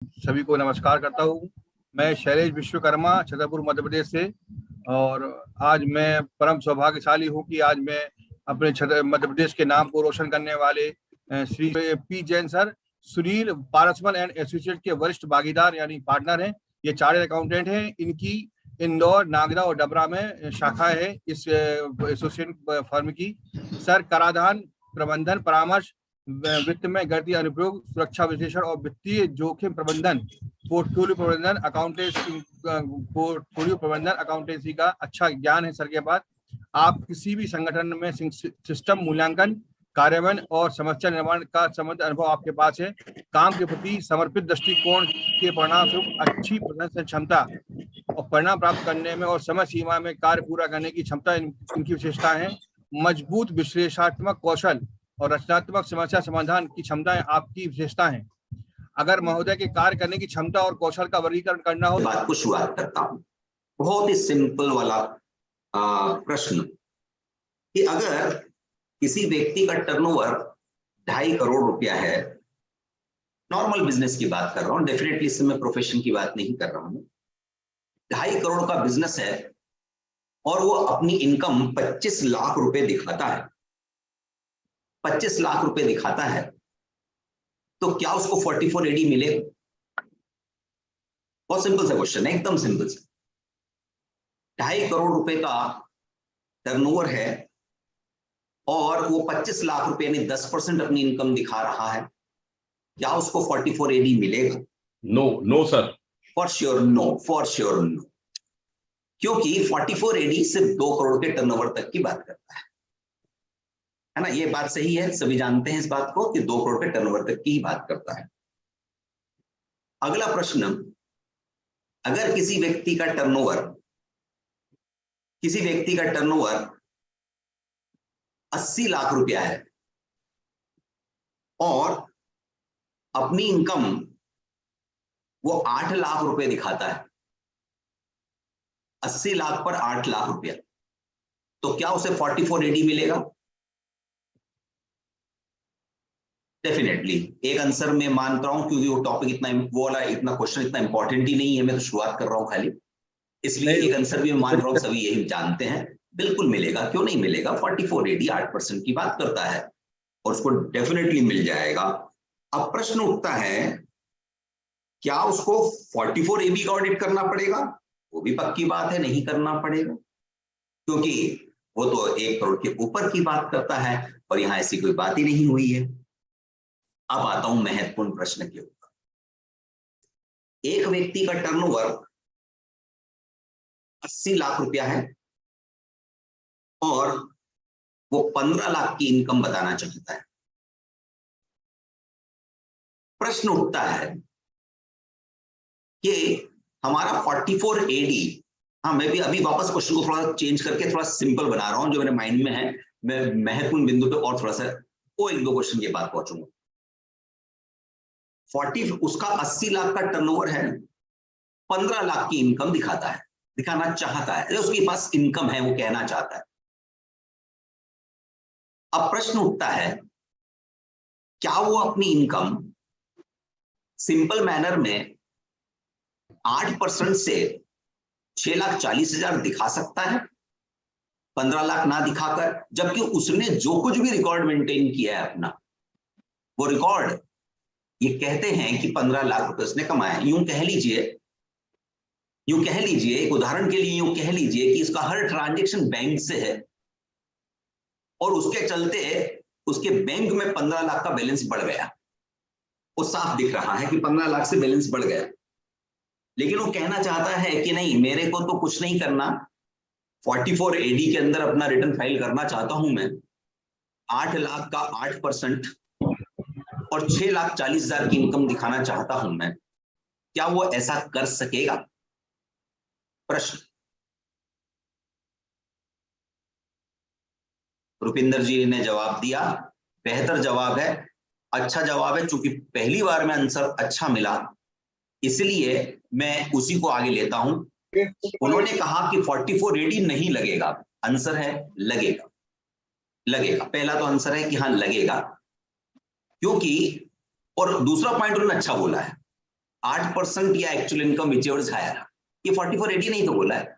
सभी को नमस्कार करता हूँ। मैं शैलेश विश्वकर्मा छतरपुर मध्य प्रदेश से, और आज मैं परम सौभाग्यशाली हूँ कि आज मैं अपने मध्य प्रदेश के नाम को रोशन करने वाले Shri P Jain sir, Sunil Parasmal and associate के वरिष्ठ भागीदार यानी पार्टनर हैं। ये चार्टर्ड अकाउंटेंट हैं। इनकी इंदौर, नागदा और डबरा में शाखा है इस एसोसिएट फर्म की। सर कराधान प्रबंधन परामर्श, वित्त में गणितीय अनुप्रयोग, सुरक्षा विश्लेषण और वित्तीय जोखिम प्रबंधन, पोर्टफोलियो प्रबंधन अकाउंटेंसी का अच्छा ज्ञान है सर के पास। आप किसी भी संगठन में सिस्टम मूल्यांकन, कार्यान्वयन और समस्या निर्माण का समृद्ध अनुभव आपके पास है। काम के प्रति समर्पित दृष्टिकोण के परिणाम स्वरूप अच्छी प्रदर्शन क्षमता और परिणाम प्राप्त करने में और समय सीमा में कार्य पूरा करने की क्षमता इनकी विशेषता है। मजबूत विश्लेषणात्मक कौशल और रचनात्मक समस्या समाधान की क्षमताएं आपकी विशेषता हैं। अगर महोदय के कार्य करने की क्षमता और कौशल का वर्गीकरण करना हो, बात को शुरुआत करता हूं। बहुत ही सिंपल वाला प्रश्न कि अगर किसी व्यक्ति का टर्नओवर 2.5 करोड़ रुपया है, नॉर्मल बिजनेस की बात कर रहा हूं, डेफिनेटली इसमें मैं प्रोफेशन की बात नहीं कर रहा हूं, 2.5 करोड़ का बिजनेस है और वो अपनी इनकम 25 लाख रुपए दिखाता है, 25 लाख रुपए दिखाता है, तो क्या उसको 44 AD मिलेगा? बहुत सिंपल सा क्वेश्चन है, एकदम सिंपल सा। 2.5 करोड़ रुपए का टर्नओवर है और वो 25 लाख रुपए यानी 10% अपनी इनकम दिखा रहा है, क्या उसको 44 AD मिलेगा? No sir. For sure no, क्योंकि 44 AD सिर्फ 2 करोड़ के टर्नओवर तक की बात करता है ना। ये बात सही है, सभी जानते हैं इस बात को कि 2 करोड़ के टर्नओवर तक की ही बात करता है। अगला प्रश्न, अगर किसी व्यक्ति का टर्नओवर 80 लाख रुपया है और अपनी इनकम वो 8 लाख रुपए दिखाता है, 80 लाख पर 8 लाख रुपया, तो क्या उसे 44 AD मिलेगा? डेफिनेटली एक आंसर मैं मानता हूं, क्योंकि वो टॉपिक इतना क्वेश्चन इतना इंपॉर्टेंट ही नहीं है, मैं तो शुरुआत कर रहा हूं खाली, इसलिए एक आंसर भी मैं मान रहा हूं, सभी यही जानते हैं, बिल्कुल मिलेगा। क्यों नहीं मिलेगा? 44 AD 8% की बात करता है और उसको डेफिनेटली मिल जाएगा। अब प्रश्न उठता है, क्या उसको 44 AB का ऑडिट करना पड़ेगा? वो भी पक्की बात है, नहीं करना पड़ेगा, क्योंकि वो तो 1 करोड़ के ऊपर की बात करता है और यहां ऐसी कोई बात ही नहीं हुई है। अब आता हूं महत्वपूर्ण प्रश्न के ऊपर। एक व्यक्ति का टर्नओवर 80 लाख रुपया है और वो 15 लाख की इनकम बताना चाहता है। प्रश्न उठता है कि हमारा 44 AD, हाँ मैं भी अभी वापस क्वेश्चन को थोड़ा चेंज करके थोड़ा सिंपल बना रहा हूं, जो मेरे माइंड में है, मैं महत्वपूर्ण बिंदु पे और थोड़ा सा वो 1-2 क्वेश्चन के बाद पहुंचूंगा। उसका 80 लाख का टर्नओवर है, 15 लाख की इनकम दिखाना चाहता है, उसके पास इनकम है, वो कहना चाहता है। अब प्रश्न उठता है, क्या वो अपनी इनकम सिंपल मैनर में 8% से 6,40,000 दिखा सकता है, 15 लाख ना दिखाकर, जबकि उसने जो कुछ भी रिकॉर्ड मेंटेन किया है अपना, वो रिकॉर्ड ये कहते हैं कि 15 लाख रुपए उसने कमाए। यूं कह लीजिए, एक उदाहरण के लिए यूं कह लीजिए कि इसका हर ट्रांजैक्शन बैंक से है और उसके चलते उसके बैंक में 15 लाख का बैलेंस बढ़ गया। वो साफ दिख रहा है कि 15 लाख से बैलेंस बढ़ गया, लेकिन वो कहना चाहता है कि नहीं, मेरे को तो कुछ नहीं करना, 44 AD के अंदर अपना रिटर्न फाइल करना चाहता हूं मैं, 8 लाख का 8% और 6,40,000 की इनकम दिखाना चाहता हूं मैं, क्या वो ऐसा कर सकेगा? प्रश्न। रुपिंदर जी ने जवाब दिया, बेहतर जवाब है, अच्छा जवाब है, चूंकि पहली बार में आंसर अच्छा मिला इसलिए मैं उसी को आगे लेता हूं। उन्होंने कहा कि 44 AD नहीं लगेगा, आंसर है लगेगा। पहला तो आंसर है कि हाँ लगेगा, क्योंकि, और दूसरा पॉइंट उन्होंने अच्छा बोला है, 8% या actual income whichever is higher, ये 4480 नहीं तो बोला है,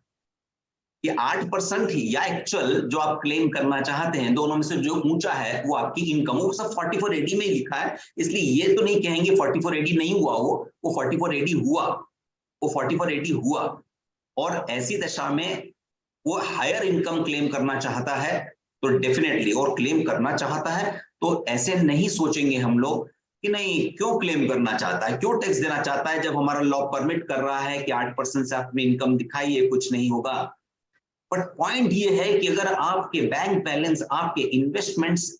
ये 8% या एक्चुअल जो आप क्लेम करना चाहते हैं, दोनों में से जो ऊंचा है वो आपकी इनकम, वो सब 4480 में ही लिखा है। इसलिए ये तो नहीं कहेंगे 4480 नहीं हुआ, वो 4480 हुआ, वो 4480 हुआ। और ऐसी दशा में वो हायर इनकम क्लेम करना चाहता है तो डेफिनेटली, और क्लेम करना चाहता है तो ऐसे नहीं सोचेंगे हम लोग कि नहीं क्यों क्लेम करना चाहता है, क्यों टैक्स देना चाहता है, जब हमारा लॉ परमिट कर रहा है कि 8% से अपनी इनकम दिखाइए, कुछ नहीं होगा। बट पॉइंट ये है कि अगर आपके बैंक बैलेंस, आपके इन्वेस्टमेंट्स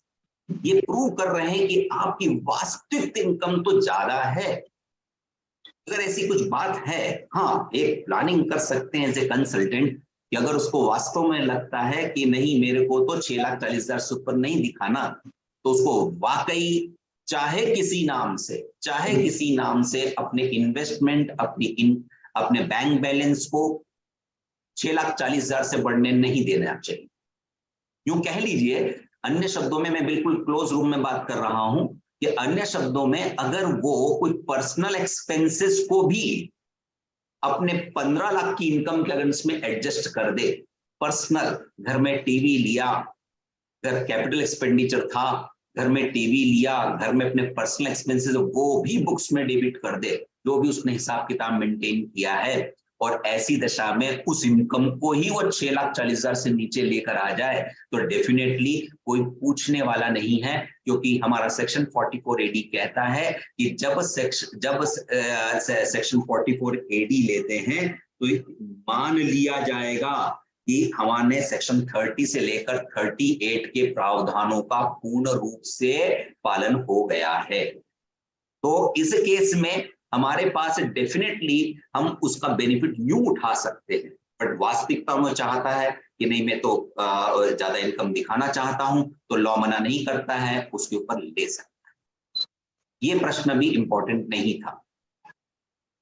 ये प्रूव कर रहे हैं कि आपकी वास्तविक इनकम तो ज्यादा है, अगर ऐसी कुछ बात है, हाँ एक प्लानिंग कर सकते हैं एज ए कंसल्टेंट कि अगर उसको वास्तव में लगता है कि नहीं मेरे को तो 6,40,000 से ऊपर नहीं दिखाना, तो उसको वाकई चाहे किसी नाम से अपने इन्वेस्टमेंट, अपने बैंक बैलेंस को 6,40,000 से बढ़ने नहीं देना चाहिए। यूं कह लीजिए, अन्य शब्दों में, मैं बिल्कुल क्लोज रूम में बात कर रहा हूं कि अन्य शब्दों में अगर वो कोई पर्सनल एक्सपेंसेस को भी अपने 15 लाख की इनकम के अगेंस्ट में एडजस्ट कर दे, पर्सनल, घर में टीवी लिया, घर कैपिटल एक्सपेंडिचर था, घर में टीवी लिया, घर में अपने पर्सनल एक्सपेंसेस वो भी बुक्स में डेबिट कर दे, जो भी उसने हिसाब किताब मेंटेन किया है, और ऐसी दशा में उस इनकम को ही वो 6,40,000 से नीचे लेकर आ जाए, तो डेफिनेटली कोई पूछने वाला नहीं है, क्योंकि हमारा सेक्शन 44AD कहता है कि जब सेक्शन 44AD लेते हैं तो मान लिया जाएगा कि हमारे सेक्शन 30 से लेकर 38 के प्रावधानों का पूर्ण रूप से पालन हो गया है। तो इस केस में हमारे पास डेफिनेटली हम उसका बेनिफिट यूं उठा सकते हैं, बट वास्तविकता में चाहता है कि नहीं मैं तो ज्यादा इनकम दिखाना चाहता हूं, तो लॉ मना नहीं करता है, उसके ऊपर ले सकता है। ये प्रश्न भी इंपॉर्टेंट नहीं था,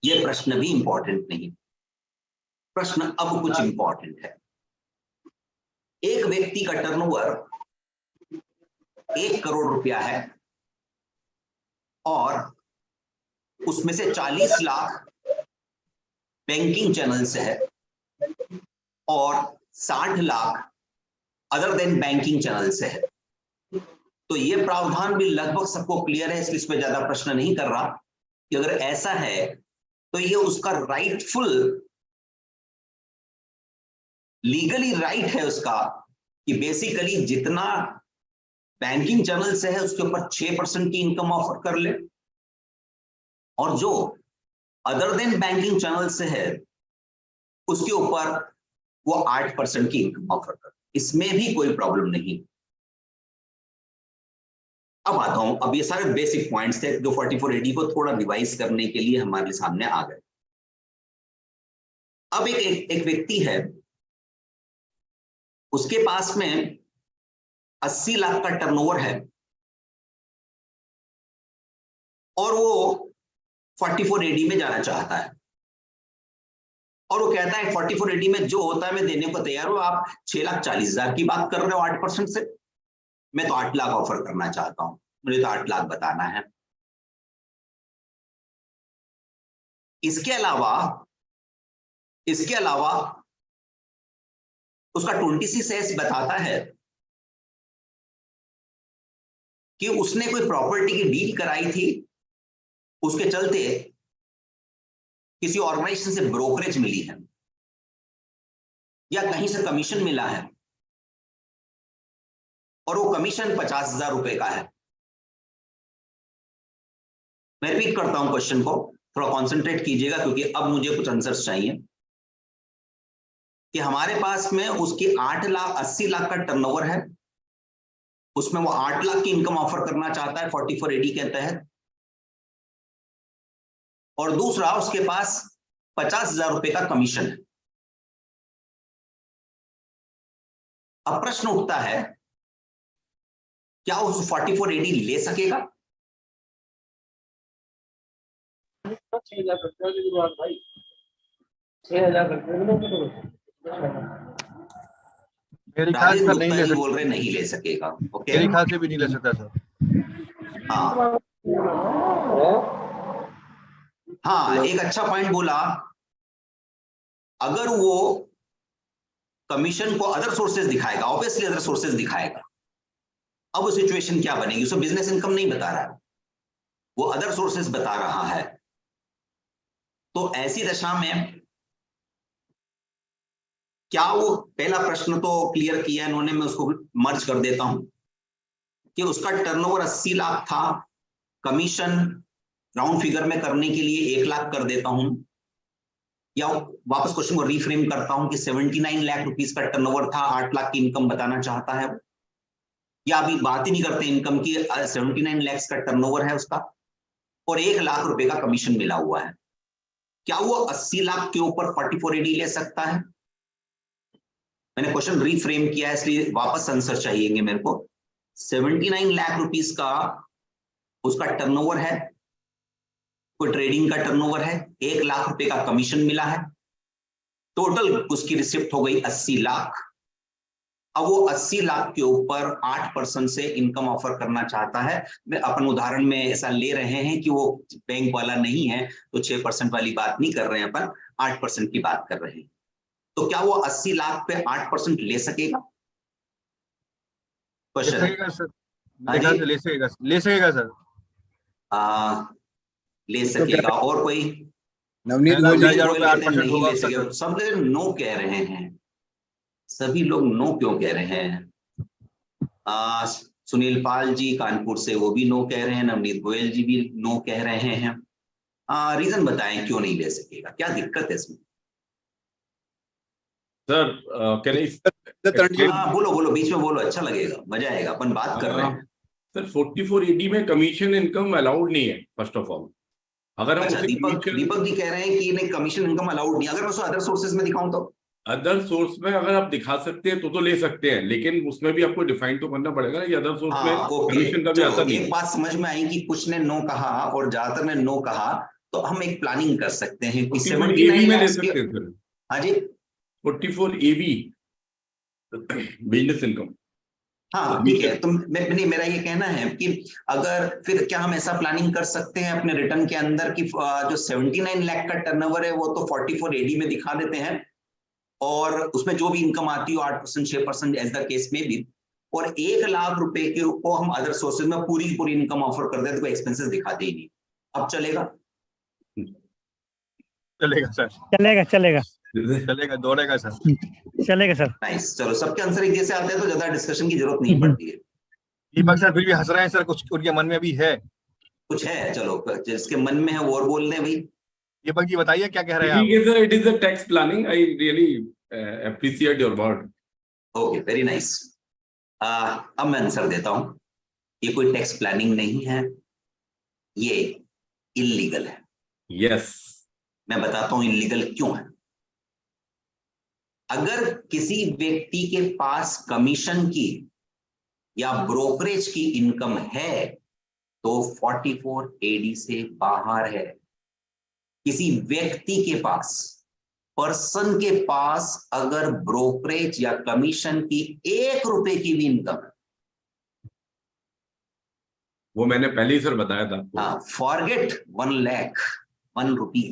ये प्रश्न भी इंपॉर्टेंट नहीं। प्रश्न अब कुछ इंपॉर्टेंट है। एक व्यक्ति का टर्नओवर 1 करोड़ रुपया है और उसमें से 40 लाख बैंकिंग चैनल से है और 60 lakh other than banking channel से है। तो ये प्रावधान भी लगभग सबको क्लियर है, इसलिए इस पे ज्यादा प्रश्न नहीं कर रहा कि अगर ऐसा है तो ये उसका राइटफुल, लीगली राइट है उसका कि बेसिकली जितना बैंकिंग चैनल से है उसके ऊपर 6% की इनकम ऑफर कर ले, और जो अदर देन बैंकिंग चैनल से है उसके ऊपर वो 8% की इनकम ऑफर कर, इसमें भी कोई प्रॉब्लम नहीं। अब आता हूं, अब ये सारे बेसिक पॉइंट्स थे जो 44AD को थोड़ा रिवाइज करने के लिए हमारे सामने आ गए। अब एक व्यक्ति है, उसके पास में 80 लाख का टर्नओवर है और वो 44AD में जाना चाहता है, और वो कहता है 44AD में जो होता है मैं देने को तैयार हूं, आप 6,40,000 की बात कर रहे हो 8% से, मैं तो 8 लाख ऑफर करना चाहता हूं, मुझे तो 8 लाख बताना है। इसके अलावा उसका 26S बताता है कि उसने कोई प्रॉपर्टी की डील कराई थी, उसके चलते किसी ऑर्गेनाइजेशन से ब्रोकरेज मिली है या कहीं से कमीशन मिला है, और वो कमीशन 50,000 रुपए का है। मैं रिपीट करता हूं क्वेश्चन को, थोड़ा कॉन्सेंट्रेट कीजिएगा क्योंकि अब मुझे कुछ आंसर्स चाहिए। कि हमारे पास में उसकी 80 लाख का टर्नओवर है, उसमें वो 8 लाख की इनकम ऑफर करना चाहता है 44AD के तहत, और दूसरा उसके पास 50,000 रुपए का कमीशन है। अब प्रश्न उठता है, क्या उस 44AD ले सकेगा? मेरे ख्याल से नहीं ले सकता, बोल रहे नहीं ले सकेगा। ओके, मेरे ख्याल से भी नहीं ले सकता सर। हाँ हाँ, एक अच्छा पॉइंट बोला, अगर वो कमीशन को अदर सोर्सेज दिखाएगा, ऑब्वियसली अदर सोर्सेज दिखाएगा, अब वो सिचुएशन क्या बनेगी, उसको बिजनेस इनकम नहीं बता रहा है, वो अदर सोर्सेज बता रहा है। तो ऐसी दशा में क्या वो, पहला प्रश्न तो क्लियर किया इन्होंने, मैं उसको मर्ज कर देता हूं कि उसका टर्नओवर 80 लाख था, कमीशन राउंड फिगर में करने के लिए 1 लाख कर देता हूं, या वापस क्वेश्चन को रीफ्रेम करता हूं कि 79 लाख रुपीस का टर्नओवर था, 8 लाख की इनकम बताना चाहता है, या अभी बात ही नहीं करते इनकम की, 79 लाख का टर्नओवर है उसका और 1 लाख रुपए का कमीशन मिला हुआ है, क्या वो 80 लाख के ऊपर 44AD ले सकता है? मैंने क्वेश्चन रीफ्रेम किया इसलिए वापस आंसर चाहिए मेरे को। 79 लाख रुपीस का उसका टर्नओवर है, कोई ट्रेडिंग का टर्नओवर है, 1 लाख रुपए का कमीशन मिला है, टोटल उसकी रिसिप्ट हो गई 80 लाख। अब वो 80 लाख के ऊपर 8% से इनकम ऑफर करना चाहता है। मैं अपन उदाहरण में ऐसा ले रहे हैं कि वो बैंक वाला नहीं है, तो 6% वाली बात नहीं कर रहे हैं, अपन 8% की बात कर रहे हैं। तो क्या वो 80 लाख पे 8% ले सकेगा? ले क्वेश्चन है। सकेगा सर, हाँ मेरे ख्याल जी, से ले सकेगा सर। ले तो क्या सकेगा। और कोई? नवनीत पहला गोयल 4,000 गोयल रुपये कहते हैं 8% नहीं होगा ले उसका सकेगा, सर। सब लोग नो कह रहे हैं, सभी लोग नो क्यों कह रहे हैं? सुनील पाल जी कानपुर से, वो भी नो कह रहे हैं, नवनीत गोयल जी भी नो कह रहे हैं। रीजन बताएं क्यों नहीं ले सकेगा, क्या दिक्कत है इसमें? सर कैन हाँ बोलो बोलो, बीच में बोलो, अच्छा लगेगा, मजा आएगा, अपन बात कर रहे हैं। सर 44AD में कमीशन इनकम अलाउड नहीं है फर्स्ट ऑफ ऑल। अगर हम अच्छा, उसे दीपक जी कह रहे हैं कि नहीं कमीशन इनकम अलाउड नहीं, अगर मैं उसको अदर सोर्सेज में दिखाऊं तो? अदर सोर्स में अगर आप दिखा सकते हैं तो ले सकते हैं, लेकिन उसमें भी आपको डिफाइन तो करना पड़ेगा ना, ये अदर सोर्स में ओके, कमीशन का भी आता चलो नहीं। एक बात समझ में आई कि कुछ ने नो कहा और ज्यादातर ने नो कहा, तो हम एक प्लानिंग कर सकते हैं कि 44AB में ले लाख सकते हैं सर, हाँ जी, 44AB बिजनेस इनकम। हाँ ठीक है। तो मेरा ये कहना है कि अगर फिर क्या हम ऐसा प्लानिंग कर सकते हैं अपने रिटर्न के अंदर कि जो 79 लाख का टर्नओवर है वो तो 44AD में दिखा देते हैं, और उसमें जो भी इनकम आती हो 8% 6% एज द केस में भी, और 1 लाख रुपए के को हम अदर सोर्सेज में पूरी इनकम ऑफर कर दें, तो एक्सपेंसेस दिखाते ही नहीं। अब चलेगा? चलेगा सर, चलेगा, दौड़ेगा सर, चलेगा सर। नाइस, चलो सबके आंसर एक जैसे आते हैं तो ज्यादा डिस्कशन की जरूरत नहीं पड़ती है। दीपक सर फिर भी हंस रहे हैं सर, कुछ उनके मन में भी है। कुछ है, चलो जिसके मन में है वो और बोल दें भाई। दीपक जी बताइए क्या कह रहे हैं आप? Sir it is a tax planning, I really appreciate your word. Okay, very nice. अब मैं आंसर देता हूं, ये कोई टैक्स प्लानिंग नहीं है, ये इलीगल है। यस, मैं बताता हूं इलीगल क्यों है। अगर किसी व्यक्ति के पास कमीशन की या ब्रोकरेज की इनकम है तो 44AD से बाहर है। किसी व्यक्ति के पास, पर्सन के पास अगर ब्रोकरेज या कमीशन की 1 रुपए की भी इनकम है, वो मैंने पहले ही सर बताया था आपको। हाँ, फॉरगेट 1 लाख 1 रुपी,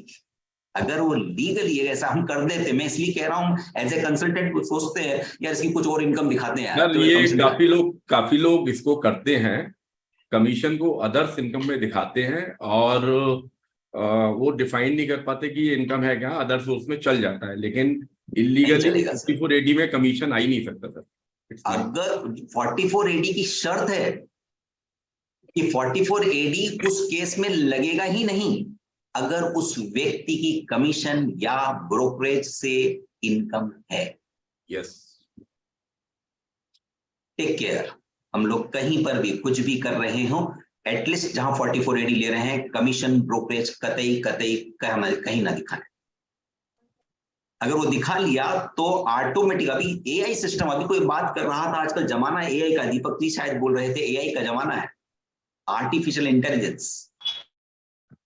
अगर वो लीगली ऐसा हम कर देते, मैं इसलिए कह रहा हूं एज ए कंसल्टेंट सोचते हैं यार इसकी कुछ और इनकम दिखाते हैं सर, ये काफी लोग इसको करते हैं, कमीशन को अदर्स इनकम में दिखाते हैं और वो डिफाइन नहीं कर पाते कि ये इनकम है क्या, अदर सोर्स में चल जाता है, लेकिन इलीगली 44AD में कमीशन आ ही नहीं सकता सर। अगर 44AD की शर्त है कि 44AD उस केस में लगेगा ही नहीं अगर उस व्यक्ति की कमीशन या ब्रोकरेज से इनकम है। यस, टेक केयर, हम लोग कहीं पर भी कुछ भी कर रहे हो, एटलीस्ट जहां 44AD ले रहे हैं कमीशन ब्रोकरेज कतई कहीं ना दिखाएं। अगर वो दिखा लिया तो ऑटोमेटिक, अभी एआई सिस्टम, अभी कोई बात कर रहा था, आजकल जमाना एआई का, दीपक जी शायद बोल रहे थे एआई का जमाना है, आर्टिफिशियल इंटेलिजेंस।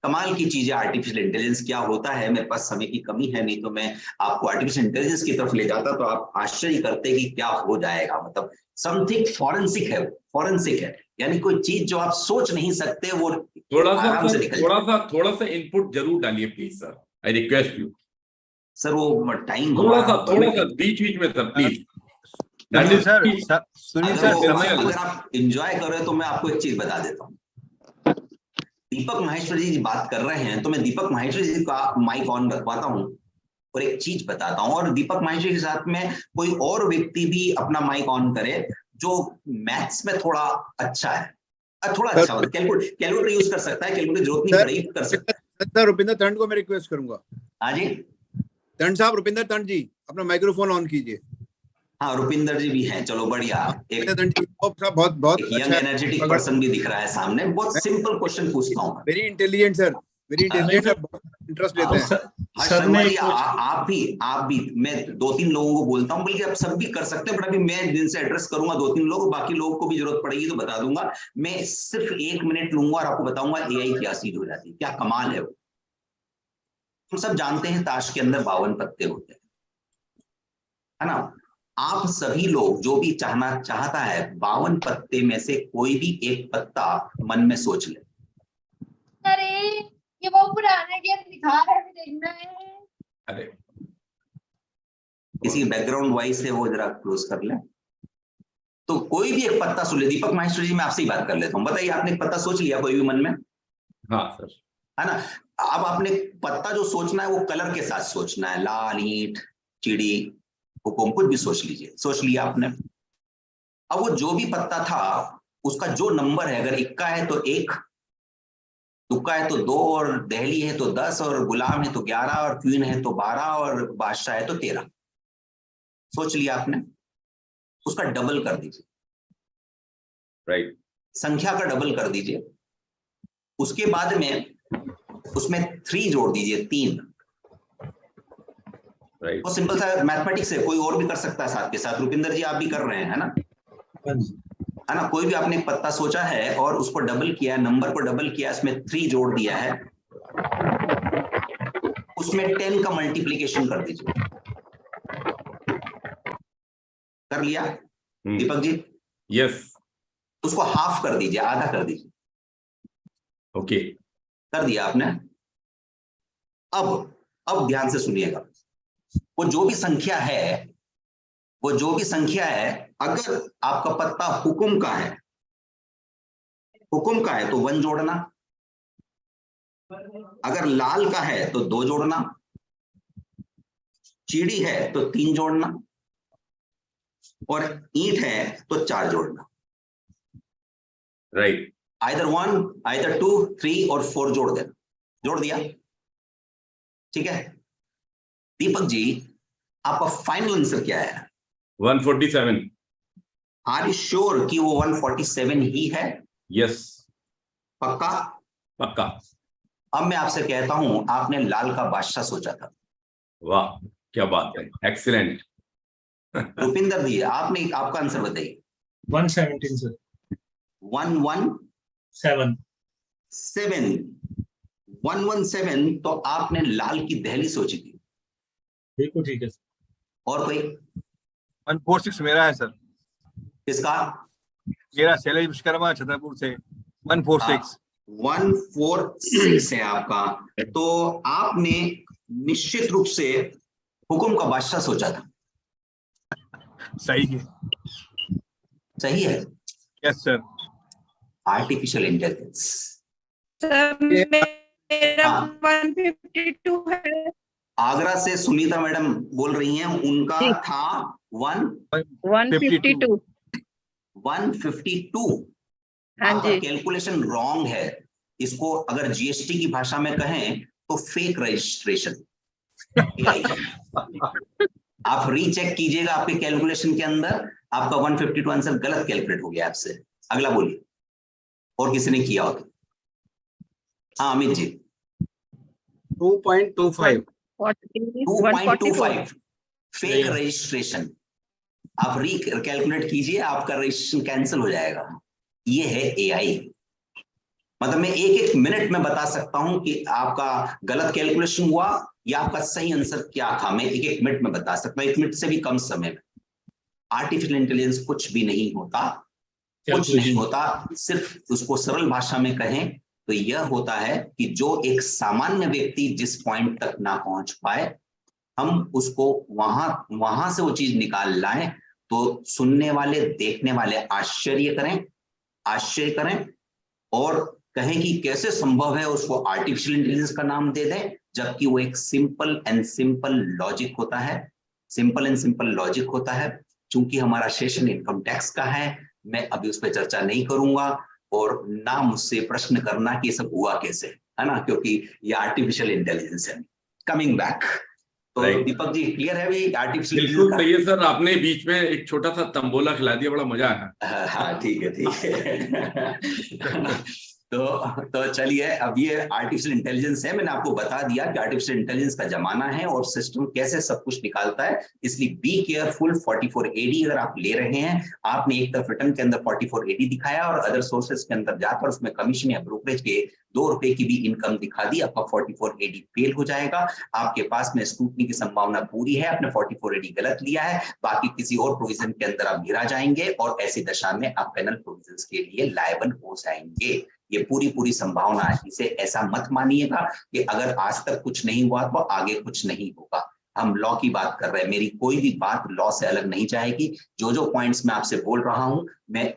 कमाल की चीज है आर्टिफिशियल इंटेलिजेंस। क्या होता है, मेरे पास समय की कमी है, नहीं तो मैं आपको आर्टिफिशियल इंटेलिजेंस की तरफ ले जाता तो आप आश्चर्य करते कि क्या हो जाएगा। मतलब समथिंग फॉरेंसिक है, फॉरेंसिक है, यानी कोई चीज जो आप सोच नहीं सकते वो आराम से निकल जाए। थोड़ा सा इनपुट जरूर डालिए please sir, I request you sir. वो टाइम थोड़ा हमारा सा बीच में sir please. Sunil sir, Sunil sir समय अगर आप एंजॉय कर रहे हो तो मैं आपको एक चीज बता देता हूँ। दीपक माहेश्वरी जी बात कर रहे हैं तो मैं दीपक माहेश्वरी जी का माइक ऑन रखवाता हूँ और एक चीज बताता हूँ, और दीपक माहेश्वरी के साथ में कोई और व्यक्ति भी अपना माइक ऑन करे जो मैथ्स में थोड़ा अच्छा है, थोड़ा अच्छा मतलब कैलकुलेटर यूज कर सकता है, कैलकुलेटर जरूरत नहीं पड़ेगी, कर सकता है। सर रुपिंदर तंड को मैं रिक्वेस्ट करूंगा। हाँ जी, तंड साहब, रुपिंदर तंड जी अपना माइक्रोफोन ऑन कीजिए। हाँ रुपिंदर जी भी हैं, चलो बढ़िया। एक बहुत बहुत यंग एनर्जेटिक पर्सन भी दिख रहा है सामने। बहुत सिंपल क्वेश्चन पूछता हूँ। Very intelligent sir, very intelligent sir, बहुत इंटरेस्ट लेते हैं। हर्ष शर्मा जी, आप भी मैं 2-3 लोगों को बोलता हूँ, बल्कि आप सब भी कर सकते हैं, बट अभी मैं जिनसे एड्रेस करूंगा 2-3 लोग, बाकी लोगों को भी जरूरत पड़ेगी तो बता दूंगा। मैं सिर्फ 1 मिनट लूंगा और आपको बताऊंगा एआई क्या चीज हो जाती है, क्या कमाल है वो। हम सब जानते हैं ताश के अंदर 52 पत्ते होते हैं, है ना। आप सभी लोग जो भी चाहता है 52 पत्ते में से कोई भी एक पत्ता मन में सोच ले। अरे ये वो पुराने गेम दिखा रहे हैं, देखना है। अरे किसी बैकग्राउंड वॉइस है वो जरा क्लोज कर ले। तो कोई भी एक पत्ता सोच ले। दीपक माहेश्वरी जी, मैं आपसे ही बात कर लेता हूँ। बताइए, आपने एक पत्ता सोच लिया कोई भी मन में? हाँ सर। है ना। अब आपने पत्ता जो सोचना है वो कलर के साथ सोचना है, लाल, ईंट, चिड़ी, हुकुम, कुछ भी सोच लीजिए। सोच लिया आपने। अब वो जो भी पत्ता था उसका जो नंबर है, अगर इक्का है तो 1, तुक्का है तो 2, और दहली है तो 10, और गुलाम है तो 11, और क्वीन है तो 12, और बादशाह है तो 13। सोच लिया आपने। उसका डबल कर दीजिए, राइट। संख्या का डबल कर दीजिए। उसके बाद में उसमें 3 जोड़ दीजिए, 3। राइट। वो सिंपल सा मैथमेटिक्स है, कोई और भी कर सकता है साथ के साथ। रुपिंदर जी आप भी कर रहे हैं, है ना, है ना। कोई भी आपने एक पत्ता सोचा है और उसको डबल किया, नंबर को डबल किया, इसमें 3 जोड़ दिया है, उसमें 10 का मल्टीप्लीकेशन कर दीजिए। कर लिया दीपक जी? यस। उसको हाफ कर दीजिए, आधा कर दीजिए। ओके, कर दिया आपने। अब ध्यान से सुनिएगा। वो जो भी संख्या है, अगर आपका पत्ता हुकुम का है तो 1 जोड़ना, अगर लाल का है तो 2 जोड़ना, चीड़ी है तो 3 जोड़ना, और ईंट है तो 4 जोड़ना। राइट। आइदर 1, आइदर 2, 3 और 4 जोड़ देना। जोड़ दिया? ठीक है। दीपक जी, आपका फाइनल आंसर क्या है? 147। आर यू श्योर कि वो 147 ही है? यस। पक्का? पक्का। अब मैं आपसे कहता हूं, आपने लाल का बादशाह सोचा था। वाह, क्या बात है, एक्सीलेंट। रुपिंदर जी, आपने आपका आंसर बताइए। 117 सर। 117 117। तो आपने लाल की दहली सोची थी। बिल्कुल ठीक है सर। और कोई? 146 मेरा है सर। किसका? मेरा शैलेश विश्वकर्मा छतरपुर से 146। 146 है आपका। तो आपने निश्चित रूप से हुकुम का बादशाह सोचा था। सही है। सही है। Yes sir. Artificial intelligence. Sir मेरा हाँ। 152 है। आगरा से सुनीता मैडम बोल रही हैं, उनका था 152। 152। हाँ आपका जी। कैलकुलेशन रॉन्ग है। इसको अगर जीएसटी की भाषा में कहें तो फेक रजिस्ट्रेशन। आप रीचेक कीजिएगा आपके कैलकुलेशन के अंदर, आपका 152 आंसर गलत कैलकुलेट हो गया आपसे। अगला बोलिए, और किसी ने किया हो तो। हाँ अमित जी। 2.25। 2.25 fake registration. आप री कैलकुलेट कीजिए, आपका रजिस्ट्रेशन कैंसिल हो जाएगा। ये है एआई। मतलब मैं एक एक मिनट में बता सकता हूं कि आपका गलत कैलकुलेशन हुआ या आपका सही आंसर क्या था। मैं एक एक मिनट में बता सकता हूं, 1 मिनट से भी कम समय में। आर्टिफिशियल इंटेलिजेंस कुछ भी नहीं होता, कुछ नहीं होता। सिर्फ उसको सरल भाषा में कहें तो यह होता है कि जो एक सामान्य व्यक्ति जिस पॉइंट तक ना पहुंच पाए, हम उसको वहां से वो चीज निकाल लाएं तो सुनने वाले, देखने वाले आश्चर्य करें और कहें कि कैसे संभव है, उसको आर्टिफिशियल इंटेलिजेंस का नाम दे दें, जबकि वो एक सिंपल लॉजिक होता है। चूंकि हमारा सेशन इनकम टैक्स का है, मैं अभी उस पर चर्चा नहीं करूंगा और ना मुझसे प्रश्न करना कि ये सब हुआ कैसे, है ना, क्योंकि ये आर्टिफिशियल इंटेलिजेंस है। कमिंग बैक, तो दीपक जी क्लियर है भाई आर्टिफिशियल बिल्कुल इंटेलिजेंस? सही है सर, आपने बीच में एक छोटा सा तंबोला खिला दिया, बड़ा मजा आया। हाँ ठीक है। तो चलिए, अब ये आर्टिफिशियल इंटेलिजेंस है। मैंने आपको बता दिया कि आर्टिफिशियल इंटेलिजेंस का जमाना है और सिस्टम कैसे सब कुछ निकालता है, इसलिए बी केयरफुल। 44AD अगर आप ले रहे हैं, आपने एक तरफ रिटर्न के अंदर 44AD दिखाया और अदर सोर्सेज के अंदर जाकर उसमें कमीशन या ब्रोकरेज के 2 रुपए की भी इनकम दिखा दी, आपका 44AD फेल हो जाएगा। आपके पास में स्क्रूटनी की संभावना पूरी है, आपने 44AD गलत लिया है, बाकी किसी और प्रोविजन के अंदर आप गिरा जाएंगे और ऐसी दशा में आप पेनल प्रोविजन के लिए लायबल हो जाएंगे। ये पूरी संभावना है। इसे ऐसा मत मानिएगा कि अगर आज तक कुछ नहीं हुआ तो आगे कुछ नहीं होगा। हम लॉ की बात कर रहे हैं, मेरी कोई भी बात लॉ से अलग नहीं जाएगी। जो पॉइंट्स मैं आपसे बोल रहा हूं, मैं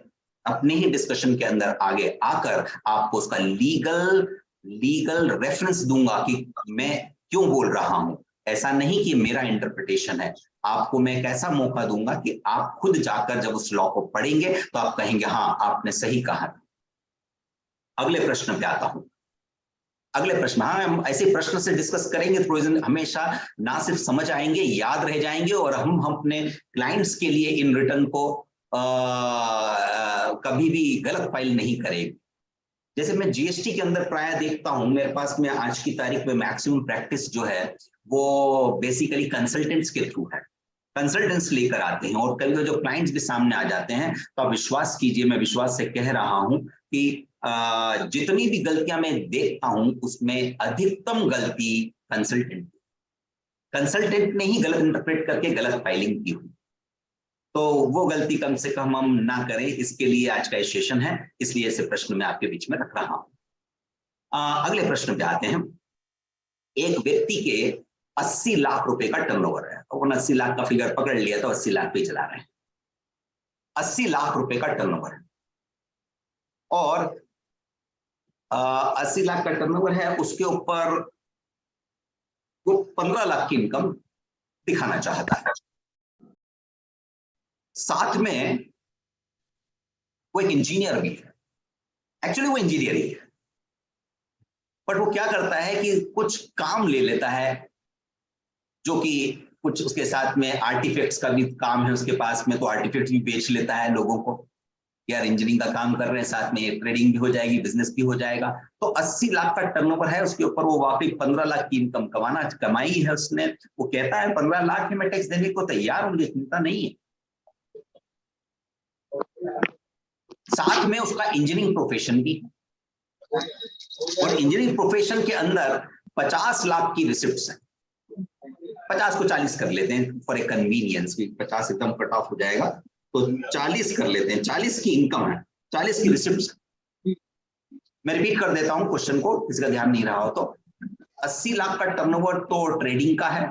अपने ही डिस्कशन के अंदर आगे आकर आपको उसका लीगल रेफरेंस दूंगा कि मैं क्यों बोल रहा हूं। ऐसा नहीं कि मेरा इंटरप्रिटेशन है, आपको मैं एक ऐसा मौका दूंगा कि आप खुद जाकर जब उस लॉ को पढ़ेंगे तो आप कहेंगे हाँ आपने सही कहा। अगले प्रश्न पे आता हूं। अगले प्रश्न, हाँ हम ऐसे प्रश्न से डिस्कस करेंगे तो प्रोविजन हमेशा ना सिर्फ समझ आएंगे, याद रह जाएंगे और हम अपने क्लाइंट्स के लिए इन रिटर्न को कभी भी गलत फाइल नहीं करेंगे। जैसे मैं जीएसटी के अंदर प्राय देखता हूं, मेरे पास में आज की तारीख में मैक्सिमम प्रैक्टिस जो है वो बेसिकली कंसल्टेंट्स के थ्रू है। कंसल्टेंट्स लेकर आते हैं और कभी जो क्लाइंट्स भी सामने आ जाते हैं तो आप विश्वास कीजिए, मैं विश्वास से कह रहा हूं कि जितनी भी गलतियां मैं देखता हूं उसमें अधिकतम गलती कंसल्टेंट ने ही गलत इंटरप्रेट करके गलत फाइलिंग की हुई। तो वो गलती कम से कम हम ना करें, इसके लिए आज का सेशन है, इसलिए ऐसे प्रश्न मैं आपके बीच में रख रहा हूं। अगले प्रश्न पे आते हैं। एक व्यक्ति के 80 लाख रुपए का टर्नओवर है, तो 80 लाख का फिगर पकड़ लिया तो 80 लाख पे चला रहे हैं। 80 लाख रुपए का टर्नओवर है और 80 लाख का टर्नओवर है, उसके ऊपर वो 15 लाख की इनकम दिखाना चाहता है। साथ में वो एक इंजीनियर भी है, एक्चुअली वो इंजीनियर ही है, बट वो क्या करता है कि कुछ काम ले लेता है जो कि कुछ उसके साथ में आर्टिफैक्ट्स का भी काम है उसके पास में, तो आर्टिफैक्ट्स भी बेच लेता है लोगों को। यार इंजीनियरिंग का काम कर रहे हैं, साथ में ट्रेडिंग भी हो जाएगी, बिजनेस भी हो जाएगा। तो 80 लाख का टर्नओवर है, उसके ऊपर वो वाकई 15 लाख की इनकम कमाई है उसने। वो कहता है 15 लाख है, मैं टैक्स देने को तैयार हूं, मुझे चिंता नहीं है। साथ में उसका इंजीनियरिंग प्रोफेशन भी है और इंजीनियरिंग प्रोफेशन के अंदर 50 लाख की रिसिप्ट्स हैं। 50 को 40 कर लेते हैं फॉर ए कन्वीनियंस, 50 एकदम कट ऑफ हो जाएगा तो 40 कर लेते हैं। 40 की इनकम है, 40 की रिसिप्ट्स। मैं रिपीट कर देता हूं क्वेश्चन को, किसी का ध्यान नहीं रहा हो तो। 80 लाख का टर्नओवर तो ट्रेडिंग का है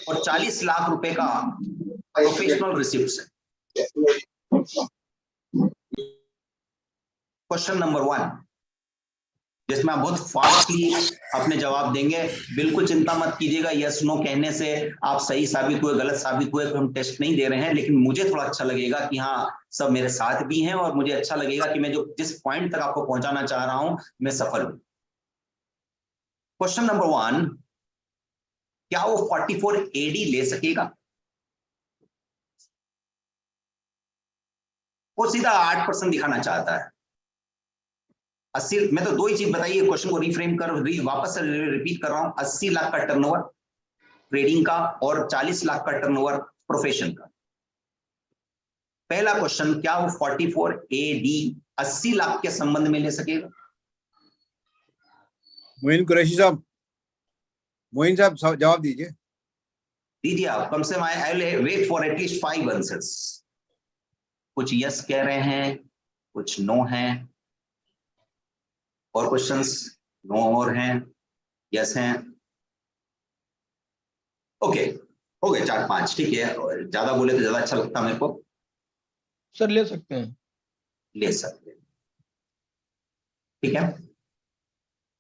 और 40 लाख रुपए का प्रोफेशनल रिसिप्ट्स है। क्वेश्चन नंबर 1 जिसमें आप बहुत फास्टली अपने जवाब देंगे, बिल्कुल चिंता मत कीजिएगा। यस नो कहने से आप सही साबित हुए, गलत साबित हुए, तो हम टेस्ट नहीं दे रहे हैं, लेकिन मुझे थोड़ा अच्छा लगेगा कि हाँ सब मेरे साथ भी हैं और मुझे अच्छा लगेगा कि मैं जो जिस पॉइंट तक आपको पहुंचाना चाह रहा हूं मैं सफल हूं। क्वेश्चन नंबर 1, क्या वो 44AD ले सकेगा? वो सीधा 8% दिखाना चाहता है। 80, मैं तो 2 ही चीज बताइए, क्वेश्चन को रिफ्रेम कर वापस से रिपीट कर रहा हूं। 80 लाख का टर्नओवर ट्रेडिंग का और 40 लाख का टर्नओवर प्रोफेशन का। पहला क्वेश्चन, क्या वो 44AD 80 लाख के संबंध में ले सकेगा? मोइन कुरैशी साहब, मोइन साहब जवाब दीजिए। दीजिए आप, कम से कम I will wait for at least 5 answers. कुछ यस कह रहे हैं, कुछ नो हैं, और क्वेश्चंस नो और हैं, यस हैं। ओके, हो गए 4-5, ठीक है। और ज्यादा बोले तो ज्यादा अच्छा लगता मेरे को। सर ले सकते हैं। ले सकते हैं, ठीक है।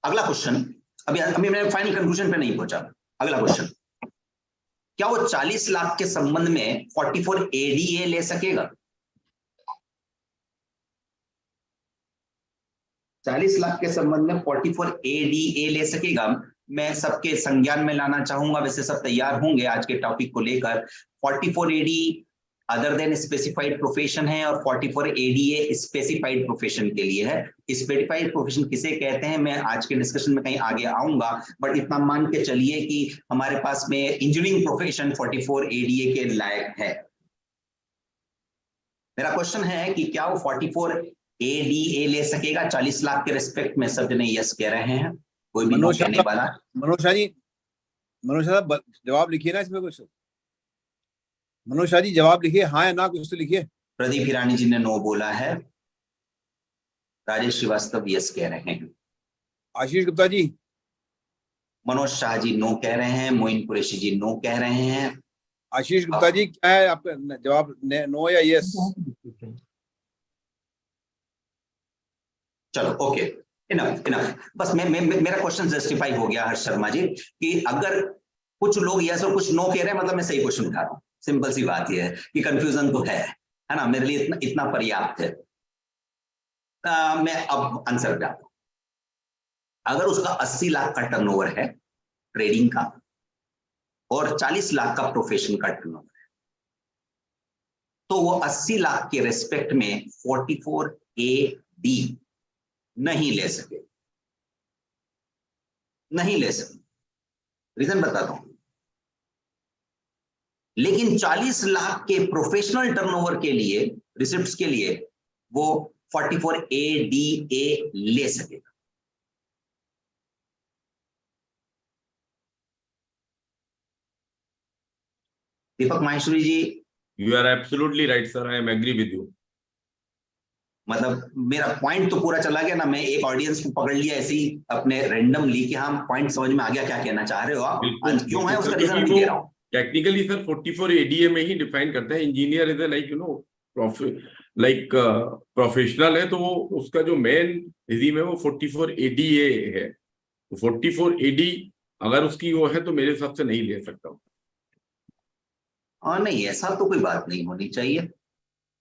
अगला क्वेश्चन, अभी मैं फाइनल कंक्लूजन पे नहीं पहुंचा। अगला क्वेश्चन, क्या वो 40 लाख के संबंध में 44 ADA ले सकेगा? 40 लाख के संबंध में 44 ADA ले सकेगा? मैं सबके संज्ञान में लाना चाहूंगा, वैसे सब तैयार होंगे आज के टॉपिक को लेकर। 44 AD other than specified profession है, और 44 ADA स्पेसिफाइड प्रोफेशन के लिए है। स्पेसिफाइड प्रोफेशन किसे कहते हैं मैं आज के डिस्कशन में कहीं आगे आऊंगा, बट इतना मान के चलिए कि हमारे पास में इंजीनियरिंग प्रोफेशन 44 ADA के लायक है। मेरा क्वेश्चन है कि क्या वो 44 ADA ले सकेगा 40 लाख के रिस्पेक्ट में? सब जने यस कह रहे हैं, कोई भी नो कहने वाला। मनोज शाह जी, मनोज शाह साहब जवाब लिखिए ना इसमें कुछ। मनोज शाह जी जवाब लिखिए, हाँ या ना कुछ तो लिखिए। प्रदीप हिरानी जी ने नो बोला है, राजेश श्रीवास्तव यस कह रहे हैं, आशीष गुप्ता जी, मनोज शाह जी नो कह रहे हैं, मोइन कुरैशी जी नो कह रहे हैं। आशीष गुप्ता जी क्या है आपका जवाब, नो या यस? चलो ओके, इनफ इनफ। बस मेरा क्वेश्चन जस्टिफाई हो गया हर्ष शर्मा जी, कि अगर कुछ लोग यस और कुछ नो कह रहे हैं, मतलब मैं सही क्वेश्चन उठा रहा हूँ। सिंपल सी बात यह है कि कंफ्यूजन तो है ना, मेरे लिए इतना पर्याप्त है। मैं अब आंसर पे आता हूं। अगर उसका 80 लाख का टर्नओवर है ट्रेडिंग का, और 40 लाख का प्रोफेशन का टर्नओवर है, तो वो 80 लाख के रेस्पेक्ट में 44 AD नहीं ले सके, नहीं ले सके। रीजन बताता हूं। लेकिन 40 लाख के प्रोफेशनल टर्नओवर के लिए, रिसिप्ट्स के लिए, वो 44 ADA ले सकेगा। Deepak Maheshwari ji, you are absolutely right sir, I am agree with you. मतलब मेरा पॉइंट तो पूरा चला गया ना, मैं एक ऑडियंस को पकड़ लिया ऐसे ही अपने रैंडमली कि हाँ पॉइंट समझ में आ गया क्या कहना चाह रहे हो आप, क्यों है उसका रीजन अभी दे रहा हूं। टेक्निकली सर 44 ADA में ही डिफाइन करते हैं। Engineer is like you know professional है, तो वो उसका जो मेन रिजीम है वो 44 ADA है। तो 44 AD अगर उसकी वो है तो मेरे हिसाब से नहीं ले सकता हूँ। नहीं, ऐसा तो कोई बात नहीं होनी चाहिए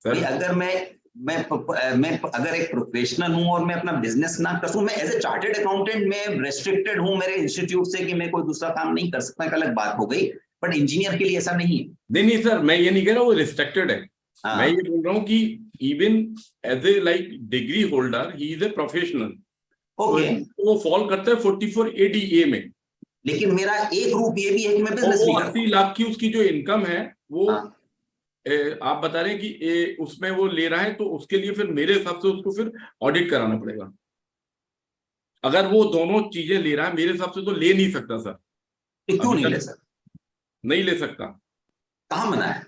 सर। अगर मैं अगर एक प्रोफेशनल हूं और मैं अपना बिजनेस ना कर सकूं, मैं एज ए चार्टर्ड अकाउंटेंट में रेस्ट्रिक्टेड हूं मेरे इंस्टीट्यूट से कि मैं कोई दूसरा काम नहीं कर सकता, एक अलग बात हो गई। बट इंजीनियर के लिए ऐसा नहीं है। नहीं सर, मैं ये नहीं कह रहा वो रिस्ट्रिक्टेड है। मैं ये बोल रहा हूँ कि even as a like degree holder he is a professional, तो वो फॉल करता है 44 ADA में। लेकिन मेरा एक रूप ये भी है कि मैं बिजनेस भी करता हूं। 80 लाख की उसकी जो इनकम है वो आप बता रहे हैं कि उसमें वो ले रहा है, तो उसके लिए फिर मेरे हिसाब से उसको फिर ऑडिट कराना पड़ेगा। अगर वो दोनों चीजें ले रहा है मेरे हिसाब से तो ले नहीं सकता सर। क्यों नहीं ले सकता? नहीं ले सकता, कहां मना है?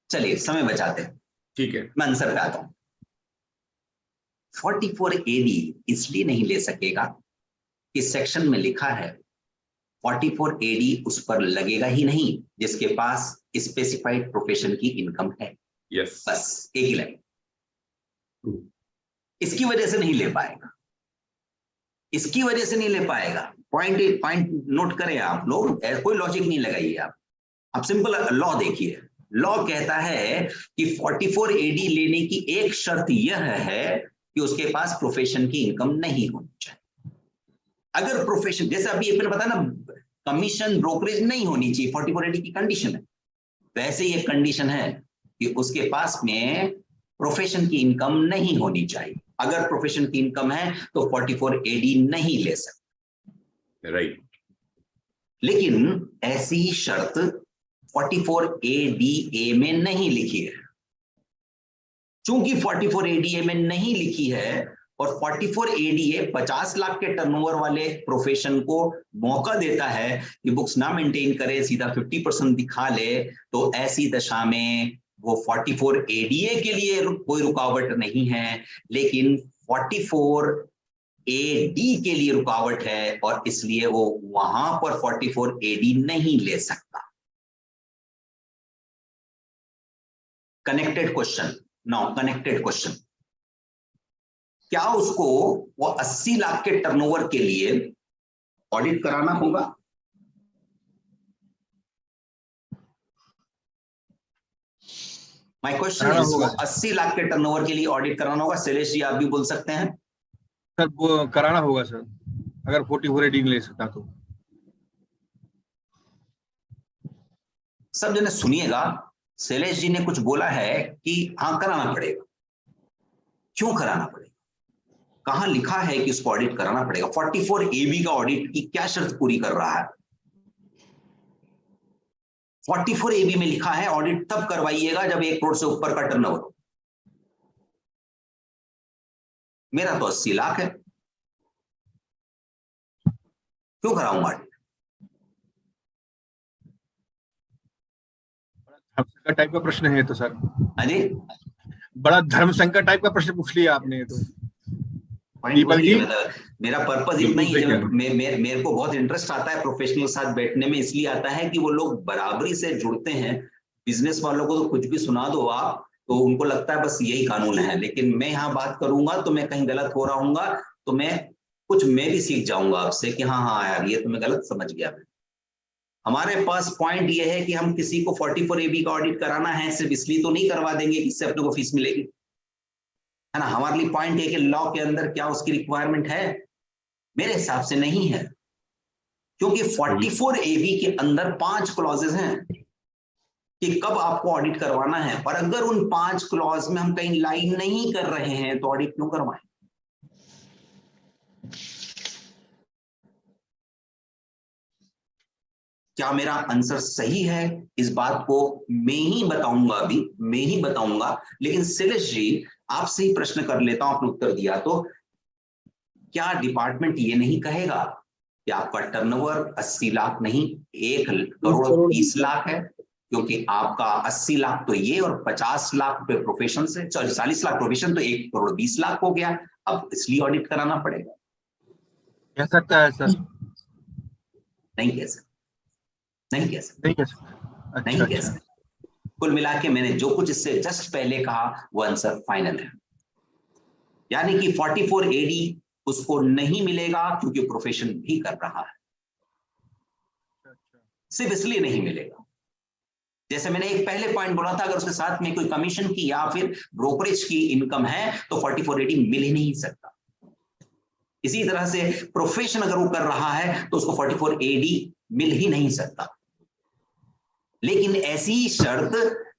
चलिए समय बचाते हैं, ठीक है। मैं आंसर पे आता हूं। 44 AD इसलिए नहीं ले सकेगा कि सेक्शन में लिखा है 44 AD उस पर लगेगा ही नहीं जिसके पास स्पेसिफाइड प्रोफेशन की इनकम है। यस, बस एक ही लाइन। इसकी वजह से नहीं ले पाएगा, इसकी वजह से नहीं ले पाएगा। पॉइंट नोट करें आप लोग, कोई लॉजिक नहीं लगाइए आप सिंपल लॉ देखिए। लॉ कहता है कि 44 AD लेने की एक शर्त यह है कि उसके पास प्रोफेशन की इनकम नहीं होनी चाहिए। अगर प्रोफेशन, जैसे अभी मैंने बताया ना, कमीशन ब्रोकरेज नहीं होनी चाहिए, 44 AD की कंडीशन है, वैसे ही एक कंडीशन है कि उसके पास में प्रोफेशन की इनकम नहीं होनी चाहिए। अगर प्रोफेशन की इनकम है तो 44 AD नहीं ले सकते, राइट। लेकिन ऐसी ही शर्त 44 ADA में नहीं लिखी है। चूंकि 44 एडीए में नहीं लिखी है और 44 एडीए 50 लाख के टर्नओवर वाले प्रोफेशन को मौका देता है कि बुक्स ना मेंटेन करे, सीधा 50% दिखा ले, तो ऐसी दशा में वो 44 एडीए के लिए कोई रुकावट नहीं है, लेकिन 44 एडी के लिए रुकावट है और इसलिए वो वहां पर 44 एडी नहीं ले सकता। Connected question, now connected question, क्या उसको वो 80 लाख के टर्नओवर के लिए ऑडिट कराना होगा? माय क्वेश्चन इज, 80 लाख के टर्नओवर के लिए ऑडिट कराना होगा? शैलेश जी आप भी बोल सकते हैं। सर वो कराना होगा सर, अगर 44 एडी नहीं ले सकता तो। सब जने सुनिएगा, शैलेश जी ने कुछ बोला है कि हाँ कराना पड़ेगा। क्यों कराना पड़ेगा? कहां लिखा है कि इसको ऑडिट कराना पड़ेगा? 44 एबी का ऑडिट की क्या शर्त पूरी कर रहा है? 44 एबी में लिखा है ऑडिट तब करवाइएगा जब 1 करोड़ से ऊपर का टर्नओवर हो। मेरा तो 80 लाख है, क्यों कराऊंगा ऑडिट? धर्म टाइप का प्रश्न है तो सर। अरे बड़ा धर्म संकट टाइप का प्रश्न पूछ लिया आपने तो। दीपक जी, मेरा पर्पस इतना ही है, मेरे को बहुत इंटरेस्ट आता है प्रोफेशनल साथ बैठने में, इसलिए आता है कि वो लोग बराबरी से जुड़ते हैं। बिजनेस वालों को तो कुछ भी सुना दो आप, तो उनको लगता है बस यही कानून है, लेकिन मैं यहाँ बात करूंगा तो मैं कहीं गलत हो रहा हूँगा तो मैं भी सीख जाऊंगा आपसे कि हाँ यार ये तो मैं गलत समझ गया। हमारे पास पॉइंट ये है कि हम किसी को 44 एबी का ऑडिट कराना है, सिर्फ इसलिए तो नहीं करवा देंगे कि इससे अपने को फीस मिलेगी, है ना। हमारे लिए पॉइंट है कि लॉ के अंदर क्या उसकी रिक्वायरमेंट है? मेरे हिसाब से नहीं है, क्योंकि 44 एबी के अंदर 5 क्लॉजेस हैं कि कब आपको ऑडिट करवाना है, और अगर उन 5 क्लॉज में हम कहीं लाइन नहीं कर रहे हैं तो ऑडिट क्यों करवाएं? क्या मेरा आंसर सही है? इस बात को मैं ही बताऊंगा, अभी मैं ही बताऊंगा, लेकिन शैलेश जी आपसे ही प्रश्न कर लेता हूं, आपने उत्तर दिया तो क्या डिपार्टमेंट ये नहीं कहेगा कि आपका टर्नओवर 80 लाख नहीं 1 करोड़ 30 लाख है, क्योंकि आपका 80 लाख तो ये और 50 लाख पे प्रोफेशन से, सॉरी 40 लाख प्रोफेशन, तो 1 करोड़ 20 लाख हो गया, अब इसलिए ऑडिट कराना पड़ेगा? कह सकता है सर? नहीं कह सकता, नहीं कह सकता, नहीं कह सकता। नहीं कह सकता। कुल मिला के मैंने जो कुछ इससे जस्ट पहले कहा वो आंसर फाइनल है, यानी कि 44 एडी उसको नहीं मिलेगा क्योंकि प्रोफेशन भी कर रहा है, सिर्फ इसलिए नहीं मिलेगा। जैसे मैंने एक पहले पॉइंट बोला था, अगर उसके साथ में कोई कमीशन की या फिर ब्रोकरेज की इनकम है तो 44 एडी मिल ही नहीं सकता। इसी तरह से प्रोफेशन अगर वो कर रहा है तो उसको 44 एडी मिल ही नहीं सकता, लेकिन ऐसी शर्त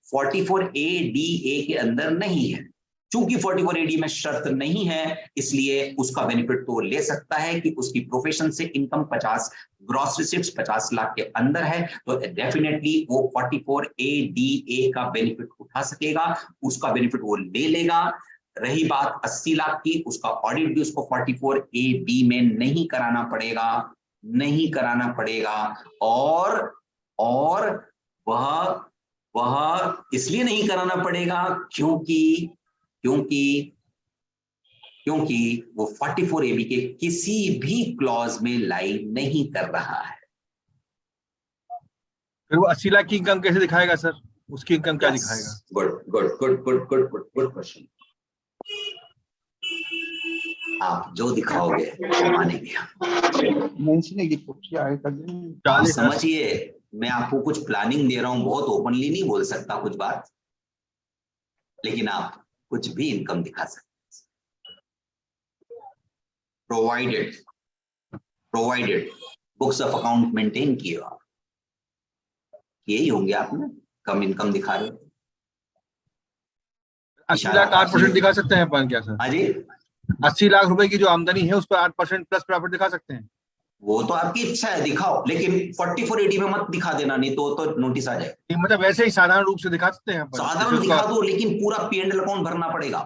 44 एडीए के अंदर नहीं है। चूंकि 44 एडी में शर्त नहीं है, इसलिए उसका बेनिफिट तो ले सकता है कि उसकी प्रोफेशन से इनकम 50 ग्रॉस रिसीट्स 50 लाख के अंदर है, तो डेफिनेटली वो 44 एडीए का बेनिफिट उठा सकेगा, उसका बेनिफिट वो ले लेगा। रही बात 80 लाख की, उसका ऑडिट भी उसको 44 एबी में नहीं कराना पड़ेगा, नहीं कराना पड़ेगा, और वह इसलिए नहीं कराना पड़ेगा क्योंकि वो 44 एबी के किसी भी क्लॉज में लाइन नहीं कर रहा है। फिर वो 80 लाख की इनकम कैसे दिखाएगा सर? उसकी इनकम क्या दिखाएगा? Good question. आप जो दिखाओगे मानेंगे। आप समझिए, मैं आपको कुछ प्लानिंग दे रहा हूं, बहुत ओपनली नहीं बोल सकता कुछ बात, लेकिन आप कुछ भी इनकम दिखा सकते, provided books of account maintain किए आप, यही होंगे आपने कम इनकम दिखा रहे हो। 80 लाख 8% दिखा सकते हैं अपन क्या सर? हाँ जी, 80 लाख रुपए की जो आमदनी है उस पर 8% प्लस प्रॉफिट दिखा सकते हैं? वो तो आपकी इच्छा है, दिखाओ, लेकिन 44 AD में मत दिखा देना, नहीं तो नोटिस आ जाएगा। मतलब वैसे ही साधारण रूप से दिखा सकते हैं अपन, साधारण दिखा दो, लेकिन पूरा P&L अकाउंट भरना पड़ेगा।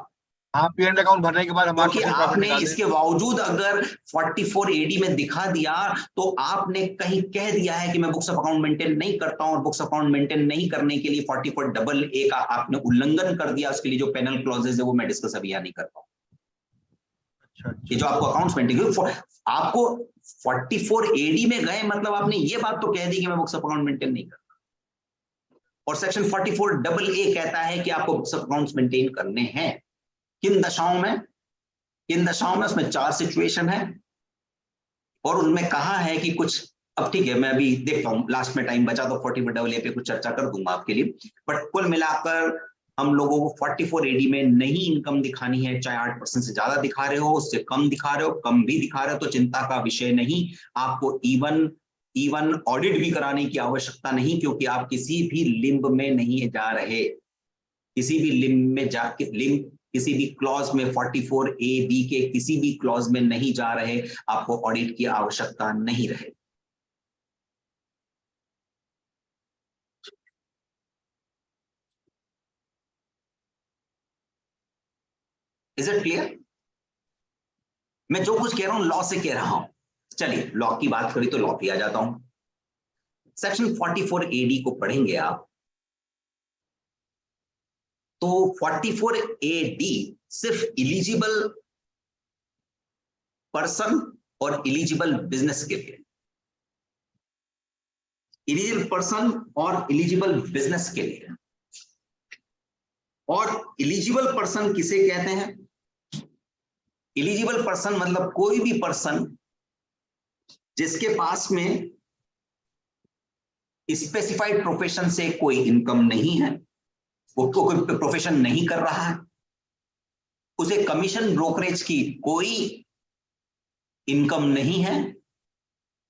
हाँ, P&L अकाउंट भरने के बाद हमारे क्योंकि पास प्रॉफिट आपने निकाल दें। इसके बावजूद अगर 44 AD में दिखा दिया तो आपने कहीं कह दिया है कि मैं बुक्स ऑफ अकाउंट मेंटेन नहीं करता हूं, और बुक्स ऑफ अकाउंट मेंटेन नहीं करने के लिए 44AA का आपने उल्लंघन कर दिया। उसके लिए जो पेनल क्लॉजेज है वो मैं डिस्कस अभी यहाँ नहीं करता हूं। अच्छा, ये जो आपको अकाउंट्स मेंटेन, आपको 44 AD में गए मतलब आपने ये बात तो कह दी कि मैं बुक्स ऑफ अकाउंट मेंटेन नहीं करता। और सेक्शन 44AA कहता है कि आपको बुक्स ऑफ अकाउंट्स मेंटेन करने हैं। किन दशाओं में? किन दशाओं में? उसमें 4 सिचुएशन है, और उनमें कहा है कि कुछ, अब ठीक है मैं अभी देखता हूं, लास्ट में टाइम बचा तो 44AA पे कुछ चर्चा कर दूंगा आपके लिए। बट कुल मिलाकर हम लोगों को 44 AD में नई इनकम दिखानी है, चाहे 8% से ज्यादा दिखा रहे हो, उससे कम दिखा रहे हो, कम भी दिखा रहे हो, तो चिंता का विषय नहीं। आपको इवन ऑडिट भी कराने की आवश्यकता नहीं, क्योंकि आप किसी भी लिंब में नहीं जा रहे। किसी भी लिंब में जाके किसी भी क्लॉज में 44AB के किसी भी क्लॉज में नहीं जा रहे, आपको ऑडिट की आवश्यकता नहीं रहे। Is it clear? मैं जो कुछ कह रहा हूं लॉ से कह रहा हूं। चलिए लॉ की बात करी तो लॉ पे आ जाता हूं। सेक्शन 44AD को पढ़ेंगे आप तो 44AD सिर्फ इलिजिबल पर्सन और इलिजिबल बिजनेस के लिए, इलिजिबल पर्सन और इलिजिबल बिजनेस के लिए। और इलिजिबल पर्सन किसे कहते हैं? इलिजिबल पर्सन मतलब कोई भी पर्सन जिसके पास में स्पेसिफाइड प्रोफेशन से कोई इनकम नहीं है, वो कोई प्रोफेशन नहीं कर रहा है, उसे कमीशन ब्रोकरेज की कोई इनकम नहीं है,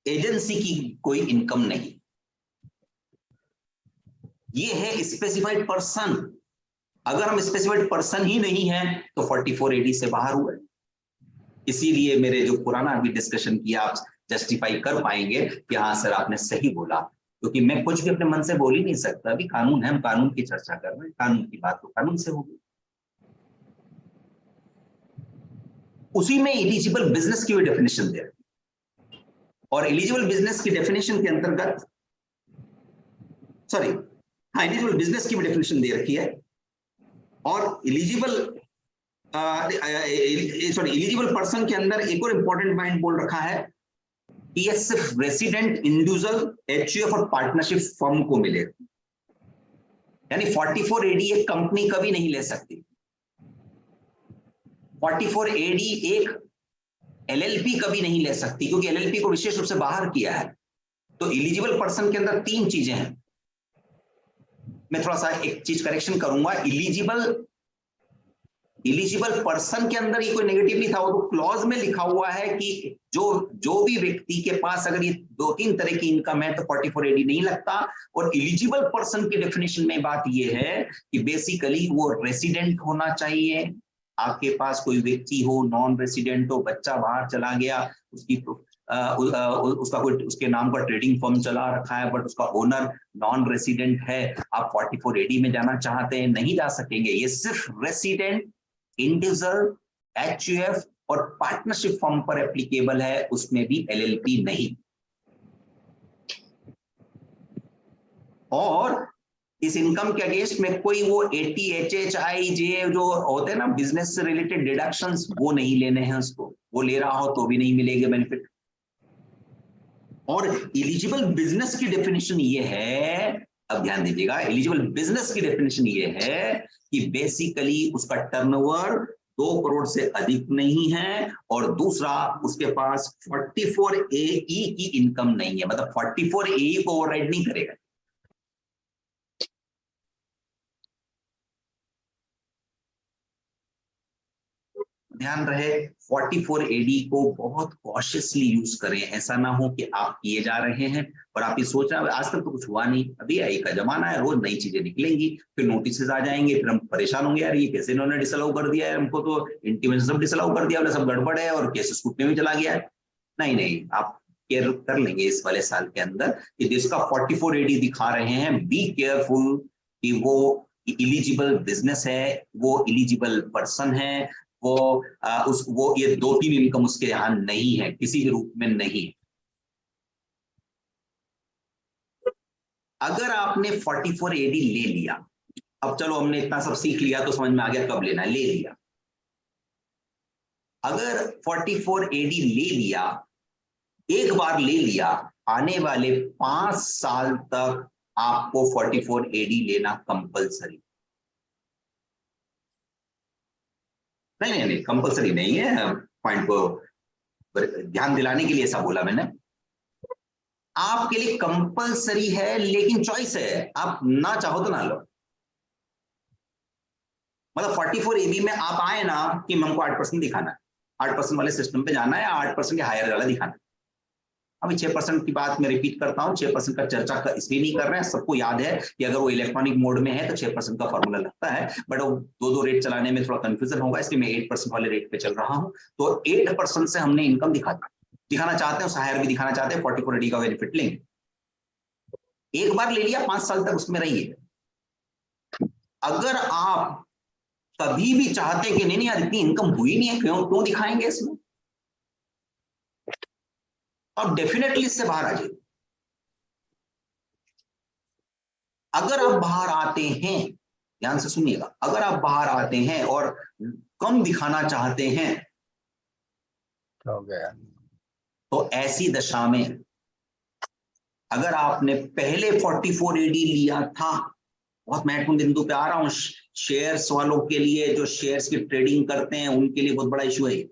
एजेंसी की कोई इनकम नहीं। ये है स्पेसिफाइड पर्सन। अगर हम स्पेसिफाइड पर्सन ही नहीं है तो 44AD से बाहर हुए। इसीलिए मेरे जो पुराना अभी डिस्कशन किया आप जस्टिफाई कर पाएंगे कि हाँ सर आपने सही बोला, क्योंकि मैं कुछ भी अपने मन से बोल ही नहीं सकता। अभी कानून है, हम कानून की चर्चा कर रहे हैं, कानून की बात तो कानून से होगी। उसी में एलिजिबल बिजनेस की भी डेफिनेशन दे, और एलिजिबल बिजनेस की डेफिनेशन के अंतर्गत एलिजिबल बिजनेस की भी डेफिनेशन दे रखी है। और एलिजिबल पर्सन के अंदर एक और इंपॉर्टेंट पॉइंट बोल रखा है कि ये सिर्फ रेसिडेंट इंडिविजुअल, HUF और पार्टनरशिप फर्म को मिलेगा। यानी 44AD एक कंपनी कभी नहीं ले सकती। 44AD एक LLP कभी नहीं ले सकती, क्योंकि LLP को विशेष रूप से बाहर किया है। तो एलिजिबल पर्सन के अंदर 3 चीजें हैं। मैं थोड़ा सा एक चीज करेक्शन करूंगा। इलिजिबल पर्सन के अंदर ये कोई नेगेटिव नहीं था, वो तो क्लॉज में लिखा हुआ है कि जो भी व्यक्ति के पास अगर ये 2-3 तरह की इनकम है तो 44AD नहीं लगता। और इलिजिबल पर्सन की डेफिनेशन में बात ये है कि बेसिकली वो रेसिडेंट होना चाहिए। आपके पास कोई व्यक्ति हो, नॉन रेसिडेंट हो, बच्चा बाहर चला गया, उसका कोई उसके नाम का ट्रेडिंग फर्म चला रखा है, बट उसका ओनर नॉन रेसिडेंट है, आप 44AD में जाना चाहते हैं, नहीं जा सकेंगे। ये सिर्फ रेसिडेंट, इंडिविजुअल, HUF और पार्टनरशिप फर्म पर एप्लीकेबल है, उसमें भी LLP नहीं। और इस इनकम के अगेंस्ट में कोई वो 80 HHIJ जो होते हैं ना बिजनेस से रिलेटेड डिडक्शंस, वो नहीं लेने हैं उसको। वो ले रहा हो तो भी नहीं मिलेगा बेनिफिट। और एलिजिबल बिजनेस की डेफिनेशन ये है, अब ध्यान दीजिएगा, एलिजिबल बिजनेस की डेफिनेशन ये है कि बेसिकली उसका टर्नओवर 2 करोड़ से अधिक नहीं है, और दूसरा उसके पास 44AE की इनकम नहीं है। मतलब 44AE को ओवरराइड नहीं करेगा। ध्यान रहे 44AD को बहुत कॉशियसली यूज करें। ऐसा ना हो कि आप किए जा रहे हैं और आप ये सोच रहे हैं आज तक तो कुछ हुआ नहीं, अभी AI का जमाना है, रोज नई चीजें निकलेंगी, फिर नोटिस आ जाएंगे, फिर हम परेशान होंगे, यार ये कैसे इन्होंने डिसअलाउ कर दिया है, हमको तो इंटीमेशन सब डिसअलाउ कर दिया, सब गड़बड़ है और केस स्कूटनी में चला गया है। नहीं, आप केयर कर लेंगे इस वाले साल के अंदर कि जिसका 44 AD दिखा रहे हैं, बी केयरफुल कि वो इलिजिबल बिजनेस है, वो इलिजिबल पर्सन है, वो ये 2-3 इनकम उसके यहाँ नहीं है, किसी भी रूप में नहीं। अगर आपने 44 AD ले लिया, अब चलो हमने इतना सब सीख लिया तो समझ में आ गया कब लेना, ले लिया। अगर 44 AD ले लिया, एक बार ले लिया, आने वाले 5 साल तक आपको 44 AD लेना कंपलसरी। नहीं, कंपलसरी नहीं है, पॉइंट को ध्यान दिलाने के लिए ऐसा बोला मैंने। आपके लिए कंपलसरी है लेकिन चॉइस है, आप ना चाहो तो ना लो। मतलब 44 AB में आप आए ना कि हमको 8% दिखाना है, 8% वाले सिस्टम पे जाना है या 8% के हायर वाला दिखाना है। अभी 6% की बात मैं रिपीट करता हूं, 6% का चर्चा का इसलिए नहीं कर रहे हैं, सबको याद है कि अगर वो इलेक्ट्रॉनिक मोड में है तो 6% का फॉर्मूला लगता है, बट वो 2 रेट चलाने में थोड़ा कंफ्यूजन होगा, इसलिए मैं 8% वाले रेट पे चल रहा हूं। तो 8% से हमने इनकम दिखाना चाहते हैं, उस हायर भी दिखाना चाहते हैं, 44 AD का बेनिफिट लेंगे। एक बार ले लिया, 5 साल तक उसमें रहिए। अगर आप कभी भी चाहते हैं कि नहीं यार इतनी इनकम हुई नहीं है, क्यों दिखाएंगे इसमें, अब डेफिनेटली इससे बाहर आ जाइए। अगर आप बाहर आते हैं, ध्यान से सुनिएगा, अगर आप बाहर आते हैं और कम दिखाना चाहते हैं हो गया। तो ऐसी दशा में अगर आपने पहले 44 AD लिया था, बहुत महत्वपूर्ण बिंदु पे आ रहा हूं, शेयर्स वालों के लिए, जो शेयर्स की ट्रेडिंग करते हैं उनके लिए बहुत बड़ा इशू है।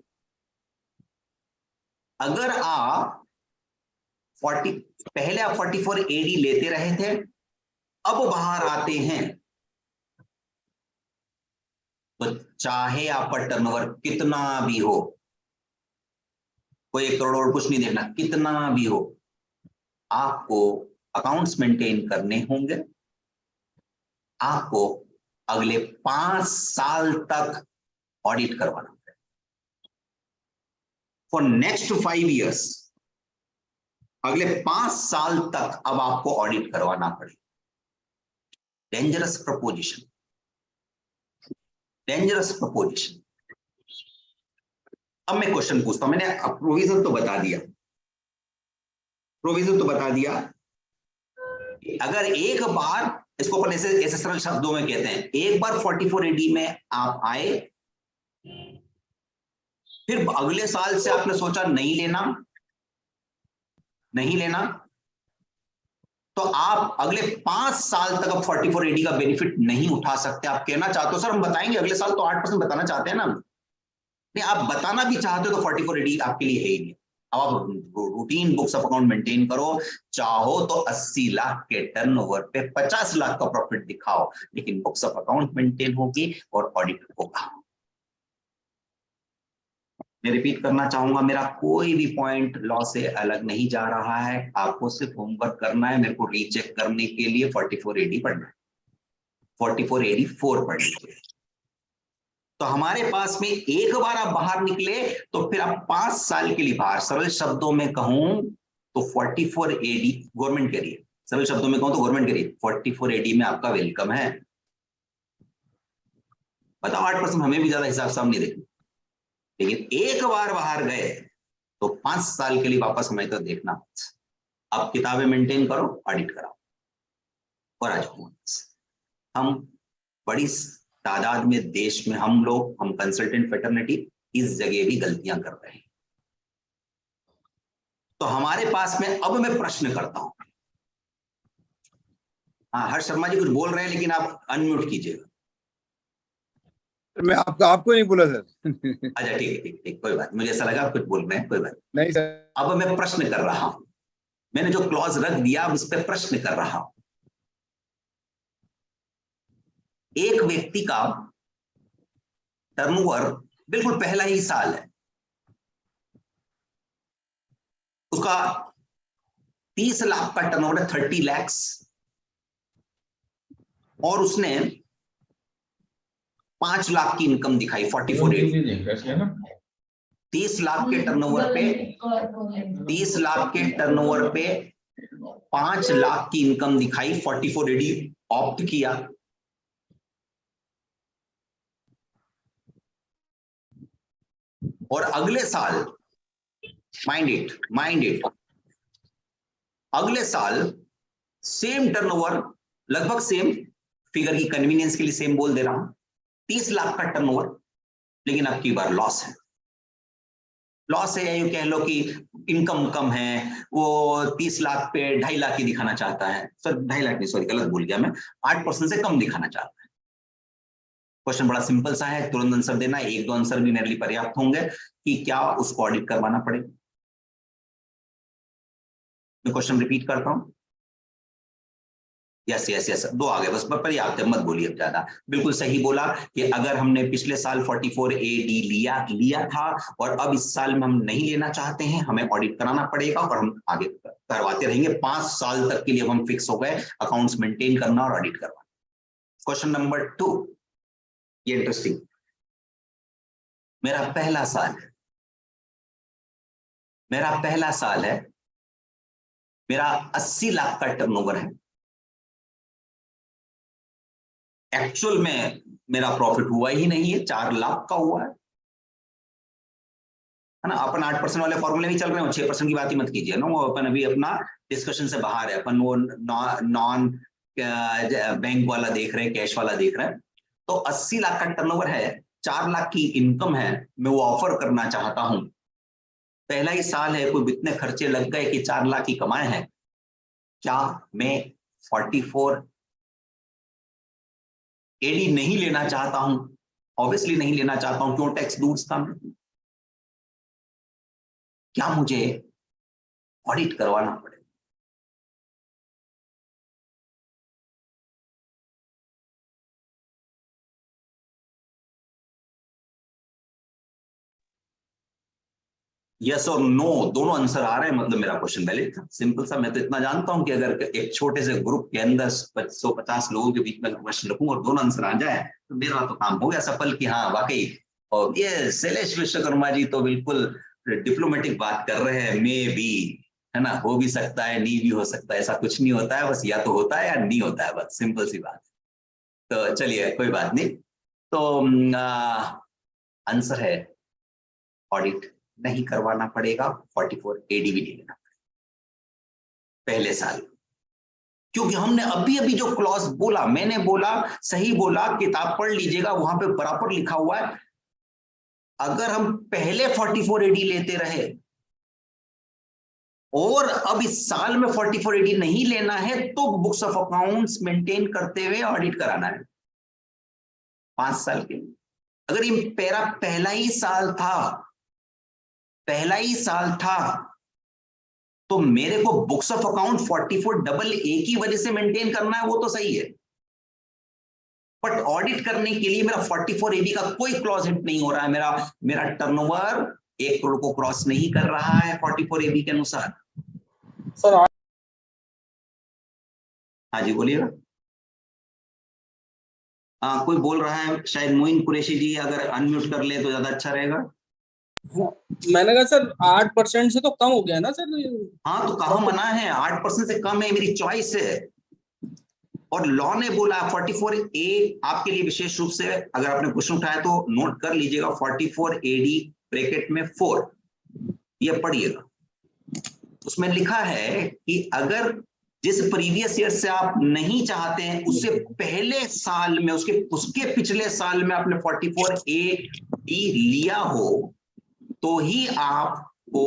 अगर आप पहले आप 44 AD लेते रहे थे, अब बाहर आते हैं तो चाहे आपका टर्नओवर कितना भी हो, कोई 1 करोड़ कुछ नहीं देखना, कितना भी हो, आपको अकाउंट्स मेंटेन करने होंगे, आपको अगले 5 साल तक ऑडिट करवाना होगा। फॉर नेक्स्ट 5 years, अगले 5 साल तक अब आपको ऑडिट करवाना पड़ेगा। Dangerous preposition, dangerous preposition. अब मैं क्वेश्चन पूछता हूं, मैंने प्रोविजन तो बता दिया, प्रोविजन तो बता दिया। अगर एक बार, इसको अपन ऐसे सरल शब्दों में कहते हैं, एक बार 44 AD में आप आए, फिर अगले साल से आपने सोचा नहीं लेना, तो आप अगले 5 साल तक अब 44 AD का बेनिफिट नहीं उठा सकते। आप कहना चाहते हो सर हम बताएंगे अगले साल, तो 8% बताना चाहते हैं ना, नहीं आप बताना भी चाहते हो तो 44 AD आपके लिए है ही नहीं। अब आप routine books of account maintain करो, चाहो तो 80 लाख के टर्नओवर पे 50 लाख का प्रॉफिट दिखाओ, लेकिन बुक्स ऑफ अकाउंट मेंटेन होगी और ऑडिट होगा। मैं रिपीट करना चाहूंगा, मेरा कोई भी पॉइंट लॉ से अलग नहीं जा रहा है, आपको सिर्फ होमवर्क करना है, मेरे को रीचेक करने के लिए 44 AD पढ़ना है, 44 AD 4 पढ़ लीजिए। तो हमारे पास में एक बार आप बाहर निकले तो फिर आप 5 साल के लिए बाहर। सरल शब्दों में कहूं तो 44 AD गवर्नमेंट करिए, सरल शब्दों में कहूं तो गवर्नमेंट करिए, 44 AD में आपका वेलकम है। बताओ 8% हमें भी ज्यादा हिसाब साफ नहीं देखना, लेकिन एक बार बाहर गए तो 5 साल के लिए वापस हमें तो देखना। अब किताबें मेंटेन करो, ऑडिट कराओ और आज हम बड़ी तादाद में देश में हम कंसल्टेंट फेटर्निटी इस जगह भी गलतियां कर रहे हैं। तो हमारे पास में अब मैं प्रश्न करता हूं, हाँ हर्ष शर्मा जी कुछ बोल रहे हैं लेकिन आप अनम्यूट कीजिएगा। मैं आपको नहीं बोला सर। अच्छा ठीक, कोई बात, मुझे ऐसा लगा आप कुछ बोल रहे हैं, कोई बात नहीं सर। अब मैं प्रश्न कर रहा हूं, मैंने जो क्लॉज रख दिया उस पर प्रश्न कर रहा हूं। एक व्यक्ति का टर्नओवर बिल्कुल पहला ही साल है, उसका 30 लाख का टर्नओवर है, 30 लाख, और उसने 5 लाख की इनकम दिखाई 44 AD। 30 लाख के टर्नओवर पे 30 लाख के टर्नओवर पे 5 लाख की इनकम दिखाई, 44 AD ऑप्ट किया। और अगले साल माइंड इट अगले साल सेम टर्नओवर, लगभग सेम, फिगर की कन्वीनियंस के लिए सेम बोल दे रहा हूं, 30 लाख का टर्नओवर, लेकिन अब की बार लॉस है। लॉस है, या यूं कह लो कि इनकम कम है, वो 30 लाख पे 2.5 लाख की दिखाना चाहता है, सर 2.5 लाख नहीं, सॉरी गलत भूल गया मैं, 8% से कम दिखाना चाहता है। क्वेश्चन बड़ा सिंपल सा है, तुरंत आंसर देना, 1-2 आंसर भी मेरे लिए पर्याप्त होंगे कि क्या उसको ऑडिट करवाना पड़ेगा। मैं क्वेश्चन रिपीट करता हूं। यस यस यस, 2 आ गए बस, पर्याप्त है, मत बोलिए अब ज्यादा। बिल्कुल सही बोला कि अगर हमने पिछले साल 44 AD लिया था और अब इस साल में हम नहीं लेना चाहते हैं, हमें ऑडिट कराना पड़ेगा और हम आगे करवाते रहेंगे। 5 साल तक के लिए हम फिक्स हो गए अकाउंट्स मेंटेन करना और ऑडिट करवाना। क्वेश्चन नंबर 2, ये इंटरेस्टिंग, मेरा पहला साल है, मेरा 80 लाख का टर्नओवर है, एक्चुअल में मेरा प्रॉफिट हुआ ही नहीं है, 4 लाख का हुआ है ना। अपन 8% वाले फॉर्मूले में चल रहे हो, 6% की बात ही मत कीजिए ना, वो अपन अभी अपना डिस्कशन से बाहर है, अपन वो नॉन बैंक वाला देख रहे हैं, कैश वाला देख रहे हैं। तो 80 लाख का टर्नओवर है, 4 लाख की इनकम है, मैं वो ऑफर करना चाहता हूं। पहला ही साल है, कोई इतने खर्चे लग गए कि 4 लाख की कमाए हैं, क्या मैं 44 AD नहीं लेना चाहता हूं? ऑब्वियसली नहीं लेना चाहता हूं, क्यों? टैक्स दूर था, क्या मुझे ऑडिट करवाना पड़ेगा? यस और नो दोनों आंसर आ रहे हैं, मतलब मेरा क्वेश्चन वैलिड था, सिंपल सा। मैं तो इतना जानता हूं कि अगर एक छोटे से ग्रुप के अंदर 150 लोगों के बीच में क्वेश्चन रखूं और दोनों आंसर आ जाए तो मेरा तो काम हो गया सफल, कि हाँ वाकई। और ये शैलेश विश्वकर्मा जी तो बिल्कुल डिप्लोमेटिक बात कर रहे हैं, मे भी, है ना, हो भी सकता है, नहीं भी हो सकता है, ऐसा कुछ नहीं होता है, बस या तो होता है या नहीं होता है, बस सिंपल सी बात। तो चलिए कोई बात नहीं। तो आंसर है ऑडिट नहीं करवाना पड़ेगा, 44 AD भी नहीं लेना पहले साल, क्योंकि हमने अभी अभी जो क्लॉज बोला, मैंने बोला, सही बोला, किताब पढ़ लीजिएगा, वहां पे बराबर लिखा हुआ है, अगर हम पहले 44 AD लेते रहे और अब इस साल में 44 AD नहीं लेना है, तो बुक्स ऑफ अकाउंट्स मेंटेन करते हुए ऑडिट कराना है 5 साल के लिए। अगर ये मेरा पहला ही साल था तो मेरे को बुक्स ऑफ अकाउंट 44 AA की वजह से मेंटेन करना है, वो तो सही है, बट ऑडिट करने के लिए मेरा 44 AD का कोई क्लॉज हिट नहीं हो रहा है, मेरा टर्नओवर 1 करोड़ को क्रॉस नहीं कर रहा है 44 AD के अनुसार। सर हाँ जी बोलिएगा। कोई बोल रहा है, शायद मोइन कुरैशी जी, अगर अनम्यूट कर ले तो ज्यादा अच्छा रहेगा। मैंने कहा सर 8% से तो कम हो गया ना सर। हाँ तो कहाँ मना है, 8% से कम है, मेरी चॉइस है, और लॉ ने बोला 44A आपके लिए विशेष रूप से, अगर आपने क्वेश्चन उठाया तो नोट कर लीजिएगा, 44 AD ब्रैकेट में 4, ये पढ़िएगा, उसमें लिखा है कि अगर जिस प्रीवियस ईयर से आप नहीं चाहते हैं, उससे पहले साल में, उसके पिछले साल में आपने 44 AD लिया हो, तो ही आपको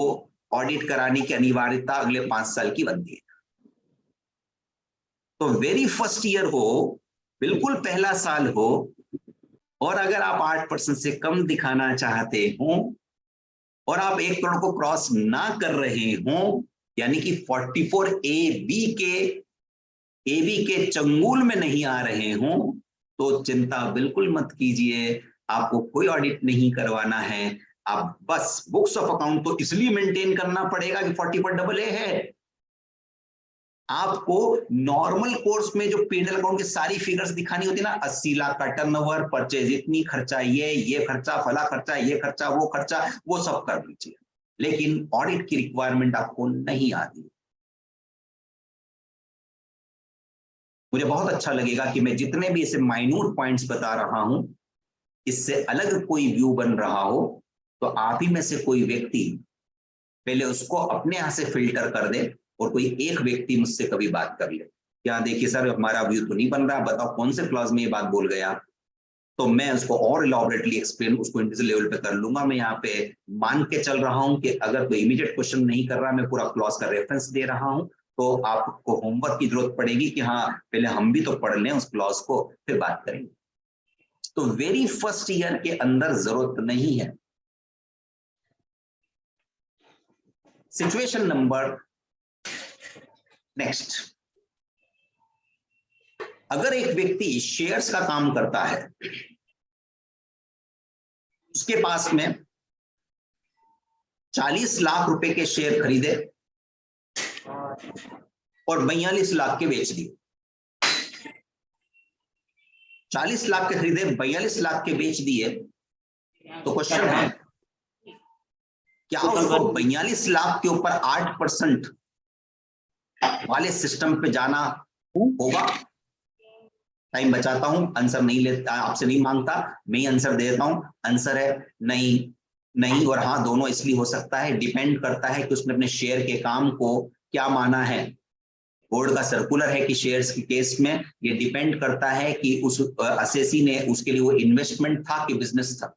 ऑडिट कराने की अनिवार्यता अगले 5 साल की बनती है। तो वेरी फर्स्ट ईयर हो, बिल्कुल पहला साल हो, और अगर आप 8% से कम दिखाना चाहते हो और आप 1 करोड़ को क्रॉस ना कर रहे हो, यानी कि 44 AB के चंगुल में नहीं आ रहे हो, तो चिंता बिल्कुल मत कीजिए, आपको कोई ऑडिट नहीं करवाना है। आप बस बुक्स ऑफ अकाउंट तो इसलिए मेंटेन करना पड़ेगा कि 44 AA है, आपको नॉर्मल कोर्स में जो P&L अकाउंट की सारी फिगर्स दिखानी होती है ना, 80 लाख का टर्नओवर, परचेज इतनी, खर्चा ये खर्चा, फला खर्चा, ये खर्चा, वो सब कर लीजिए। लेकिन ऑडिट की रिक्वायरमेंट आपको नहीं आती। मुझे बहुत अच्छा लगेगा कि मैं जितने भी ऐसे माइन्यूट पॉइंट्स बता रहा हूं, इससे अलग कोई व्यू बन रहा हो तो आप ही में से कोई व्यक्ति पहले उसको अपने यहां से फिल्टर कर दे और कोई एक व्यक्ति मुझसे कभी बात कर ले, क्या देखिए सर हमारा व्यू तो नहीं बन रहा, बताओ कौन से क्लास में ये बात बोल गया, तो मैं उसको और इलॉबरेटली एक्सप्लेन उसको इंडिविजुअल लेवल पे कर लूंगा। मैं यहाँ पे मान के चल रहा हूं कि अगर कोई इमीडिएट क्वेश्चन नहीं कर रहा, मैं पूरा क्लॉज का रेफरेंस दे रहा हूं, तो आपको होमवर्क की जरूरत पड़ेगी कि हाँ पहले हम भी तो पढ़ लें उस क्लॉज को, फिर बात करेंगे। तो वेरी फर्स्ट ईयर के अंदर जरूरत नहीं है। सिचुएशन नंबर नेक्स्ट, अगर एक व्यक्ति शेयर्स का काम करता है, उसके पास में 40 लाख रुपए के शेयर खरीदे और 42 लाख के बेच दिए, 40 लाख के खरीदे 42 लाख के बेच दिए, तो क्वेश्चन है क्या उसको 42 लाख के ऊपर 8% वाले सिस्टम पे जाना होगा? टाइम बचाता हूं, आंसर नहीं लेता, आपसे नहीं मांगता, मैं ही आंसर देता हूं। आंसर है नहीं और हाँ, दोनों इसलिए हो सकता है, डिपेंड करता है कि उसने अपने शेयर के काम को क्या माना है। बोर्ड का सर्कुलर है कि शेयर्स के केस में ये डिपेंड करता है कि उस असेसी ने उसके लिए वो इन्वेस्टमेंट था कि बिजनेस था,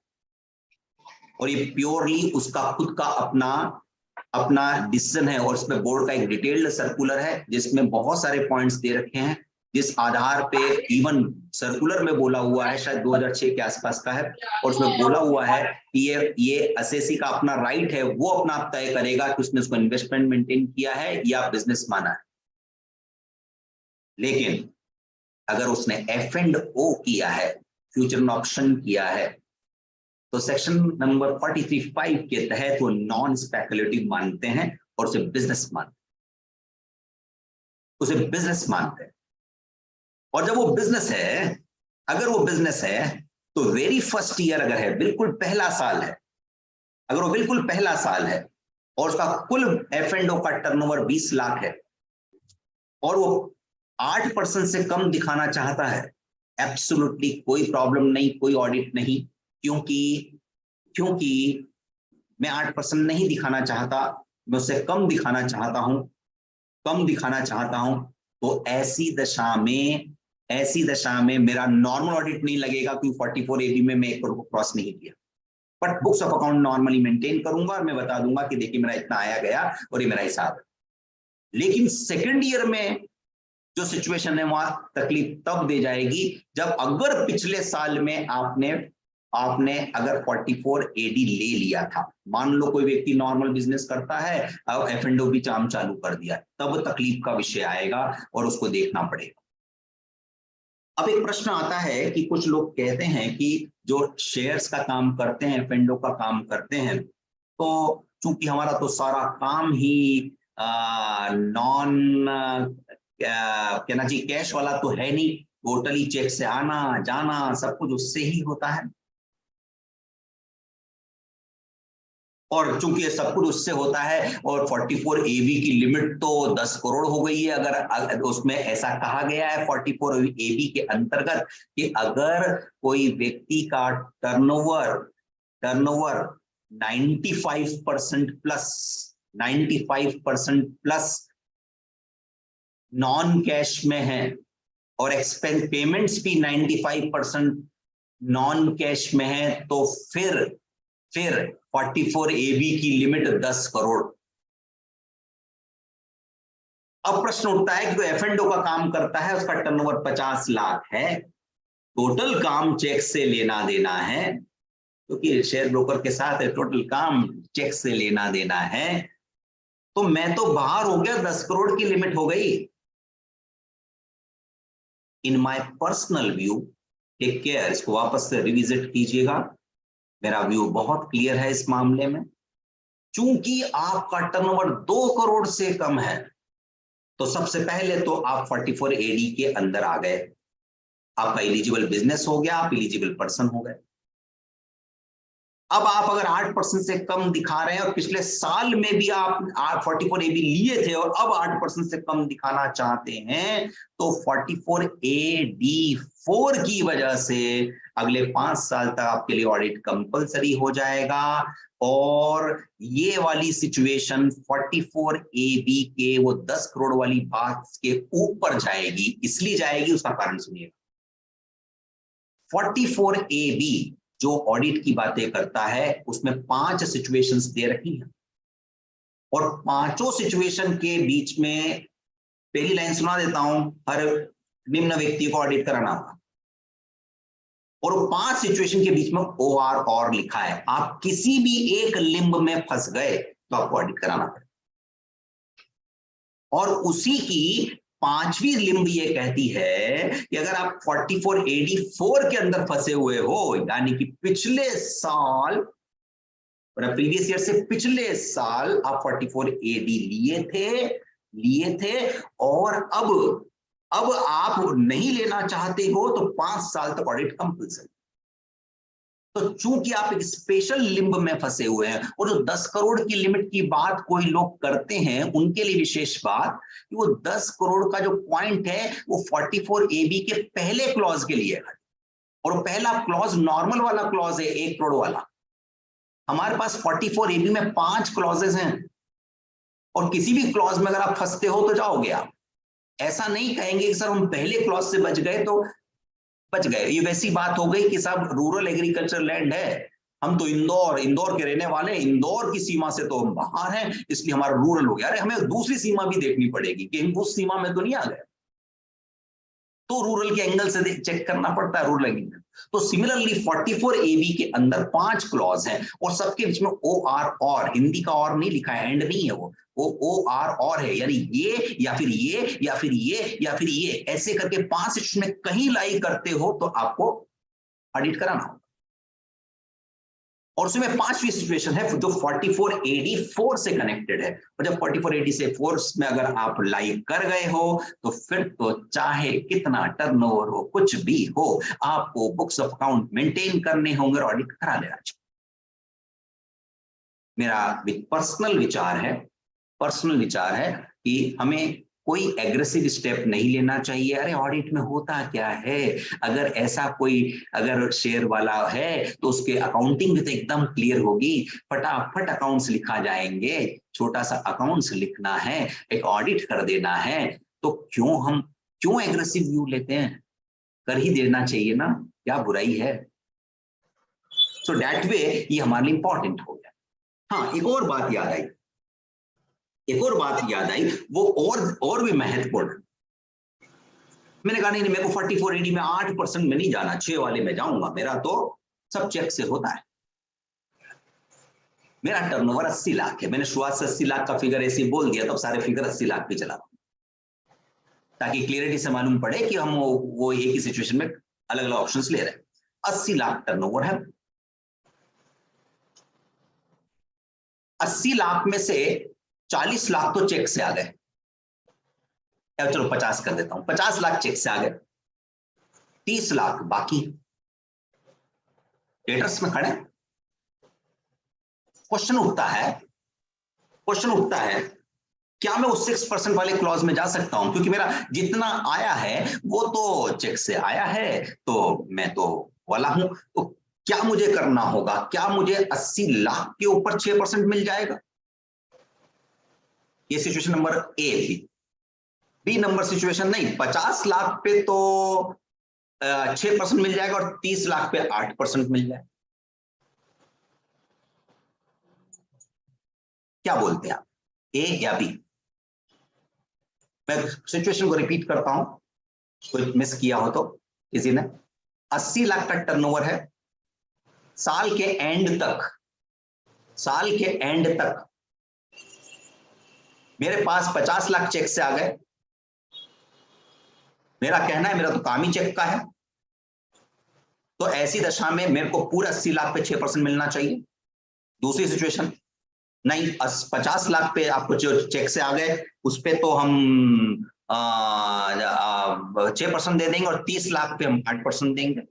और ये प्योरली उसका खुद का अपना डिसीजन है। और इसमें बोर्ड का एक डिटेल्ड सर्कुलर है जिसमें बहुत सारे पॉइंट्स दे रखे हैं, जिस आधार पे इवन सर्कुलर में बोला हुआ है, शायद 2006 के आसपास का है, और उसमें बोला हुआ है कि ये असेसी का अपना राइट है, वो अपना आप तय करेगा कि उसने उसको इन्वेस्टमेंट मेंटेन किया है या बिजनेस माना है। लेकिन अगर उसने F&O किया है, फ्यूचर में ऑप्शन किया है, तो सेक्शन नंबर 43(5) के तहत वो नॉन स्पेकुलेटिव मानते हैं और उसे बिजनेस मानते हैं। और जब वो बिजनेस है, अगर वो बिजनेस है तो वेरी फर्स्ट ईयर अगर है, बिल्कुल पहला साल है, अगर वो बिल्कुल पहला साल है और उसका कुल F&O का टर्नओवर 20 लाख है और वो 8% से कम दिखाना चाहता है, एब्सोल्युटली कोई प्रॉब्लम नहीं, कोई ऑडिट नहीं। क्योंकि मैं 8% नहीं दिखाना चाहता, मैं उससे कम दिखाना चाहता हूं, तो ऐसी दशा में मेरा नॉर्मल ऑडिट नहीं लगेगा, क्योंकि 44 AB में मैं 1 करोड़ को क्रॉस नहीं किया, but books of account normally maintain करूंगा और मैं बता दूंगा कि देखिए मेरा इतना आया गया और ये मेरा हिसाब है। लेकिन सेकेंड ईयर में जो सिचुएशन है वहां तकलीफ तब दे जाएगी जब अगर पिछले साल में आपने अगर 44 AD ले लिया था, मान लो कोई व्यक्ति नॉर्मल बिजनेस करता है, अब F&O भी काम चालू कर दिया, तब तकलीफ का विषय आएगा और उसको देखना पड़ेगा। अब एक प्रश्न आता है कि कुछ लोग कहते हैं कि जो शेयर्स का काम करते हैं, F&O का काम करते हैं, तो चूंकि हमारा तो सारा काम ही कहना चाहिए कैश वाला तो है नहीं, टोटली चेक से आना जाना सब कुछ उससे ही होता है, और चूंकि ये सब कुछ उससे होता है और 44 AB की लिमिट तो 10 करोड़ हो गई है। अगर उसमें ऐसा कहा गया है 44 AB के अंतर्गत कि अगर कोई व्यक्ति का टर्नओवर 95% प्लस नॉन कैश में है और एक्सपेंस पेमेंट्स भी 95% नॉन कैश में है, तो फिर 44 AB की लिमिट 10 करोड़। अब प्रश्न उठता है कि कोई F&O का काम करता है, उसका टर्नओवर 50 लाख है, टोटल काम चेक से लेना देना है, क्योंकि शेयर ब्रोकर के साथ टोटल काम चेक से लेना देना है, तो मैं तो बाहर हो गया, 10 करोड़ की लिमिट हो गई। In my personal view, take care, इसको वापस से रिविजिट कीजिएगा, मेरा व्यू बहुत क्लियर है इस मामले में। चूंकि आपका टर्नओवर 2 करोड़ से कम है, तो सबसे पहले तो आप 44 AD के अंदर आ गए, आपका एलिजिबल बिजनेस हो गया, आप एलिजिबल पर्सन हो गए। अब आप अगर 8% से कम दिखा रहे हैं और पिछले साल में भी आप 44 AB लिए थे और अब 8% से कम दिखाना चाहते हैं, तो 44 AD4 की वजह से अगले 5 साल तक आपके लिए ऑडिट कंपलसरी हो जाएगा। और ये वाली सिचुएशन 44 AB के वो 10 करोड़ वाली बात के ऊपर जाएगी। इसलिए जाएगी, उसका कारण सुनिएगा। 44 AB जो ऑडिट की बातें करता है उसमें 5 सिचुएशंस दे रखी हैं और 5 सिचुएशन के बीच में पहली लाइन सुना देता हूं, हर निम्न व्यक्ति को ऑडिट कराना होगा। और 5 सिचुएशन के बीच में OR और लिखा है। आप किसी भी एक लिंब में फंस गए तो आपको ऑडिट कराना पड़ेगा। और उसी की 5वीं लिंब ये कहती है कि अगर आप 44 AD4 के अंदर फंसे हुए हो, यानी कि पिछले साल, प्रीवियस ईयर से पिछले साल आप 44 AD लिए थे और अब आप नहीं लेना चाहते हो तो 5 साल तक ऑडिट कंपल्सरी। तो चूंकि आप एक स्पेशल लिंब में फंसे हुए हैं, और जो 10 करोड़ की लिमिट की बात कोई लोग करते हैं उनके लिए विशेष बात कि वो 10 करोड़ का जो पॉइंट है वो 44 AB के पहले क्लॉज के लिए है, और वो पहला क्लॉज नॉर्मल वाला क्लॉज है, 1 करोड़ वाला। हमारे पास 44 AB में 5 क्लॉजेस हैं और किसी भी क्लॉज में अगर आप फंसते हो तो जाओगे आप। ऐसा नहीं कहेंगे कि सर हम पहले क्लॉज से बच गए तो बच गए। ये वैसी बात हो गई कि साहब रूरल एग्रीकल्चर लैंड है, हम तो इंदौर के रहने वाले, इंदौर की सीमा से तो हम बाहर हैं, इसलिए हमारा रूरल हो गया। अरे हमें दूसरी सीमा भी देखनी पड़ेगी कि हम उस सीमा में तो नहीं आ गए, तो रूरल के एंगल से चेक करना पड़ता है रूरल एंगल। तो सिमिलरली 44 AB के अंदर 5 क्लॉज हैं और सबके बीच में OR और, हिंदी का और नहीं लिखा है, एंड नहीं है वो OR और है, यानी ये या फिर ये या फिर ये या फिर ये, ऐसे करके 5 सिचुएशन में कहीं लाई करते हो तो आपको ऑडिट कराना होगा। और उसमें 5वीं सिचुएशन है जो 44 AD4 से कनेक्टेड है, और जब 44 AD से 4 में अगर आप लाइव कर गए हो तो फिर तो चाहे कितना टर्नओवर हो, कुछ भी हो, आपको बुक्स ऑफ अकाउंट मेंटेन करने होंगे, ऑडिट करा लेना चाहिए। मेरा पर्सनल विचार है कि हमें कोई एग्रेसिव स्टेप नहीं लेना चाहिए। अरे ऑडिट में होता क्या है, अगर ऐसा कोई अगर शेयर वाला है तो उसके अकाउंटिंग भी तो एकदम क्लियर होगी, फटाफट अकाउंट्स लिखा जाएंगे, छोटा सा अकाउंट्स लिखना है, एक ऑडिट कर देना है, तो क्यों एग्रेसिव व्यू लेते हैं? कर ही देना चाहिए ना, क्या बुराई है? सो दैट वे ये हमारे लिए इंपॉर्टेंट हो गया। हाँ, एक और बात याद आई, वो और भी महत्वपूर्ण। मैंने कहा नहीं मेरे को 44 AD में 8% में नहीं जाना, 6 वाले में जाऊंगा, मेरा तो सब चेक से होता है। मेरा टर्नओवर 80 लाख है, मैंने शुरुआत से 80 लाख का फिगर ऐसे बोल दिया, तब सारे फिगर 80 लाख पे चला, ताकि क्लियरिटी से मालूम पड़े कि हम वो एक ही सिचुएशन में अलग अलग ऑप्शंस ले रहे हैं। 80 लाख टर्नओवर है, 80 लाख में से 40 लाख तो चेक से आ गए, चलो 50 कर देता हूं, 50 लाख चेक से आ गए, 30 लाख बाकी डेटर्स में खड़े। क्वेश्चन उठता है क्या मैं उस 6% वाले क्लॉज में जा सकता हूं? क्योंकि मेरा जितना आया है वो तो चेक से आया है, तो मैं तो वाला हूं, तो क्या मुझे करना होगा? क्या मुझे 80 लाख के ऊपर 6% मिल जाएगा? ये सिचुएशन नंबर ए थी। बी नंबर सिचुएशन नहीं, 50 लाख पे तो 6% मिल जाएगा और 30 लाख पे 8% मिल जाएगा। क्या बोलते हैं आप, ए या बी? मैं सिचुएशन को रिपीट करता हूं, कोई मिस किया हो तो किसी ने। 80 लाख का टर्नओवर है, साल के एंड तक मेरे पास 50 लाख चेक से आ गए। मेरा कहना है मेरा तो काम ही चेक का है, तो ऐसी दशा में मेरे को पूरा 80 लाख पे 6% मिलना चाहिए। दूसरी सिचुएशन, नहीं, 50 लाख पे आपको जो चेक से आ गए उस पे तो हम 6% दे देंगे, और 30 लाख पे हम 8% देंगे।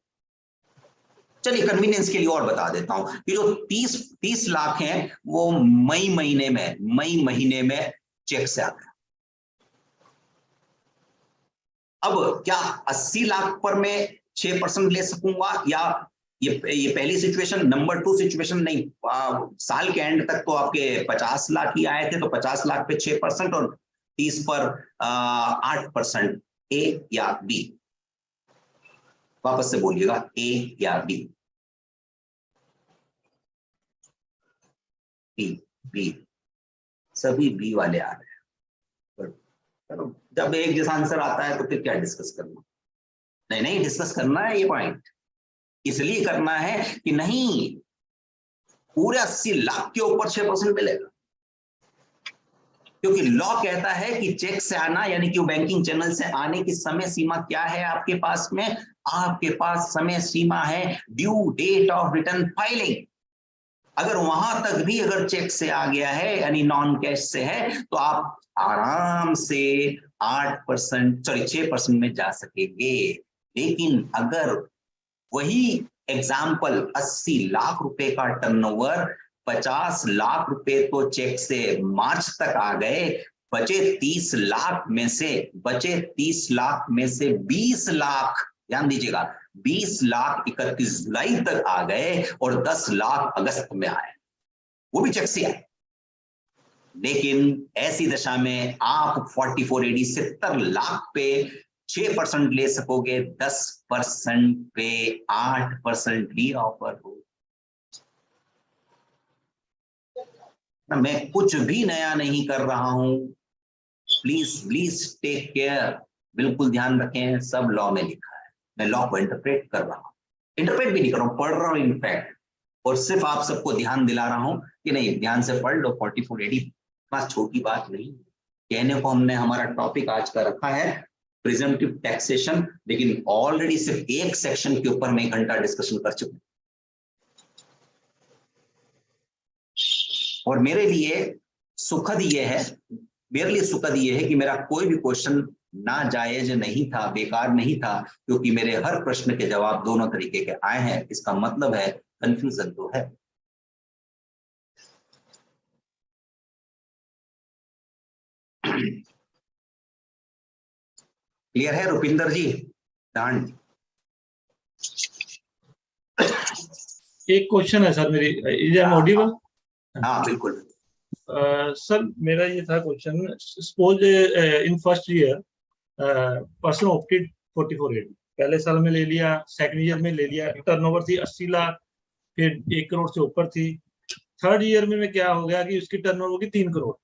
चलिए कन्वीनियंस के लिए और बता देता हूं कि जो 30 लाख हैं वो मई महीने में चेक से आ गया। अब क्या 80 लाख पर मैं 6% ले सकूंगा, या ये पहली सिचुएशन। नंबर 2 सिचुएशन नहीं, साल के एंड तक तो आपके 50 लाख ही आए थे, तो 50 लाख पे 6% और 30 पर 8%, ए या बी? वापस से बोलिएगा, ए या बी? बी। सभी बी वाले आ रहे हैं। चलो, जब एक जैसा आंसर आता है तो फिर क्या डिस्कस करना? नहीं डिस्कस करना है, ये पॉइंट इसलिए करना है कि नहीं, पूरे 80 लाख के ऊपर 6% मिलेगा, क्योंकि लॉ कहता है कि चेक से आना यानी कि बैंकिंग चैनल से आने की समय सीमा क्या है आपके पास में? आपके पास समय सीमा है due date of return filing. अगर वहां तक भी अगर चेक से आ गया है यानी नॉन कैश से है, तो आप आराम से 6% में जा सकेंगे। लेकिन अगर वही एग्जाम्पल 80 लाख रुपए का टर्नओवर, 50 लाख रुपए तो चेक से मार्च तक आ गए, बचे 30 लाख में से 20 लाख, ध्यान दीजिएगा, 20 लाख 31 जुलाई तक आ गए और 10 लाख अगस्त में आए, वो भी चेक से आए। लेकिन ऐसी दशा में आप 44AD 70 लाख पे 6% ले सकोगे, 10% पे 8% भी ऑफर हो। मैं कुछ भी नया नहीं कर रहा हूं, प्लीज टेक केयर, बिल्कुल ध्यान रखें, सब लॉ में लिखा है। मैं लॉ को इंटरप्रेट कर रहा हूं, इंटरप्रेट भी नहीं कर रहा हूं, पढ़ रहा हूं इनफैक्ट, और सिर्फ आप सबको ध्यान दिला रहा हूं कि नहीं, ध्यान से पढ़ लो। 44AD बस छोटी बात नहीं, कहने को हमने हमारा टॉपिक आज का रखा है प्रिजम्पटिव टैक्सेशन, लेकिन ऑलरेडी सिर्फ एक सेक्शन के ऊपर मैं 1 घंटा डिस्कशन कर चुका हूं। और मेरे लिए सुखद ये है कि मेरा कोई भी क्वेश्चन नाजायज नहीं था, बेकार नहीं था, क्योंकि मेरे हर प्रश्न के जवाब दोनों तरीके के आए हैं। इसका मतलब है कंफ्यूजन तो है। क्लियर है रुपिंदर जी? डांड एक क्वेश्चन है सर मेरी, इज एम ऑडिबल? हाँ बिल्कुल। सर मेरा ये था question, suppose in first year person opted 44AD, पहले साल में ले लिया, सेकंड ईयर में ले लिया, टर्नओवर थी 80 लाख, फिर 1 करोड़ से ऊपर थी। थर्ड ईयर में क्या हो गया कि उसकी टर्नओवर होगी 3 करोड़,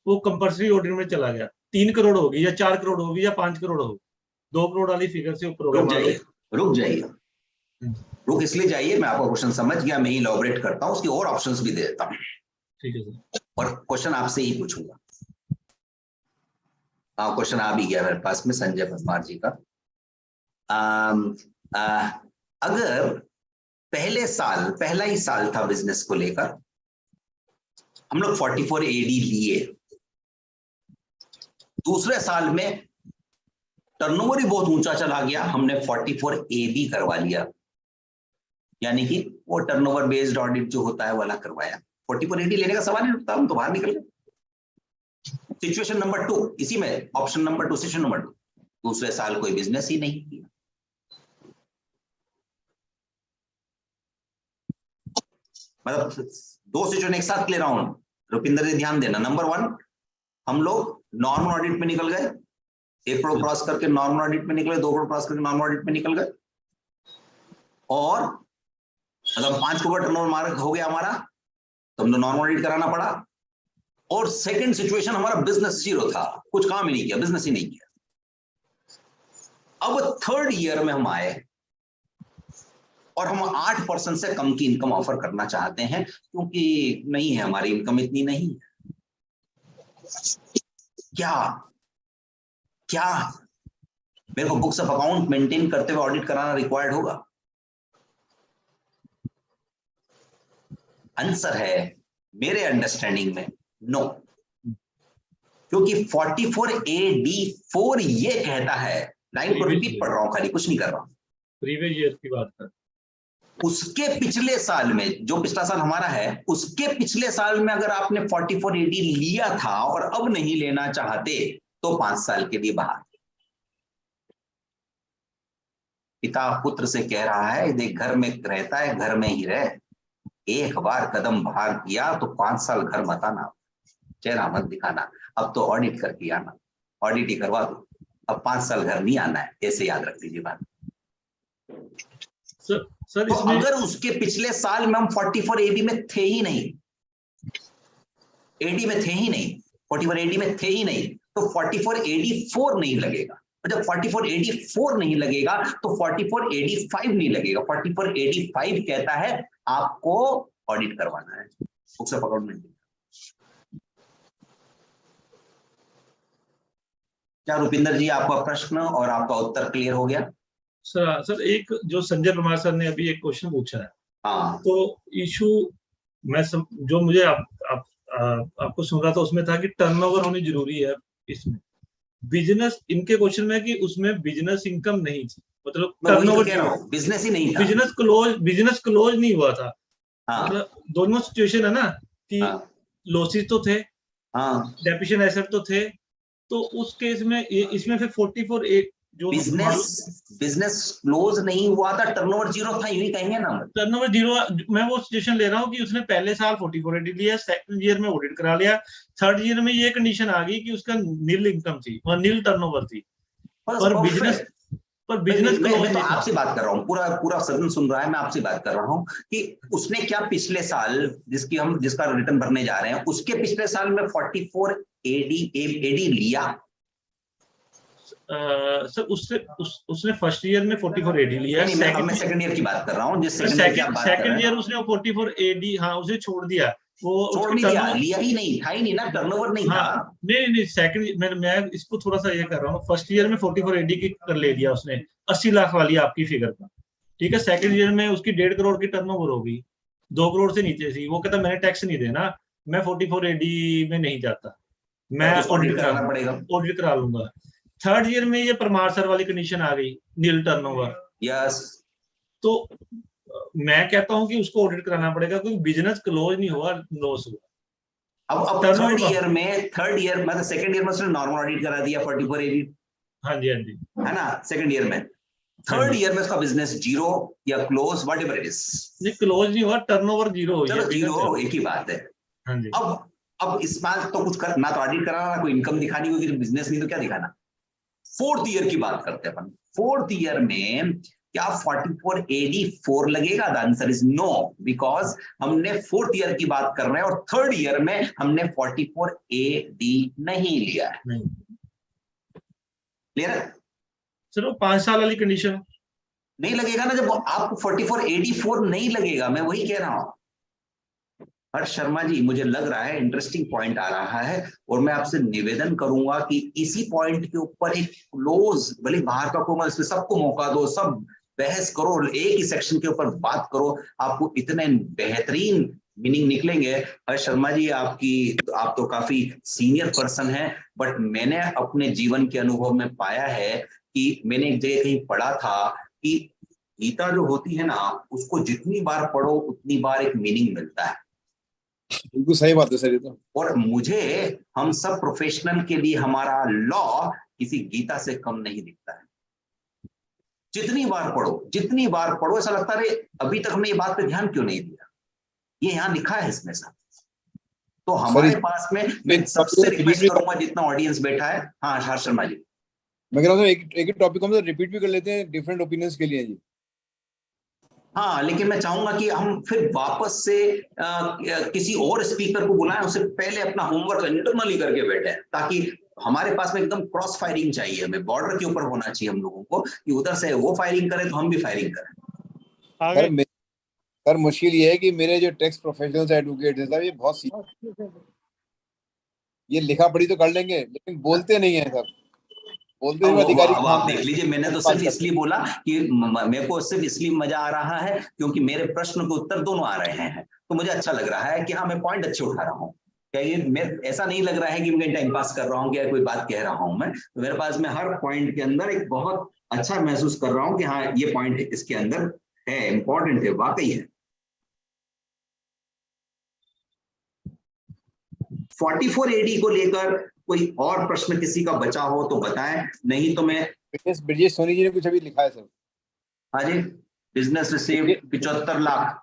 वो कंपल्सरी ऑडिट में चला गया, 3 करोड़ होगी या 4 करोड़ होगी या 5 करोड़ होगी, 2 करोड़ वाली फिगर से ऊपर रुक जाइए, रुक इसलिए जाइए, मैं आपका क्वेश्चन समझ गया, मैं इलैबोरेट करता हूं, उसकी और ऑप्शंस भी दे देता हूं। ठीक है सर। और क्वेश्चन आपसे ही पूछूंगा। क्वेश्चन आ भी गया मेरे पास में संजय परमार जी का। अगर पहला ही साल था बिजनेस को लेकर, हम लोग 44AD लिए, दूसरे साल में टर्नओवर ही बहुत ऊंचा चला गया, हमने 44AB करवा लिया, यानी कि वो टर्नओवर बेस्ड ऑडिट जो होता है वाला करवाया। 44AD लेने का सवाल नहीं उठता, हम तो बाहर निकल गए। सिचुएशन नंबर 2, इसी में ऑप्शन नंबर 2, सिचुएशन नंबर 2, दूसरे साल कोई बिजनेस ही नहीं किया, मतलब 2 सिचुएशन एक साथ ले रहा हूं, रुपिंदर जी ध्यान देना। नंबर 1, हम लोग नॉर्मल ऑडिट में निकल गए, 1 करोड़ क्रॉस करके नॉर्मल ऑडिट में निकले, 2 करोड़ क्रॉस करके नॉर्मल ऑडिट में निकल गए, और अगर 5 करोड़ टर्नओवर मार्क हो गया हमारा, तो हमने नॉर्मल ऑडिट कराना पड़ा। और सेकंड सिचुएशन, हमारा बिजनेस 0 था, कुछ काम ही नहीं किया, बिजनेस ही नहीं किया। अब थर्ड ईयर में हम आए और हम 8% से कम की इनकम ऑफर करना चाहते हैं, क्योंकि नहीं है, हमारी इनकम इतनी नहीं है। क्या मेरे को बुक्स ऑफ अकाउंट मेंटेन करते हुए ऑडिट कराना रिक्वायर्ड होगा? आंसर है मेरे अंडरस्टैंडिंग में नो, क्योंकि 44AD4 ये कहता है, लाइन को रिपीट पढ़ रहा हूं, खाली कुछ नहीं कर रहा हूं, प्रीवियस ईयर की बात कर, उसके पिछले साल में, जो पिछला साल हमारा है, उसके पिछले साल में अगर आपने 44AD लिया था और अब नहीं लेना चाहते तो 5 साल के लिए बाहर। पिता पुत्र से कह रहा है, देख घर में रहता है, घर में ही रह, एक बार कदम बाहर किया तो 5 साल घर मत आना, चेहरा मत दिखाना, अब तो ऑडिट करके आना, ऑडिट ही करवा दो, अब 5 साल घर नहीं आना है, ऐसे याद रख लीजिए बात। सर तो इसमें अगर उसके पिछले साल में हम 44AD में थे ही नहीं, AD में थे ही नहीं, 44AD में थे ही नहीं, तो 44AD4 नहीं लगेगा, और जब 44AD4 नहीं लगेगा तो 44AD5 नहीं लगेगा। 44AD5 कहता है आपको ऑडिट करवाना है, बुक्स ऑफ अकाउंट। क्या रुपिंदर जी आपका प्रश्न और आपका उत्तर क्लियर हो गया? सर एक जो संजय परमार सर ने अभी एक क्वेश्चन पूछा है, हाँ, तो इशू जो मुझे आपको सुन रहा था उसमें था कि टर्नओवर होनी जरूरी है इसमें। बिजनेस, इनके क्वेश्चन में कि उसमें बिजनेस इनकम नहीं थी, मतलब टर्नओवर, बिजनेस ही नहीं था, बिजनेस क्लोज नहीं हुआ था। हाँ, मतलब दोनों सिचुएशन है ना कि हाँ, लॉसेस तो थे, हाँ, डेप्रिसिएशन एसेट तो थे, तो उस केस में इसमें फिर 44A जो बिजनेस क्लोज नहीं हुआ था, टर्नओवर जीरो था, यूं ही कहेंगे ना। टर्नओवर जीरो, मैं वो सिचुएशन ले रहा हूँ कि उसने पहले साल 44AD लिया, सेकंड ईयर में ऑडिट करा लिया, थर्ड ईयर में ये कंडीशन आ गई कि उसका नील इनकम थी और नील टर्नओवर थी, पर बिजनेस मैं तो आपसे बात कर रहा हूँ, पूरा सदन सुन रहा है, मैं आपसे बात कर रहा हूँ कि उसने क्या पिछले साल जिसका रिटर्न भरने जा रहे हैं, उसके पिछले साल में 44AD लिया। सर उसने फर्स्ट ईयर में 44AD लिया, मैं सेकंड ईयर की बात कर रहा हूँ, जिस सेकंड ईयर की आप बात कर रहे हैं। सेकंड ईयर उसने 44AD, हाँ, उसे छोड़ दिया, वो छोड़ नहीं दिया, लिया ही नहीं था, ही नहीं ना, टर्नओवर नहीं था। नहीं सेकंड, मैं इसको थोड़ा सा ये कर रहा हूँ, फर्स्ट ईयर में 44AD की कर ले लिया उसने, 80 लाख वाली आपकी फिगर का, ठीक है। सेकंड ईयर में उसकी 1.5 करोड़ की टर्नओवर होगी, 2 करोड़ से नीचे थी, वो कहता मैंने टैक्स नहीं देना, मैं 44AD में नहीं जाता, मैं ऑडिट करा लूंगा। थर्ड ईयर में ये परमार सर वाली कंडीशन आ गई, नील टर्नओवर, यस, तो मैं कहता हूं कि उसको ऑडिट कराना पड़ेगा, क्योंकि बिजनेस क्लोज नहीं हुआ, लॉस हुआ। अब थर्ड ईयर मतलब सेकंड ईयर में उसने नॉर्मल ऑडिट करा दिया 44AD, हाँ जी, है ना, सेकंड ईयर में। थर्ड ईयर में उसका बिजनेस जीरो या close, what ever it is, नहीं क्लोज नहीं हुआ, टर्नओवर जीरो हो गया, जीरो एक ही बात है। हाँ जी। अब इस बात तो कुछ कर, ना तो ऑडिट कराना, ना कोई इनकम दिखानी होगी, बिजनेस नहीं तो क्या दिखाना। फोर्थ ईयर की बात करते हैं अपन, फोर्थ ईयर में क्या 44AD4 लगेगा? The answer is no, because हमने फोर्थ ईयर की बात कर रहे हैं और थर्ड ईयर में हमने 44AD नहीं लिया है। क्लियर है? चलो 5 साल वाली कंडीशन नहीं लगेगा ना, जब आपको 44AD4 नहीं लगेगा, मैं वही कह रहा हूं। हर्ष शर्मा जी, मुझे लग रहा है इंटरेस्टिंग पॉइंट आ रहा है, और मैं आपसे निवेदन करूंगा कि इसी पॉइंट के ऊपर एक क्लोज, भले बाहर का कोई, इसमें सबको मौका दो, सब बहस करो, एक ही सेक्शन के ऊपर बात करो, आपको इतने बेहतरीन मीनिंग निकलेंगे। हर्ष शर्मा जी, आप तो काफी सीनियर पर्सन हैं, बट मैंने अपने जीवन के अनुभव में पाया है कि मैंने एक जगह कहीं पढ़ा था कि गीता जो होती है ना, उसको जितनी बार पढ़ो उतनी बार एक मीनिंग मिलता है। बिल्कुल सही बात है सर, ये तो। और मुझे, हम सब प्रोफेशनल के लिए हमारा लॉ किसी गीता से कम नहीं दिखता है। जितनी बार पढ़ो ऐसा लगता है अभी तक हमने ये बात पे ध्यान क्यों नहीं दिया, ये यहाँ लिखा है इसमें सब। तो हमारे पास में, मैं सबसे रिक्वेस्ट करूंगा जितना ऑडियंस बैठा है, हाँ हर्ष शर्मा जी, मैं कह रहा हूँ एक टॉपिक हम रिपीट भी कर लेते हैं डिफरेंट ओपिनियंस के लिए जी। हाँ, लेकिन मैं चाहूंगा कि हम फिर वापस से किसी और स्पीकर को बुलाएं, उससे पहले अपना होमवर्क इंटरनली करके बैठे, ताकि हमारे पास में एकदम क्रॉस फायरिंग चाहिए, हमें बॉर्डर के ऊपर होना चाहिए हम लोगों को, कि उधर से वो फायरिंग करें तो हम भी फायरिंग करें। सर मुश्किल ये है कि मेरे जो टैक्स प्रोफेशनल्स एडवोकेट हैं सर, ये बहुत ये लिखा पढ़ी तो कर लेंगे लेकिन बोलते नहीं है सर। बोलते हुए अधिकारी अब आप देख लीजिए, मैंने तो सिर्फ इसलिए बोला कि मेरे को सिर्फ इसलिए मजा आ रहा है क्योंकि मेरे प्रश्न के उत्तर दोनों आ रहे हैं, तो मुझे अच्छा लग रहा है कि हाँ मैं पॉइंट अच्छे उठा रहा हूँ। क्या ये मेरे ऐसा नहीं लग रहा है कि मैं टाइम पास कर रहा हूँ, क्या कोई बात कह रहा हूँ मैं, तो मेरे पास में हर पॉइंट के अंदर एक बहुत अच्छा महसूस कर रहा हूँ कि हाँ ये पॉइंट इसके अंदर है, इंपॉर्टेंट है, वाकई है। 44 एडी को लेकर कोई और प्रश्न किसी का बचा हो तो बताएं, नहीं तो मैं ब्रिजेश सोनी जी ने कुछ अभी लिखा है सर। हाँ जी, बिजनेस रिसीव्ड 75 लाख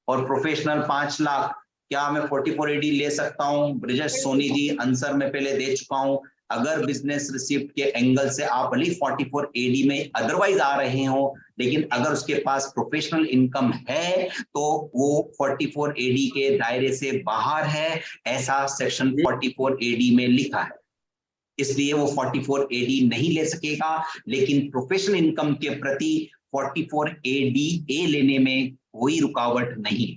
और प्रोफेशनल 5 लाख, क्या मैं 44 एडी ले सकता हूं? ब्रिजेश सोनी जी, आंसर मैं पहले दे चुका हूं। अगर बिजनेस रिसीप्ट के एंगल से आप भले 44 एडी में अदरवाइज आ रहे हो, लेकिन अगर उसके पास प्रोफेशनल इनकम है तो वो 44 एडी के दायरे से बाहर है, ऐसा सेक्शन 44 एडी में लिखा है, इसलिए वो 44 एडी नहीं ले सकेगा। लेकिन प्रोफेशनल इनकम के प्रति 44 एडी ए लेने में कोई रुकावट नहीं।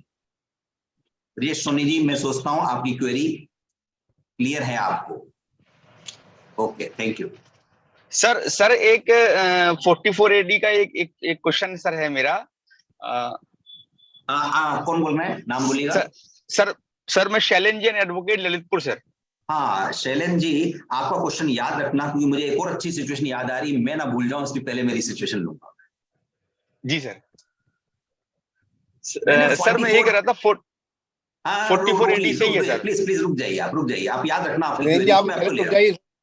ब्रिजेश सोनी जी, मैं सोचता हूं आपकी क्वेरी क्लियर है आपको। ओके, थैंक यू सर एक 44 एडी का एक क्वेश्चन सर है मेरा। कौन बोल रहे हैं, नाम बोलिएगा। सर मैं शैलेन जैन एडवोकेट ललितपुर सर। हाँ शैलेन जी, आपका क्वेश्चन याद रखना क्योंकि मुझे एक और अच्छी सिचुएशन याद आ रही, मैं ना भूल जाऊं इसलिए पहले मेरी सिचुएशन लूंगा। जी सर। सर मैं ये कह रहा था 44 एडी सही है सर। प्लीज रुक जाइए, आप याद रखना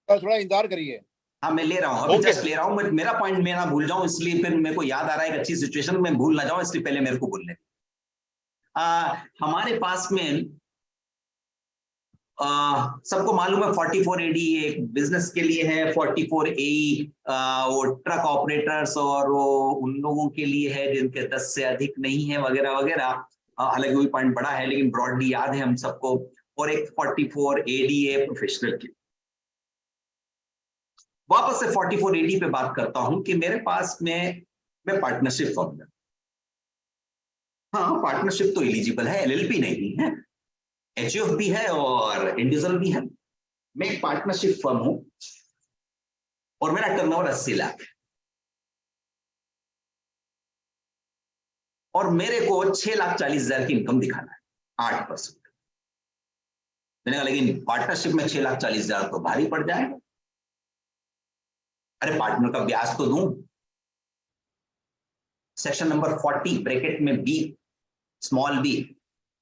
आप थोड़ा इंतजार करिए। हाँ मैं ले रहा हूँ, अभी जस्ट ले रहा हूँ, मेरा पॉइंट मैं ना भूल जाऊं, इसलिए फिर मेरे को याद आ रहा है एक अच्छी सिचुएशन में भूल ना जाऊं, इसलिए पहले मेरे को बोलने। हमारे पास में सबको मालूम है 44 एडी एक बिजनेस के लिए है, 44 ए वो ट्रक ऑपरेटर्स और वो उन लोगों के लिए है जिनके 10 से अधिक नहीं है वगैरह वगैरह। हालांकि वही पॉइंट बड़ा है लेकिन ब्रॉडली याद है हम सबको। और एक 44 एडी है प्रोफेशनल की। वापस से 44 एडी पे बात करता हूं कि मेरे पास में मैं पार्टनरशिप फॉर्म में, हाँ पार्टनरशिप तो एलिजिबल है, एलएलपी नहीं है, एचयूएफ भी है और इंडिविजुअल भी है। मैं एक पार्टनरशिप फर्म हूं और मेरा टर्नओवर 80 लाख है और मेरे को 6,40,000 की इनकम दिखाना है 8%। मैंने कहा लेकिन पार्टनरशिप में 6,40,000 तो भारी पड़ जाएगा। अरे पार्टनर का ब्याज तो दूं। सेक्शन नंबर 40 ब्रैकेट में बी स्मॉल बी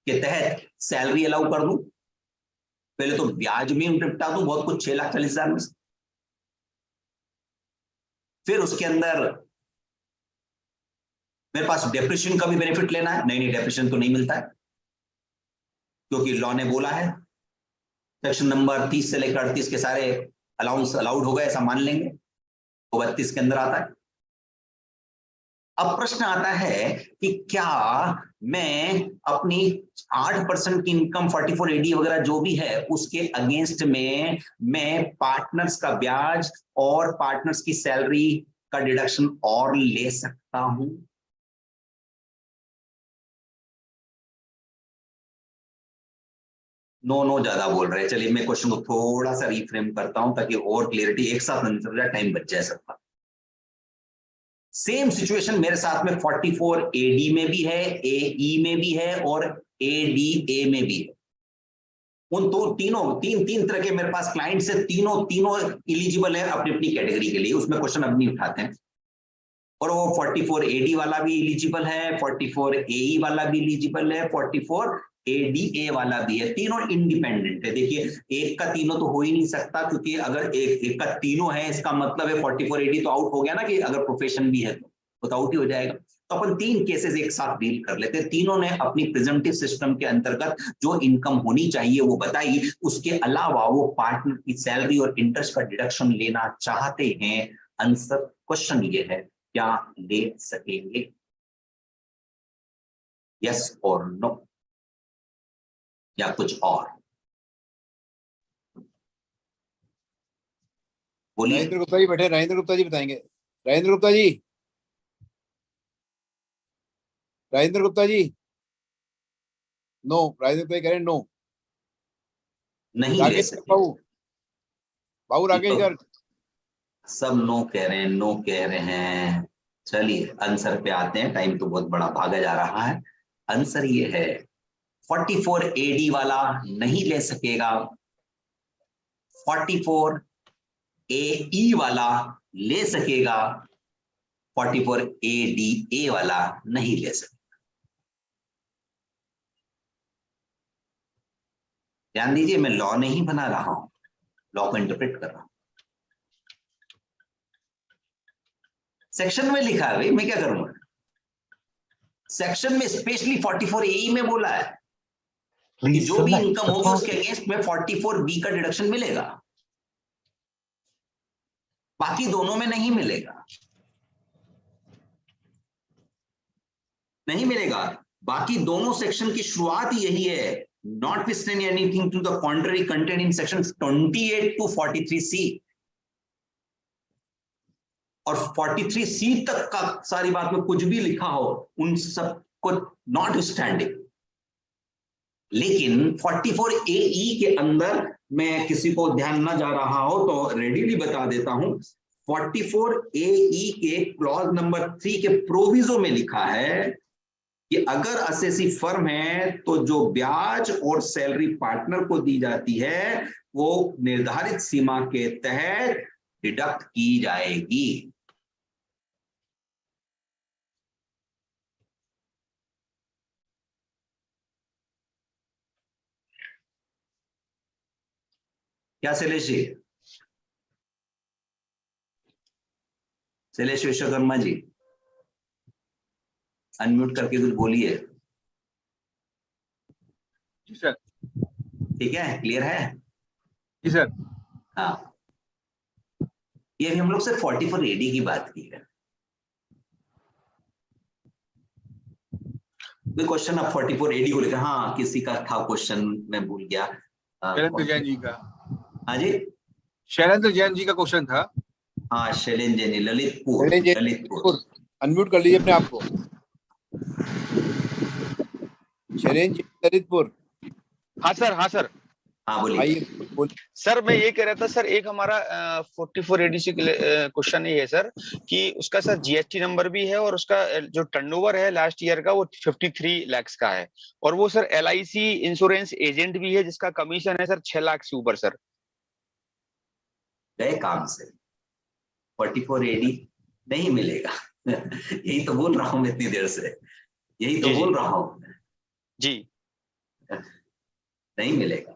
के तहत सैलरी अलाउ कर दूं, पहले तो ब्याज में निपटा दूं बहुत कुछ 6,40,000 में, फिर उसके अंदर मेरे पास डेप्रिसिएशन का भी बेनिफिट लेना है। नहीं डेप्रिसिएशन तो नहीं मिलता है क्योंकि लॉ ने बोला है सेक्शन नंबर 30 से लेकर 38 के सारे अलाउंस अलाउड हो गए, ऐसा मान लेंगे, वो 32 के अंदर आता है। अब प्रश्न आता है कि क्या मैं अपनी 8% की इनकम 44 एडी वगैरह जो भी है उसके अगेंस्ट में मैं पार्टनर्स का ब्याज और पार्टनर्स की सैलरी का डिडक्शन और ले सकता हूं? नो ज्यादा बोल रहे हैं। चलिए मैं क्वेश्चन को थोड़ा सा रिफ्रेम करता हूं ताकि और क्लियरिटी एक साथ आंसर टाइम बच जाए सबका। सेम सिचुएशन मेरे साथ में 44 एडी में भी है, एई में भी है और एडीए में भी है। उन दो तीन तरह के मेरे पास क्लाइंट्स है, तीनों एलिजिबल है अपनी अपनी कैटेगरी के लिए, उसमें क्वेश्चन अब नहीं उठाते हैं। और वो 44 एडी वाला भी एलिजिबल है, 44 एई वाला भी एलिजिबल है, 44 एडीए वाला भी है, तीनों इंडिपेंडेंट है। देखिए एक का तीनों तो हो ही नहीं सकता क्योंकि अगर एक का तीनों है इसका मतलब है 44 एडी तो आउट हो गया ना, कि अगर प्रोफेशन भी है तो आउट ही हो जाएगा। तो अपन तीन केसेस एक साथ डील कर लेते हैं। तीनों ने अपनी प्रिजम्पटिव सिस्टम के अंतर्गत जो इनकम होनी चाहिए वो बताई, उसके अलावा वो पार्टनर की सैलरी और इंटरेस्ट का डिडक्शन लेना चाहते हैं। आंसर क्वेश्चन ये है, क्या ले सकेंगे? यस और नो या कुछ और? बोलिए। राजेंद्र गुप्ता जी बैठे, राजेंद्र गुप्ता जी बताएंगे। राजेंद्र गुप्ता जी, राजेंद्र गुप्ता जी। नो, राजेंद्र गुप्ता जी कह रहे हैं नो। नहीं ले राकेश सके। बाबू राकेश गर्ग। सब नो कह रहे हैं, नो कह रहे हैं। चलिए आंसर पे आते हैं, टाइम तो बहुत बड़ा भागा जा रहा है। आंसर ये है 44 AD वाला नहीं ले सकेगा, 44 AE वाला ले सकेगा, 44 ADA वाला नहीं ले सकेगा। ध्यान दीजिए, मैं लॉ नहीं बना रहा हूं, लॉ को इंटरप्रेट कर रहा हूं। सेक्शन में लिखा है भाई, मैं क्या करूंगा। सेक्शन में स्पेशली 44 AE में बोला है कि जो भी इनकम होगी उसके अगेंस्ट में 44 B का डिडक्शन मिलेगा, बाकी दोनों में नहीं मिलेगा, नहीं मिलेगा। बाकी दोनों सेक्शन की शुरुआत यही है, notwithstanding anything to the contrary contained in section 28 to 43C, और 43C तक का सारी बात में कुछ भी लिखा हो उन सब को नॉट स्टैंडिंग। लेकिन 44 AE के अंदर मैं किसी को ध्यान ना जा रहा हो तो रेडीली बता देता हूं, 44 AE के क्लॉज नंबर 3 के प्रोविजो में लिखा है कि अगर असेसी फर्म है तो जो ब्याज और सैलरी पार्टनर को दी जाती है वो निर्धारित सीमा के तहत डिडक्ट की जाएगी। क्या शैलेश जी, शैलेश विश्वकर्मा जी, अनम्यूट करके कुछ बोलिए। जी सर। ठीक है, क्लियर है? जी सर। हाँ, ये अभी हम लोग सिर्फ 44 AD की बात की है। क्वेश्चन अब 44 AD को लेकर, हाँ किसी का था क्वेश्चन, मैं भूल गया। शैलेंद्र जैन जी का। हाँ जी, शैलेंद्र जैन जी का क्वेश्चन था। हाँ शैलेंद्र जैन, ललितपुर। अनम्यूट कर लीजिए अपने आप को। शैलेंद्र ललितपुर। हाँ सर, हाँ सर। हाँ बोलिए। आइए सर मैं ये कह रहा था सर, एक हमारा 44 ADC क्वेश्चन ये है सर कि उसका सर GST नंबर भी है और उसका जो टर्नओवर है लास्ट ईयर का वो 53 लाख का है, और वो सर LIC इंश्योरेंस एजेंट भी है जिसका कमीशन है सर 6 लाख से ऊपर। सर गए काम से, 44 AD नहीं मिलेगा। यही तो बोल रहा हूं मैं इतनी देर से, यही तो बोल रहा हूं जी, नहीं मिलेगा,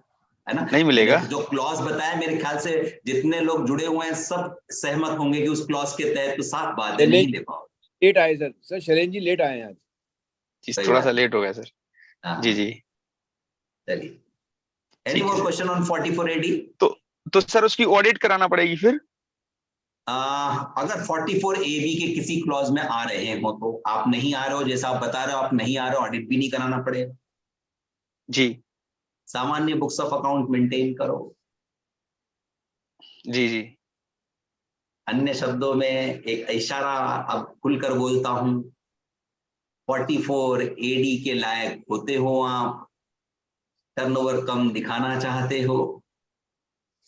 है ना? नहीं मिलेगा। जो क्लॉज बताया मेरे ख्याल से जितने लोग जुड़े हुए हैं सब सहमत होंगे कि उस क्लॉज के तहत तो साफ बात है, नहीं ले पाओगे। लेट आए सर शैलेंद्र जी लेट आए हैं आज। थोड़ा सा लेट हो गया सर। जी जी, चलिए, any more question on 44 AD? तो सर उसकी ऑडिट कराना पड़ेगी फिर? अगर 44 AB के किसी क्लॉज में आ रहे हो तो आप नहीं आ रहे हो, जैसा आप बता रहे हो आप नहीं आ रहे हो, ऑडिट भी नहीं कराना पड़ेगा जी। सामान्य बुक्स ऑफ अकाउंट मेंटेन करो। जी जी, अन्य शब्दों में एक इशारा अब खुलकर बोलता हूं, 44 AD के लायक होते हो आप, टर्नओवर कम दिखाना चाहते हो,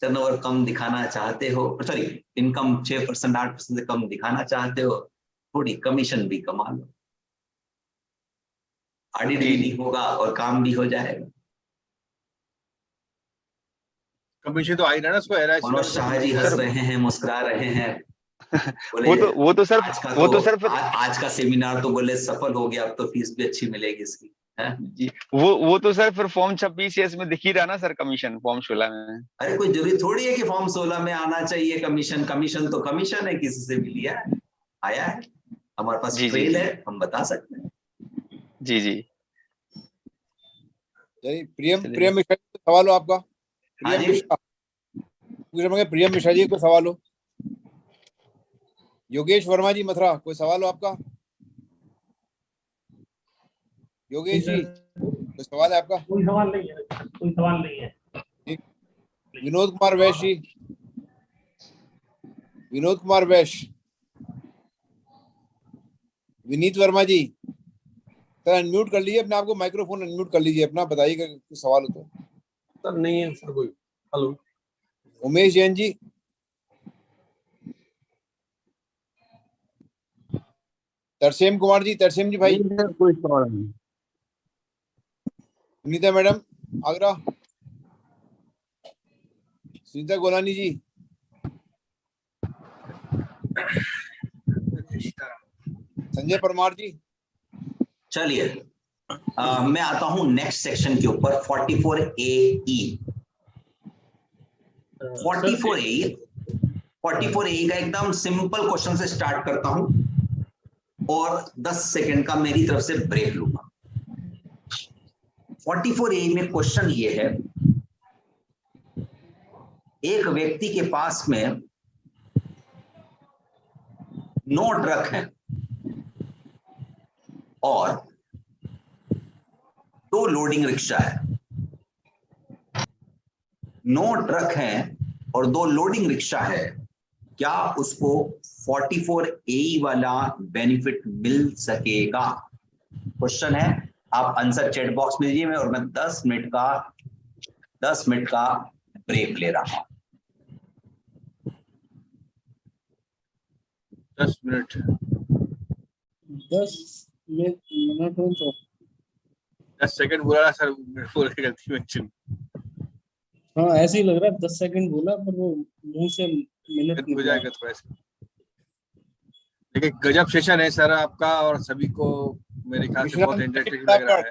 टर्नओवर कम दिखाना चाहते हो, सॉरी इनकम 6% 8% से कम दिखाना चाहते हो, थोड़ी कमीशन भी कमा लो, ऑडिट भी नहीं होगा और काम भी हो जाएगा। कमीशन तो आ ही रहा है ना उसको, मनोज शाह जी हंस रहे हैं, मुस्कुरा रहे हैं। वो तो सर आज का सेमिनार तो बोले सफल हो गया, अब तो फीस भी अच्छी मिलेगी इसकी। जी, वो तो सर फिर फॉर्म 26 में दिख ही रहा ना सर, कमीशन फॉर्म 16 में। अरे कोई जरूरी थोड़ी है कि फॉर्म 16 में आना चाहिए कमीशन, कमीशन तो कमीशन है, किसी से भी लिया है, आया है, हमारे पास ट्रेल है, हम बता सकते हैं। जी जी, प्रियम मिश्रा जी को सवाल हो आपका? प्रियम मिश्रा जी को सवाल हो? योगेश वर्मा जी मथुरा, कोई सवाल हो आपका? योगेश जी कोई सवाल है आपका? कोई सवाल नहीं है, कोई सवाल नहीं है। विनोद कुमार वैश्य जी, विनोद कुमार वैश्य, विनीत वर्मा जी, सर अनम्यूट कर लीजिए अपने आप को, माइक्रोफोन अनम्यूट कर लीजिए अपना, बताइएगा कुछ सवाल हो तो। सर नहीं है सर कोई। हेलो उमेश जैन जी, तरसेम कुमार जी, तरसेम जी भाई, कोई सवाल नहीं। सुनीता मैडम आगरा, सुनीता गोलानी जी, संजय परमार जी। चलिए मैं आता हूं नेक्स्ट सेक्शन के ऊपर 44AE। 44AE का एकदम सिंपल क्वेश्चन से स्टार्ट करता हूं और 10 सेकंड का मेरी तरफ से ब्रेक लूंगा। 44AE में क्वेश्चन ये है, एक व्यक्ति के पास में 9 ट्रक हैं और 2 लोडिंग रिक्शा है। 9 ट्रक हैं और 2 लोडिंग रिक्शा है, क्या उसको 44AE वाला बेनिफिट मिल सकेगा? क्वेश्चन है, आप आंसर चैट बॉक्स में दीजिए और मैं 10 मिनट का ब्रेक ले रहा हूं। 10 मिनट 10 मिनट हो तो 10 सेकंड बोला ना सर, बोले गलती में चुन। हाँ ऐसे ही लग रहा है, 10 सेकंड बोला पर वो मुंह से मिनट हो निकला। जाएगा थोड़ा सा। देखिए गजब सेशन है सर आपका, और सभी को मेरे ख्याल से बहुत इंटरेस्टिंग लग रहा है।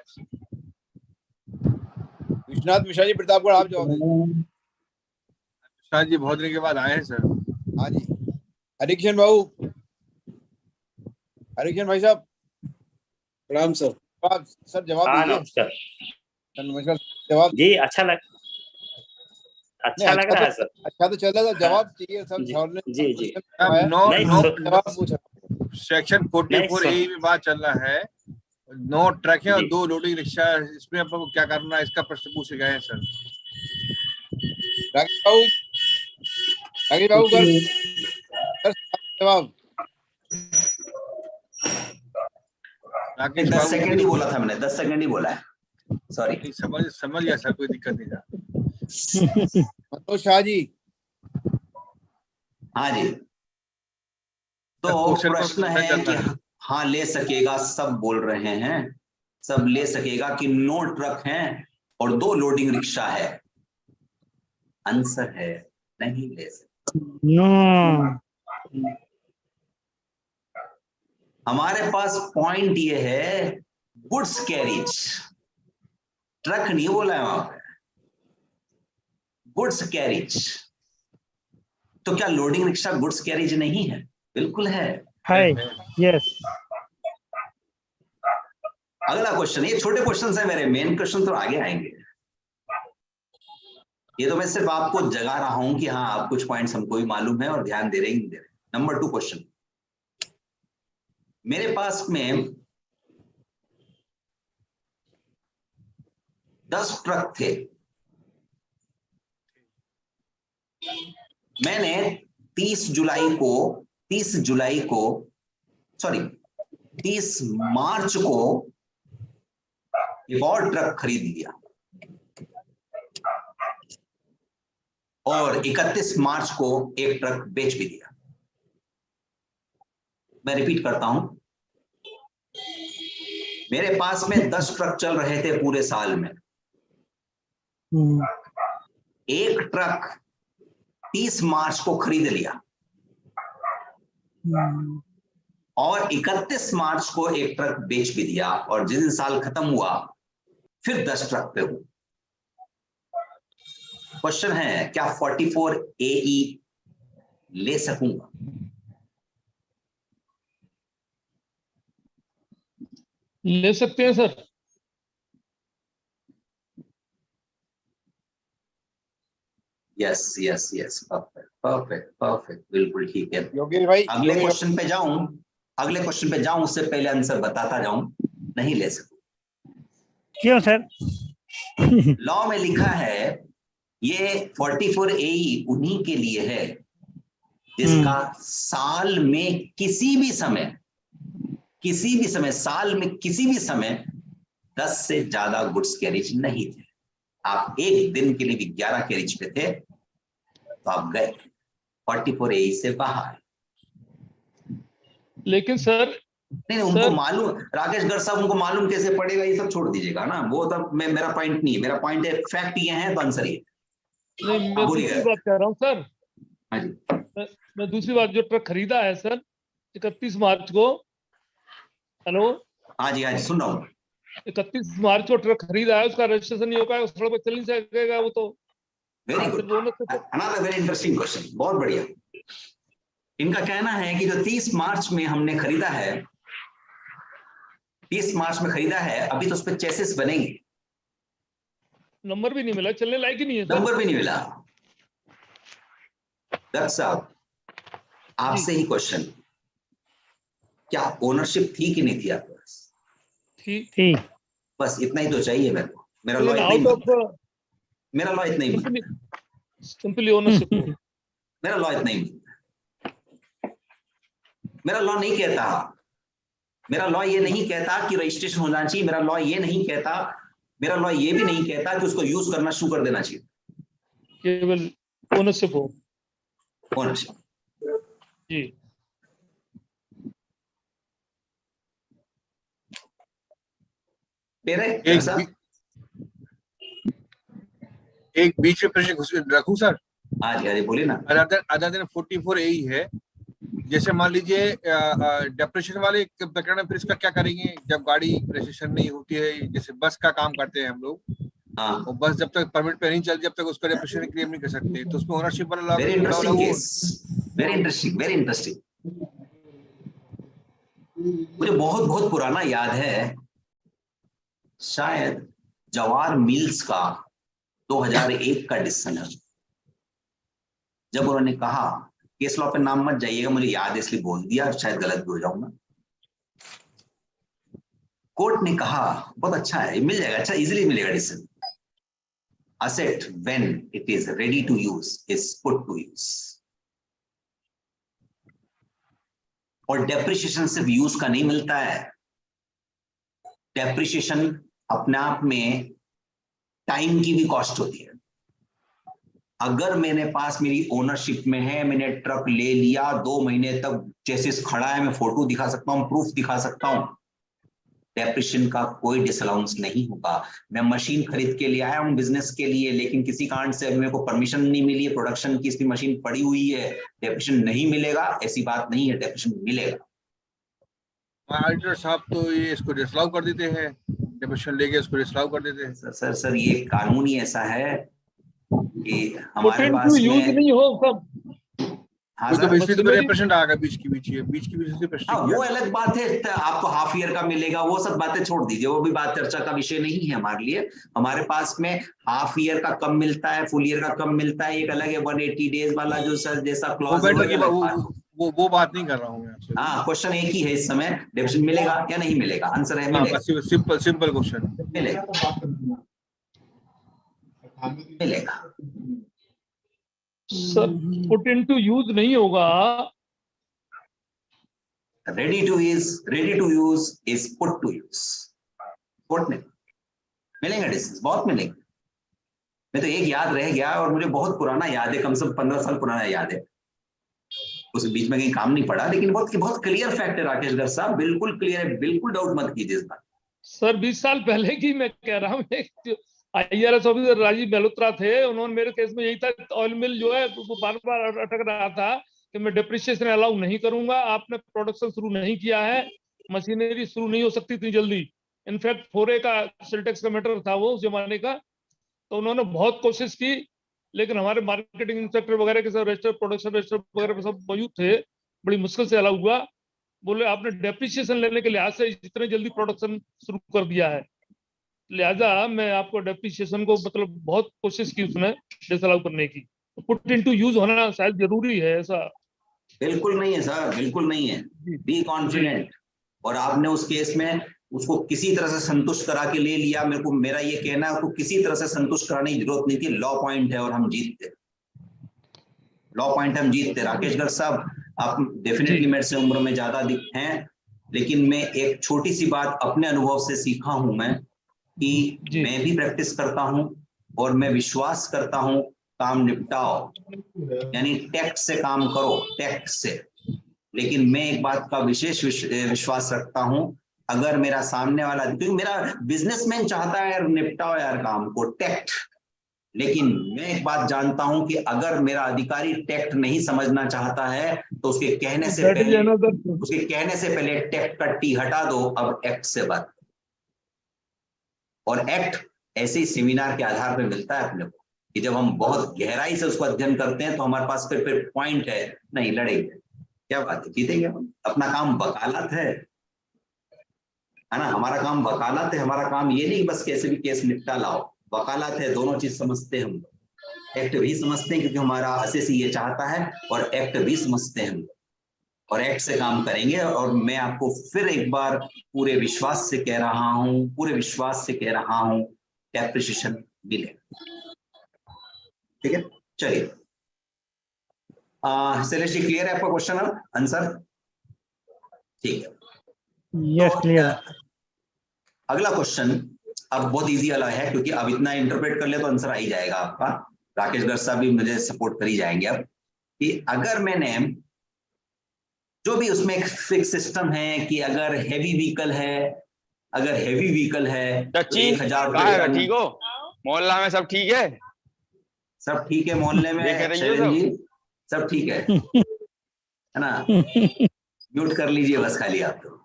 विश्वनाथ मिश्रा जी प्रतापगढ़, आप जवाब दें। शाह जी बहुत दिन के बाद आए हैं सर। हाँ जी, हरिकिशन बाबू, हरिकिशन भाई साहब, प्रणाम सर। आप सर जवाब हाँ दीजिए। नमस्कार सर नमस्कार, जवाब जी। अच्छा लग रहा है सर। अच्छा तो चल रहा था, जवाब चाहिए सर। जी, सर ने जी, जी। अब नहीं, जवाब पूछा। सेक्शन 44A में बात चल रहा है, 9 ट्रक है और जी। 2 लोडिंग रिक्शा है, इसमें आपको क्या करना है, इसका प्रश्न पूछे गए हैं सर। राकेश बाबू सर जवाब। राकेश 10 बाबू सेकंड ही बोला था मैंने, 10 सेकंड ही बोला है, सॉरी। समझ गया सर, कोई दिक्कत नहीं था। मनोज शाह जी। हाँ जी, तो प्रश्न है कि हाँ ले सकेगा, सब बोल रहे हैं, सब ले सकेगा कि 9 ट्रक हैं और 2 लोडिंग रिक्शा है। आंसर है नहीं ले सकता। हमारे पास पॉइंट ये है, गुड्स कैरिज, ट्रक नहीं बोला है वहां पे, गुड्स कैरिज। तो क्या लोडिंग रिक्शा गुड्स कैरिज नहीं है? बिल्कुल है। यस। अगला क्वेश्चन, ये छोटे क्वेश्चन है मेरे, मेन क्वेश्चन तो आगे आएंगे। ये तो मैं सिर्फ आपको जगा रहा हूं कि हाँ आप कुछ पॉइंट्स हमको भी मालूम है और ध्यान दे रहे हैं, नहीं दे रहे। नंबर 2 क्वेश्चन, मेरे पास में 10 ट्रक थे। मैंने 30 मार्च को एक और ट्रक खरीद लिया और 31 मार्च को एक ट्रक बेच भी दिया। मैं रिपीट करता हूं, मेरे पास में 10 ट्रक चल रहे थे पूरे साल में। एक ट्रक 30 मार्च को खरीद लिया और 31 मार्च को एक ट्रक बेच भी दिया, और जिस दिन साल खत्म हुआ फिर 10 ट्रक पे हूं। क्वेश्चन है, क्या 44AE ले सकूंगा? ले सकते हैं sir. Yes yes yes, perfect perfect perfect, बिल्कुल ठीक है। योगेश भाई, अगले क्वेश्चन पे जाऊं उससे पहले आंसर बताता जाऊं, नहीं ले सकूं। क्यों सर? लॉ में लिखा है, ये 44AE उन्हीं के लिए है जिसका साल में किसी भी समय साल में किसी भी समय 10 से ज्यादा गुड्स कैरिज नहीं थे। आप एक दिन के लिए भी 11 कैरिज पे थे तो आप गए 44AE से बाहर। लेकिन सर नहीं उनको मालूम, राकेश गर्ग साहब उनको मालूम कैसे पड़ेगा ये सब छोड़ दीजिएगा ना, वो तब मेरा पॉइंट नहीं है, मेरा पॉइंट है फैक्ट ये है तो आंसर ये। नहीं, मैं दूसरी बात कह रहा हूँ सर। हाँ जी, मैं दूसरी बात, जो ट्रक खरीदा है सर 31 मार्च को, हेलो, हाँ जी सुन रहा हूँ। 31 मार्च को ट्रक खरीदा है, उसका रजिस्ट्रेशन नहीं हो पाया, उस सड़क पर चल नहीं सकेगा वो तो। Very good, another very interesting question, बहुत बढ़िया। इनका कहना है कि जो 30 मार्च में हमने खरीदा है, 30 मार्च में खरीदा है, अभी तो उस पर चेसिस बनेंगे, नंबर भी नहीं मिला, चलने लायक ही नहीं है सर। नंबर भी नहीं मिला। गर्ग साहब आपसे ही क्वेश्चन, क्या ओनरशिप थी कि नहीं थी आपके पास? थी। बस इतना ही तो चाहिए मेरे को, मेरा लॉ इतना ही मांगता है, मेरा लॉ इतना ही मांगता है, सिंपली ओनरशिप, मेरा लॉ इतना ही मांगता है। मेरा लॉ नहीं कहता, मेरा लॉ ये नहीं कहता कि रजिस्ट्रेशन होना चाहिए, मेरा लॉ ये नहीं कहता, मेरा लॉ ये भी नहीं कहता कि उसको यूज करना शुरू कर देना चाहिए, केवल ओनरशिप हो। ओनरशिप जी। एक बीच में प्रश्न रखूं सर? हाँ जी बोलिए ना। अदर देन 44A है, जैसे मान लीजिए डेप्रेशन वाले प्रकरण में फिर इसका क्या करेंगे जब गाड़ी रजिस्ट्रेशन नहीं होती है, जैसे बस का काम करते हैं हम लोग, और बस जब तक परमिट पे नहीं चलती जब तक उसका डेप्रेशन क्लेम नहीं कर सकते, तो उसमें ओनरशिप वाला very interesting case, very interesting, very interesting. मुझे बहुत बहुत पुराना याद है, शायद जवाहर मिल्स का 2001 का डिसीजन है, जब उन्होंने कहा, केस लॉ पे नाम मत जाइएगा, मुझे याद है इसलिए बोल दिया, शायद गलत भी हो जाऊंगा। कोर्ट ने कहा, बहुत अच्छा है, मिल जाएगा, अच्छा इजीली मिलेगा decision, asset when it is ready to use is put to use, और डेप्रिसिएशन सिर्फ यूज का नहीं मिलता है, डेप्रिसिएशन अपने आप में टाइम की भी कॉस्ट होती है। अगर मेरे पास मेरी ओनरशिप में है, मैंने ट्रक ले लिया, 2 महीने तक चेसिस खड़ा है, मैं फोटो दिखा सकता हूं, प्रूफ दिखा सकता हूं, डेप्रिसिएशन का कोई डिसअलाउंस नहीं होगा। मैं मशीन खरीद के लिए आया हूं बिजनेस के लिए, लेकिन किसी कारण से मेरे को परमिशन नहीं मिली है प्रोडक्शन की, इसकी मशीन पड़ी हुई है, डेप्रिसिएशन नहीं मिलेगा, ऐसी बात नहीं है, डेप्रिसिएशन मिलेगा। ऑडिटर साहब तो ये इसको डिसअलाउ कर देते हैं, डेप्रिसिएशन लेके इसको डिसअलाउ कर देते हैं। सर ये कानून ही ऐसा है कि हमारे पास यूज नहीं हो सब। हाँ तो इसलिए तो मेरे प्रश्न आ गया बीच की से प्रश्न। हाँ, वो अलग बात है, आपको हाफ ईयर का मिलेगा, वो सब बातें छोड़ दीजिए, वो भी बात चर्चा का विषय नहीं है हमारे लिए। हमारे पास में हाफ ईयर का कम मिलता है, फुल ईयर का कम मिलता है, एक अलग है 180 डेज वाला जो सर जैसा क्लॉज वो बात नहीं कर रहा हूँ मैं। हाँ, क्वेश्चन एक ही है इस समय, डेप्रिसिएशन मिलेगा या नहीं मिलेगा? आंसर है मिलेगा। सिंपल क्वेश्चन, मिलेगा सर। पुट इनटू यूज नहीं होगा, ready to use is put to use। Court में मिलेंगे डिसीजन, बहुत मिलेंगे। मैं तो एक याद रह गया और मुझे बहुत पुराना याद है, कम से कम 15 साल पुराना याद है, उस बीच में कहीं काम नहीं पड़ा, लेकिन बहुत क्लियर फैक्ट है राकेश गर्ग साहब, बिल्कुल क्लियर है, बिल्कुल डाउट मत कीजिए इस बात। सर 20 साल पहले की मैं कह रहा हूँ, IRS ऑफिसर राजीव मेहलोत्रा थे, उन्होंने मेरे केस में यही था, ऑयल मिल जो है वो बार बार अटक रहा था कि मैं डेप्रिसिएशन अलाउ नहीं करूंगा, आपने प्रोडक्शन शुरू नहीं किया है, मशीनरी शुरू नहीं हो सकती इतनी जल्दी। इनफैक्ट 4A का सिल्टेक्स का मैटर था वो उस जमाने का, तो उन्होंने बहुत कोशिश की, लेकिन हमारे मार्केटिंग इंस्पेक्टर वगैरह के सब रजिस्टर, प्रोडक्शन रजिस्टर वगैरह सब मौजूद थे, बड़ी मुश्किल से अलाउ हुआ। बोले आपने डेप्रिसिएशन लेने के लिहाज से इतने जल्दी प्रोडक्शन शुरू कर दिया है, लिहाजा मैं आपको डेप्रिसिएशन को मतलब बहुत कोशिश की उसने डिसअलाउ करने की। पुट इनटू यूज होना शायद जरूरी है, ऐसा बिल्कुल नहीं है सर, बिल्कुल नहीं है, बी कॉन्फिडेंट। और आपने उस केस में उसको किसी तरह से संतुष्ट करा के ले लिया, मेरा ये कहना है उसको किसी तरह से संतुष्ट कराने की जरूरत नहीं थी, लॉ पॉइंट है और हम जीतते, लॉ पॉइंट हम जीतते। राकेश गर्ग साहब आप डेफिनेटली मेरे से उम्र में ज्यादा हैं, लेकिन मैं एक छोटी सी बात अपने अनुभव से सीखा हूं मैं, कि मैं भी प्रैक्टिस करता हूं और मैं विश्वास करता हूं काम निपटाओ, यानी टैक्ट से काम करो, टैक्ट से। लेकिन मैं एक बात का विशेष विश्वास रखता हूं, अगर मेरा सामने वाला, क्योंकि मेरा बिजनेसमैन चाहता है यार निपटाओ यार काम को, टैक्ट, लेकिन मैं एक बात जानता हूं कि अगर मेरा अधिकारी टैक्ट नहीं समझना चाहता है तो उसके कहने से पहले टैक्ट का टी हटा दो, अब एक्ट से बात। और एक्ट ऐसे सेमिनार के आधार पर मिलता है अपने को कि जब हम बहुत गहराई से उसको अध्ययन करते हैं तो हमारे पास फिर पॉइंट है, नहीं लड़ेंगे, क्या बात है, जीतेंगे हम। अपना काम वकालत है ना, हमारा काम वकालत है। हमारा काम ये नहीं बस कैसे भी केस निपटा लाओ, वकालत है, दोनों चीज समझते हैं हम। एक्ट भी समझते हैं क्योंकि हमारा असेसी ये चाहता है, और एक्ट भी समझते हैं हम, और एक्ट से काम करेंगे। और मैं आपको फिर एक बार पूरे विश्वास से कह रहा हूं कि एप्रिसिएशन मिले। ठीक है, चलिए शैलेश जी, क्लियर है आपका क्वेश्चन आंसर? ठीक है, यस क्लियर। अगला क्वेश्चन अब बहुत इजी वाला है, क्योंकि अब इतना इंटरप्रेट कर ले तो आंसर आ ही जाएगा आपका। राकेश गर्ग साहब भी मुझे सपोर्ट कर ही जाएंगे अब, कि अगर मैंने जो भी उसमें एक फिक्स सिस्टम है कि अगर हेवी व्हीकल है तो 1000 रुपए। ठीक हो मोहल्ला में सब ठीक है? सब ठीक है मोहल्ले में, शैलेश जी सब ठीक है है ना? म्यूट कर लीजिए बस खाली आप तो।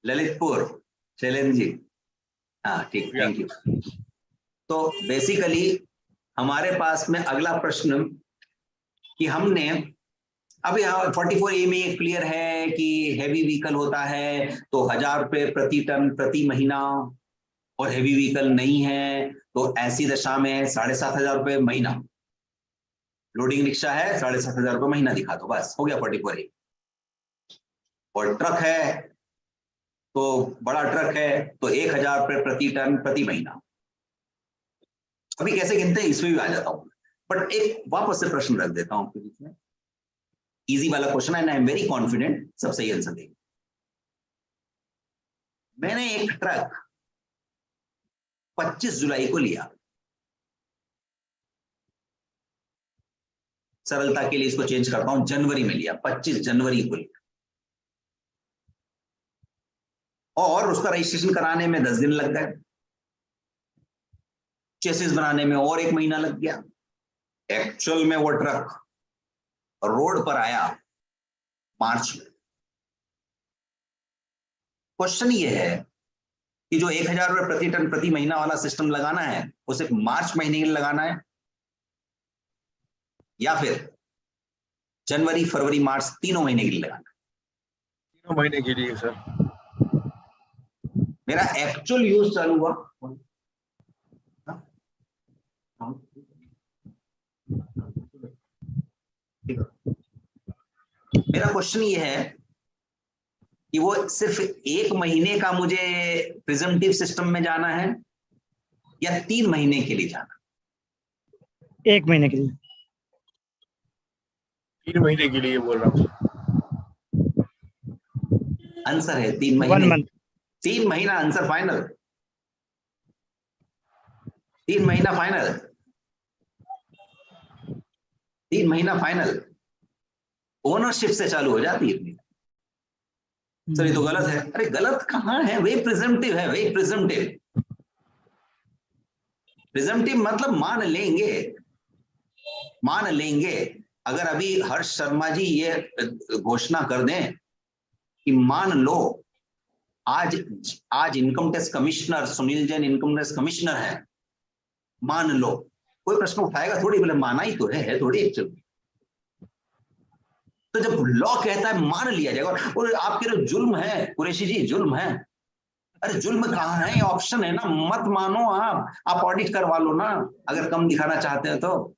ललितपुर शैलेंद्र जी, हाँ ठीक, थैंक यू। तो बेसिकली हमारे पास में अगला प्रश्न कि हमने अब यहाँ 44A में क्लियर है कि हैवी व्हीकल होता है तो 1000 रुपए प्रति टन प्रति महीना, और हैवी व्हीकल नहीं है तो ऐसी दशा में 7500 रुपए महीना। लोडिंग रिक्शा है 7500 रुपए महीना दिखा दो, बस हो गया 44A। और ट्रक है तो बड़ा ट्रक है तो 1000 रुपए प्रति टन प्रति महीना। अभी कैसे गिनते हैं इसमें भी आ जाता हूं, बट एक वापस से प्रश्न रख देता हूं आपके बीच में। इजी वाला क्वेश्चन है, आई एम वेरी कॉन्फिडेंट सब सही आंसर देंगे। मैंने एक ट्रक 25 जुलाई को लिया, सरलता के लिए इसको चेंज करता हूं, जनवरी में लिया, 25 जनवरी को लिया, और उसका रजिस्ट्रेशन कराने में 10 दिन लग गए, चेसिस बनाने में और 1 महीना लग गया। एक्चुअल में वो ट्रक रोड पर आया मार्च में। क्वेश्चन ये है कि जो 1000 रुपए प्रति टन प्रति महीना वाला सिस्टम लगाना है वो सिर्फ मार्च महीने के लिए लगाना है, या फिर जनवरी फरवरी मार्च तीनों महीने के लिए लगाना है? तीनों महीने के लिए सर। मेरा एक्चुअल यूज चालू हुआ, मेरा क्वेश्चन ये है कि वो सिर्फ 1 महीने का मुझे प्रिजम्पटिव सिस्टम में जाना है या 3 महीने के लिए जाना? 1 महीने के लिए। 3 महीने के लिए बोल रहा हूँ। आंसर है 3 महीने। 1 मंथ। 3 महीना आंसर फाइनल? 3 महीना फाइनल? 3 महीना फाइनल? ओनरशिप से चालू हो जाती है। सर ये तो गलत है। अरे गलत कहाँ है, वही प्रिजम्पटिव है, वही प्रिजम्पटिव। प्रिजम्पटिव मतलब मान लेंगे। अगर अभी हर्ष शर्मा जी ये घोषणा कर दें कि मान लो आज income tax commissioner Sunil Jain income tax commissioner है, मान लो, कोई प्रश्न उठाएगा थोड़ी, बोले माना ही तो है थोड़ी एक्चुअली। तो जब लॉ कहता है मान लिया जाएगा, और आपके जो जुल्म है कुरैशी जी, जुल्म है, अरे जुल्म कहाँ है, ऑप्शन है ना, मत मानो आप ऑडिट करवा लो ना, अगर कम दिखाना चाहते हैं तो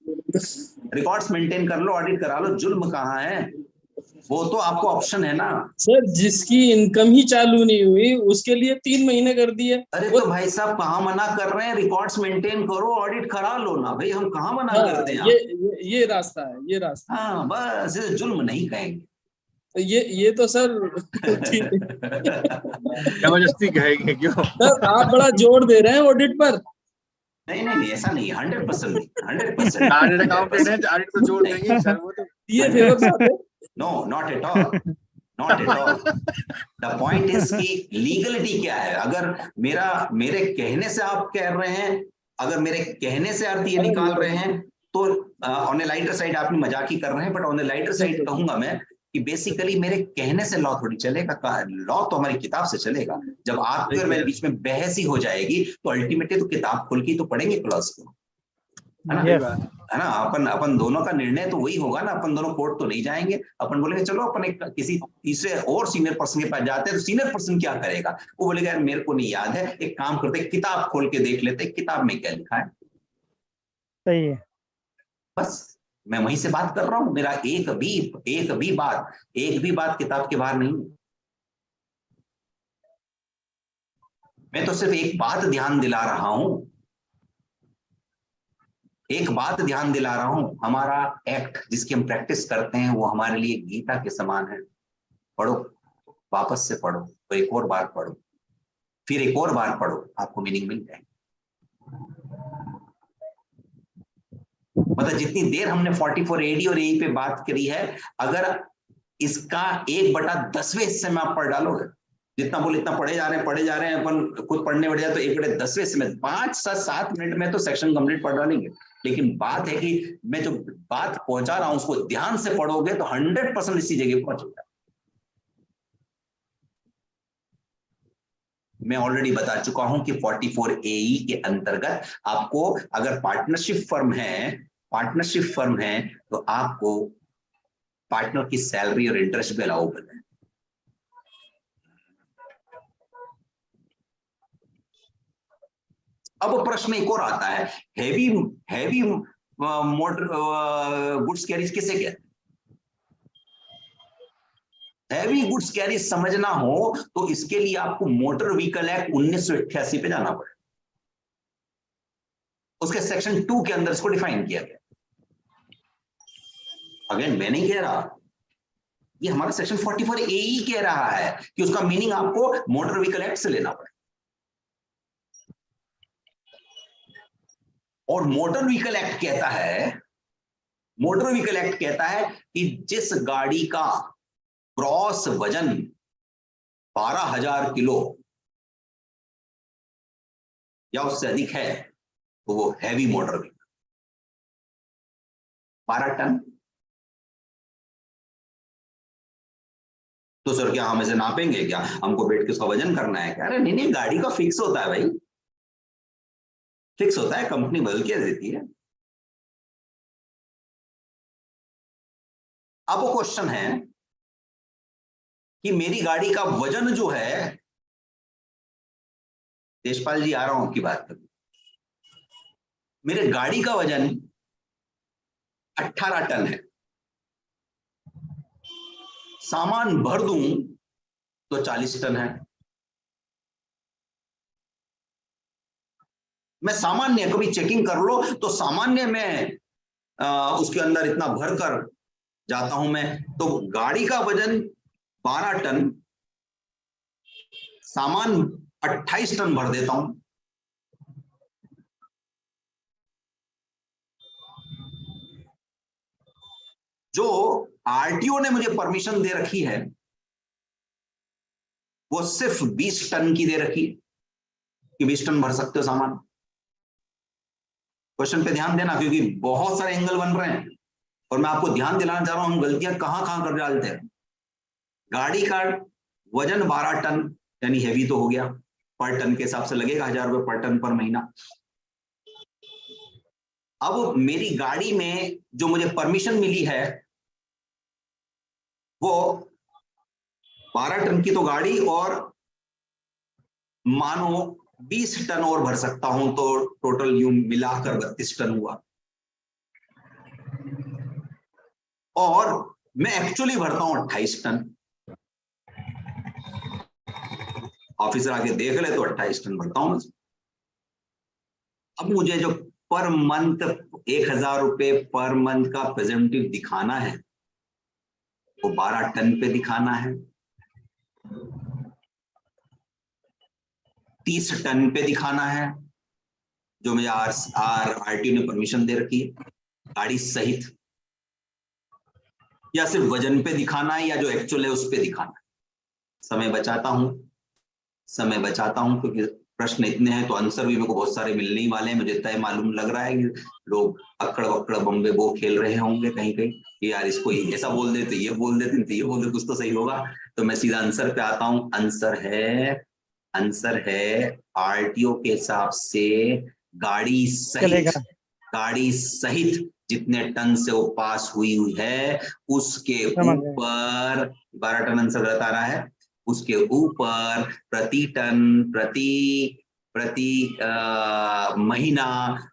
रिकॉर्ड्स मेंटेन कर लो, ऑडिट करा लो, जुल्म कहाँ है, वो तो आपको ऑप्शन है ना। सर जिसकी इनकम ही चालू नहीं हुई उसके लिए 3 महीने कर दिए। अरे तो भाई साहब कहाँ मना कर रहे हैं, रिकॉर्ड्स मेंटेन करो, ऑडिट करा लो ना भाई, हम कहाँ मना करते हैं। ये रास्ता है, ये रास्ता। हाँ बस, जुल्म नहीं कहेंगे। ये तो सर जबरदस्ती कहेंगे क्यों? सर आप बड़ा जोर दे रहे हैं ऑडिट पर। नहीं नहीं नहीं, ऐसा नहीं, 100% नहीं, 100%। चार्टर्ड अकाउंटेंट है, चार्टर्ड तो जोड़ देंगे सर वो तो। ये फेवर साहब है। No, not at all, not at all. The point is कि लीगलिटी क्या है। अगर मेरे कहने से आप कह रहे हैं, अगर मेरे कहने से अर्थ ये निकाल रहे हैं, तो ऑन ए लाइटर साइड आपने मजाक ही कर रहे हैं, but on A lighter side कहूंगा मैं कि बेसिकली मेरे कहने से लॉ थोड़ी चलेगा। लॉ तो हमारी किताब से चलेगा। जब आपके और मेरे बीच में बहस ही हो जाएगी तो अल्टीमेटली तो किताब खोल के तो पढ़ेंगे क्लॉज को, है ना? है ना? अपन दोनों का निर्णय तो वही होगा ना। अपन दोनों कोर्ट तो नहीं जाएंगे। अपन बोलेंगे चलो अपन एक किसी तीसरे और सीनियर पर्सन के पास जाते हैं, तो सीनियर पर्सन क्या करेगा? वो बोलेगा यार मेरे को नहीं याद है, एक काम करते किताब खोल के देख लेते, किताब में क्या लिखा है। सही है। बस मैं वहीं से बात कर रहा हूं। मेरा एक भी बात किताब के बाहर नहीं। मैं तो सिर्फ एक बात ध्यान दिला रहा हूं, हमारा एक्ट जिसकी हम प्रैक्टिस करते हैं वो हमारे लिए गीता के समान है। पढ़ो, वापस से पढ़ो, तो एक और बार पढ़ो, फिर एक और बार पढ़ो, आपको मीनिंग मिल जाएगी। मतलब जितनी देर हमने 44 AD और AE पे बात करी है, अगर इसका 1/10वें हिस्से में आप पढ़ डालोगे, जितना बोले इतना पढ़े जा रहे हैं, अपन खुद पढ़ने बैठ जाए तो 1/10वें हिस्से में 5-7 मिनट में तो सेक्शन कंप्लीट पढ़ डालेंगे। लेकिन बात है कि मैं जो बात पहुंचा रहा हूं उसको ध्यान से पढ़ोगे तो 100% इसी जगह पहुंचेगा। मैं ऑलरेडी बता चुका हूं कि 44 AE के अंतर्गत आपको अगर पार्टनरशिप फर्म है तो आपको पार्टनर की सैलरी और इंटरेस्ट भी अलाउबल है। अब प्रश्न एक और आता है, हैवी मोटर गुड्स कैरीज किसे कहते हैं? हैवी गुड्स कैरीज समझना हो तो इसके लिए आपको मोटर व्हीकल एक्ट 1988 पे जाना पड़ेगा। उसके सेक्शन 2 के अंदर इसको डिफाइन किया गया। अगेन मैं नहीं कह रहा, ये हमारा सेक्शन 44 AE कह रहा है कि उसका मीनिंग आपको मोटर व्हीकल एक्ट से लेना पड़ेगा। और मोटर व्हीकल एक्ट कहता है कि जिस गाड़ी का क्रॉस वजन 12,000 किलो या उससे अधिक है तो वो हैवी मोटर व्हीकल। 12 टन तो सर क्या हम इसे नापेंगे क्या? हमको बैठ के उसका वजन करना है क्या? अरे नहीं, गाड़ी का फिक्स होता है भाई, फिक्स होता है, कंपनी बदल के देती है। अब वो क्वेश्चन है कि मेरी गाड़ी का वजन जो है, देशपाल जी आ रहा हूं आपकी बात करने, मेरे गाड़ी का वजन 18 टन है, सामान भर दूं तो 40 टन है। मैं सामान्य कभी चेकिंग कर लो तो सामान्य में उसके अंदर इतना भर कर जाता हूं मैं, तो गाड़ी का वजन 12 टन, सामान 28 टन भर देता हूं। जो आरटीओ ने मुझे परमिशन दे रखी है वो सिर्फ 20 टन की दे रखी है कि 20 टन भर सकते हो सामान। क्वेश्चन पे ध्यान देना क्योंकि बहुत सारे एंगल बन रहे हैं और मैं आपको ध्यान दिलाना चाह रहा हूं हम गलतियां कहां कहां कर डालते हैं। गाड़ी का वजन 12 टन यानी हैवी तो हो गया, पर टन के हिसाब से लगेगा 1,000 रुपए पर टन पर महीना। अब मेरी गाड़ी में जो मुझे परमिशन मिली है वो 12 टन की तो गाड़ी और मानो 20 टन और भर सकता हूं तो टोटल यूं मिलाकर 32 टन हुआ। और मैं एक्चुअली भरता हूं 28 टन। ऑफिसर आके देख ले तो 28 टन भरता हूं। अब मुझे जो पर मंथ 1,000 रुपए पर मंथ का प्रेजेंटेटिव दिखाना है वो 12 टन पे दिखाना है, 30 टन पे दिखाना है जो मुझे आरटीओ ने परमिशन दे रखी है, गाड़ी सहित, या सिर्फ वजन पे दिखाना है या जो एक्चुअल है उस पे दिखाना है। समय बचाता हूं क्योंकि प्रश्न इतने हैं तो आंसर भी मेरे को बहुत सारे मिलने ही वाले हैं। मुझे तय मालूम लग रहा है कि लोग अक्कड़ वक्कड़ बम्बे वो खेल रहे होंगे कहीं कहीं कि यार इसको ऐसा बोल देते, ये बोल देते, तो ये बोल देते, कुछ तो सही होगा। तो मैं सीधा आंसर पे आता हूं। आंसर है आरटीओ के हिसाब से गाड़ी सहित जितने टन से वो पास हुई है उसके ऊपर 12 टन आंसर गलत आ रहा है, उसके ऊपर प्रति टन प्रति महीना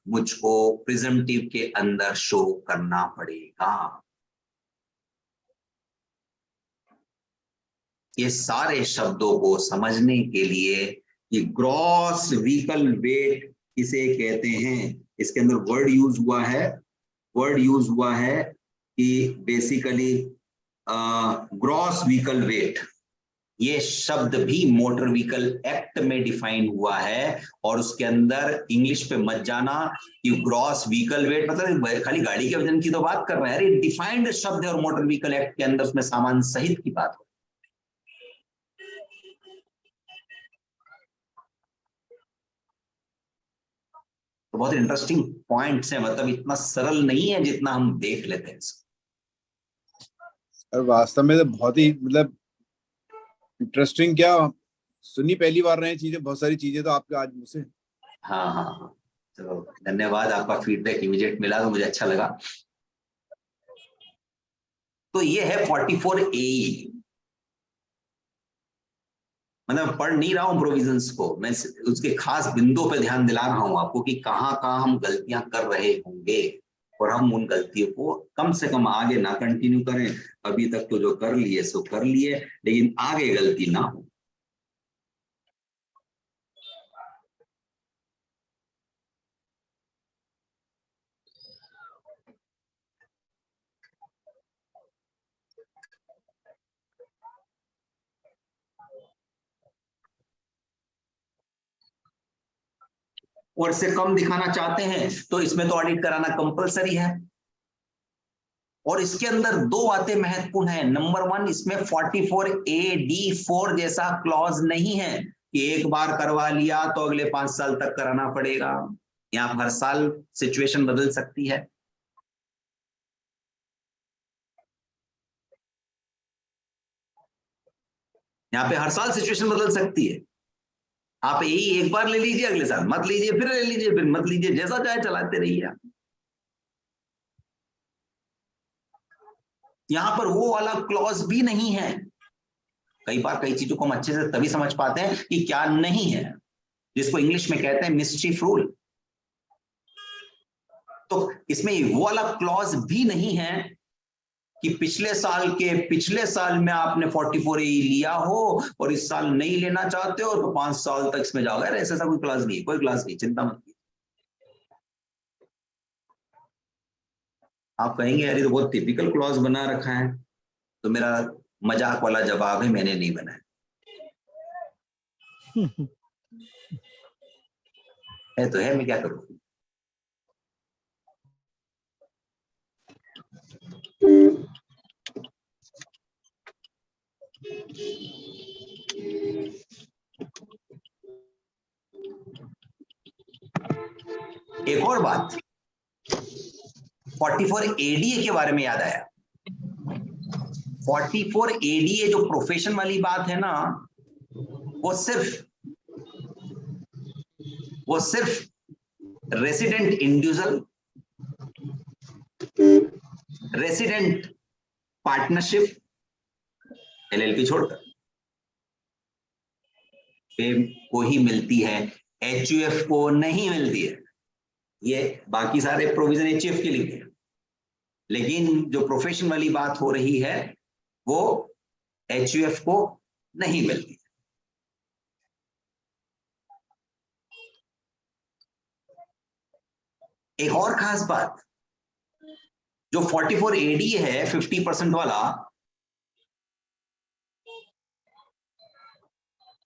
मुझको प्रिजम्पटिव के अंदर शो करना पड़ेगा। ये सारे शब्दों को समझने के लिए ये ग्रॉस व्हीकल वेट इसे कहते हैं। इसके अंदर वर्ड यूज हुआ है कि बेसिकली ग्रॉस व्हीकल वेट, ये शब्द भी मोटर व्हीकल एक्ट में डिफाइन हुआ है। और उसके अंदर इंग्लिश पे मत जाना कि ग्रॉस व्हीकल वेट मतलब खाली गाड़ी के वजन की तो बात कर रहे हैं, अरे डिफाइंड शब्द है और मोटर व्हीकल एक्ट के अंदर उसमें सामान सहित की बात हो। तो बहुत इंटरेस्टिंग पॉइंट्स है, मतलब इतना सरल नहीं है जितना हम देख लेते हैं। और वास्तव में तो बहुत ही मतलब इंटरेस्टिंग, क्या सुनी पहली बार रहे हैं चीजें, बहुत सारी चीजें तो आपके आज मुझसे। हाँ, तो धन्यवाद, आपका फीडबैक इमीडिएट मिला तो मुझे अच्छा लगा। तो ये है 44A। मतलब पढ़ नहीं रहा हूं प्रोविजंस को, मैं उसके खास बिंदुओं पे ध्यान दिला रहा हूं आपको कि कहाँ कहाँ हम गलतियां कर रहे होंगे और हम उन गलतियों को कम से कम आगे ना कंटिन्यू करें। अभी तक तो जो कर लिए सो कर लिए, लेकिन आगे गलती ना हो। और से कम दिखाना चाहते हैं तो इसमें तो ऑडिट कराना कंपलसरी है। और इसके अंदर दो बातें महत्वपूर्ण है। नंबर 1, इसमें 44AD4 जैसा क्लॉज नहीं है कि एक बार करवा लिया तो अगले 5 साल तक कराना पड़ेगा। यहाँ हर साल सिचुएशन बदल सकती है। यहाँ पे हर साल सिचुएशन बदल सकती है। आप यही एक बार ले लीजिए, अगले साल मत लीजिए, फिर ले लीजिए, फिर मत लीजिए, जैसा चाहे चलाते रहिए आप। यहां पर वो वाला क्लॉज भी नहीं है। कई बार कई चीजों को हम अच्छे से तभी समझ पाते हैं कि क्या नहीं है, जिसको इंग्लिश में कहते हैं मिस्ट्री रूल। तो इसमें वो वाला क्लॉज भी नहीं है कि पिछले साल में आपने 44AE लिया हो और इस साल नहीं लेना चाहते हो तो 5 साल तक इसमें जाओगे। ऐसा कोई क्लॉज नहीं, कोई क्लॉज नहीं, चिंता मत कीजिए। आप कहेंगे यार ये तो बहुत टिपिकल क्लॉज बना रखा है, तो मेरा मजाक वाला जवाब है, मैंने नहीं बनाया है। तो है, मैं क्या करूं। एक और बात 44ADA के बारे में याद आया। 44ADA जो प्रोफेशन वाली बात है ना, वो सिर्फ resident individual, resident partnership LLP छोड़कर को ही मिलती है, HUF को नहीं मिलती है। ये बाकी सारे प्रोविजन HUF के लिए, लेकिन जो प्रोफेशन वाली बात हो रही है वो HUF को नहीं मिलती। एक और खास बात, जो 44AD है 50% वाला,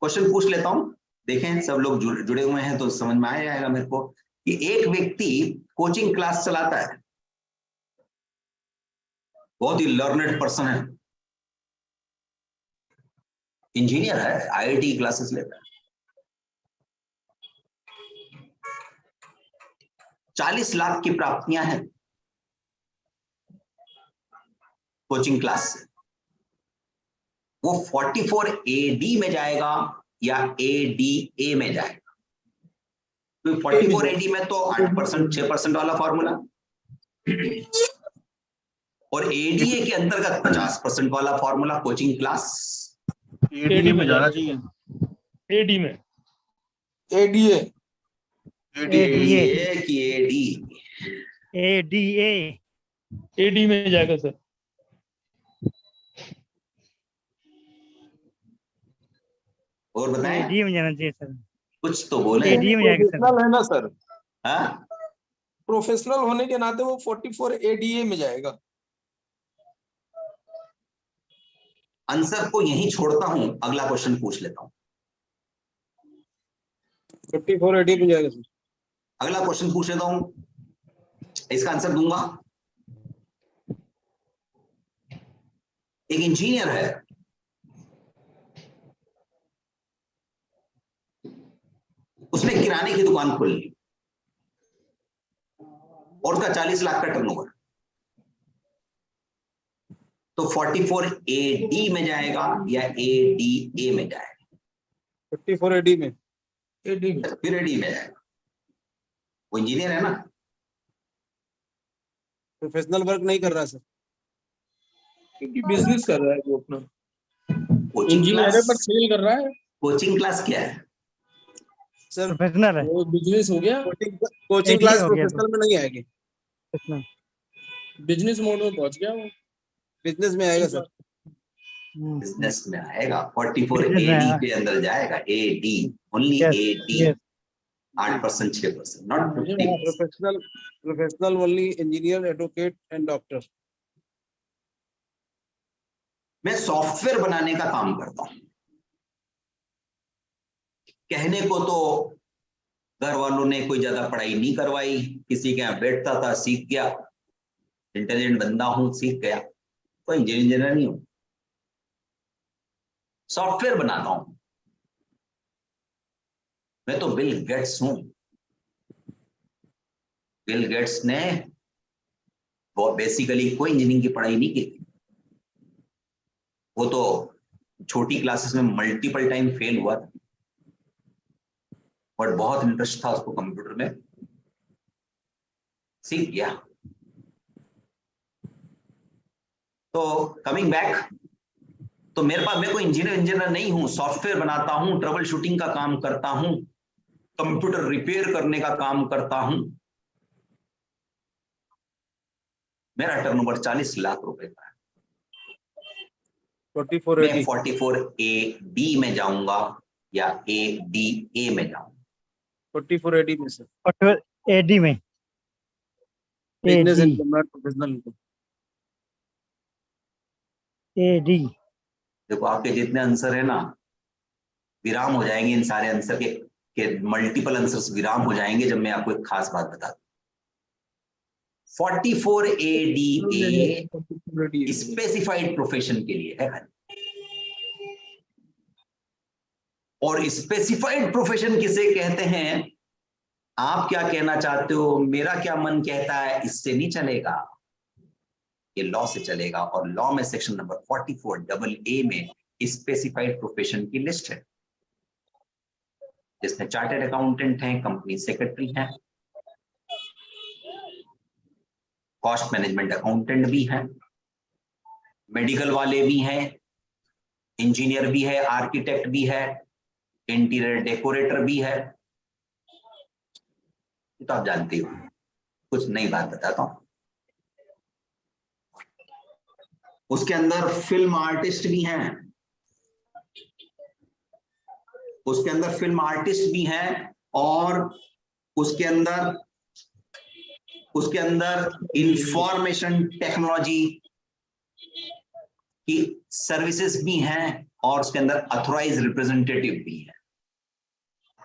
क्वेश्चन पूछ लेता हूं, देखें सब लोग जुड़े हुए हैं तो समझ में आ जाएगा मेरे को कि एक व्यक्ति कोचिंग क्लास चलाता है, बहुत ही लर्नेड पर्सन है, इंजीनियर है, आईआईटी क्लासेस लेता है, 40 लाख की प्राप्तियां हैं कोचिंग क्लास से। वो 44 AD में जाएगा या ADA में जाएगा? तो 44 AD में तो 8% 6% वाला फॉर्मूला, और ADA के अंतर्गत 50% वाला फॉर्मूला कोचिंग क्लास। एडीए में जाना चाहिए। एडी में एडीए ADA की AD? ADA एडी में जाएगा सर। और बताएं, ADA में जाना चाहिए सर। कुछ तो बोले। ADA में जाएगा सर। प्रोफेशनल है ना सर, हाँ, प्रोफेशनल होने के नाते वो 44 एडीए में जाएगा। आंसर को यहीं छोड़ता हूं, अगला क्वेश्चन पूछ लेता हूं। 44 एडीए में जाएगा सर। अगला क्वेश्चन पूछ लेता हूं, इसका आंसर दूंगा। एक इंजीनियर है, उसने किराने की दुकान खोल ली और उसका 40 लाख का टर्नओवर, तो 44 AD में जाएगा या ADA में जाएगा? 44 एडी में, एडी में। फिर AD में जाएगा, वो इंजीनियर है ना, प्रोफेशनल वर्क नहीं कर रहा सर, क्योंकि बिजनेस कर रहा है वो अपना। कोचिंग इंजीनियर है क्लास, पर सेल कर रहा है कोचिंग क्लास क्या है सर। प्रोफेशनल है। वो बिजनेस हो गया। कोचिंग ADA क्लास हो गया प्रोफेशनल में नहीं आएगी, प्रोफेशनल। बिजनेस मोड में पहुंच गया वो, बिजनेस में आएगा सर। बिजनेस में आएगा, 44 Business में AD आएगा। के अंदर जाएगा, AD, only Yes, AD, yes. 8% 6%, not 50%। Professional, professional only engineer, advocate and doctor. मैं सॉफ्टवेयर बनाने का काम करता हूं। कहने को तो घर वालों ने कोई ज्यादा पढ़ाई नहीं करवाई, किसी के यहाँ बैठता था सीख गया, इंटेलिजेंट बंदा हूं सीख गया, कोई इंजीनियर नहीं हूं, सॉफ्टवेयर बनाता हूं। मैं तो बिल गेट्स हूं। बिल गेट्स ने वो बेसिकली कोई इंजीनियरिंग की पढ़ाई नहीं की, वो तो छोटी क्लासेस में मल्टीपल टाइम फेल हुआ था, बट बहुत इंटरेस्ट था उसको कंप्यूटर में, सीख गया। तो कमिंग बैक, तो मैं कोई इंजीनियर नहीं हूं, सॉफ्टवेयर बनाता हूं, ट्रबल शूटिंग का काम करता हूं, कंप्यूटर रिपेयर करने का काम करता हूं। मेरा टर्नओवर 40 लाख रुपए का है। 44 मैं एडी, 44 AD में जाऊंगा या ADA में जाऊंगा? 44 एडी में सर। और AD में, business AD, income not professional income. AD। देखो आपके जितने आंसर है ना, विराम हो जाएंगे इन सारे आंसर के मल्टीपल आंसर्स विराम हो जाएंगे जब मैं आपको एक खास बात बता दूं। 44 ADA स्पेसिफाइड प्रोफेशन के लिए है, और स्पेसिफाइड प्रोफेशन किसे कहते हैं? आप क्या कहना चाहते हो, मेरा क्या मन कहता है, इससे नहीं चलेगा, ये लॉ से चलेगा। और लॉ में सेक्शन नंबर 44 AA में स्पेसिफाइड प्रोफेशन की लिस्ट है, जिसमें चार्टर्ड अकाउंटेंट हैं, कंपनी सेक्रेटरी हैं, कॉस्ट मैनेजमेंट अकाउंटेंट भी हैं, मेडिकल वाले भी हैं, इंजीनियर भी है, आर्किटेक्ट भी है, इंटीरियर डेकोरेटर भी है। तो आप जानते हो, कुछ नई बात बताता हूं। उसके अंदर फिल्म आर्टिस्ट भी हैं, उसके अंदर फिल्म आर्टिस्ट भी हैं, और उसके अंदर इंफॉर्मेशन टेक्नोलॉजी की सर्विसेज भी हैं, और उसके अंदर ऑथराइज रिप्रेजेंटेटिव भी हैं।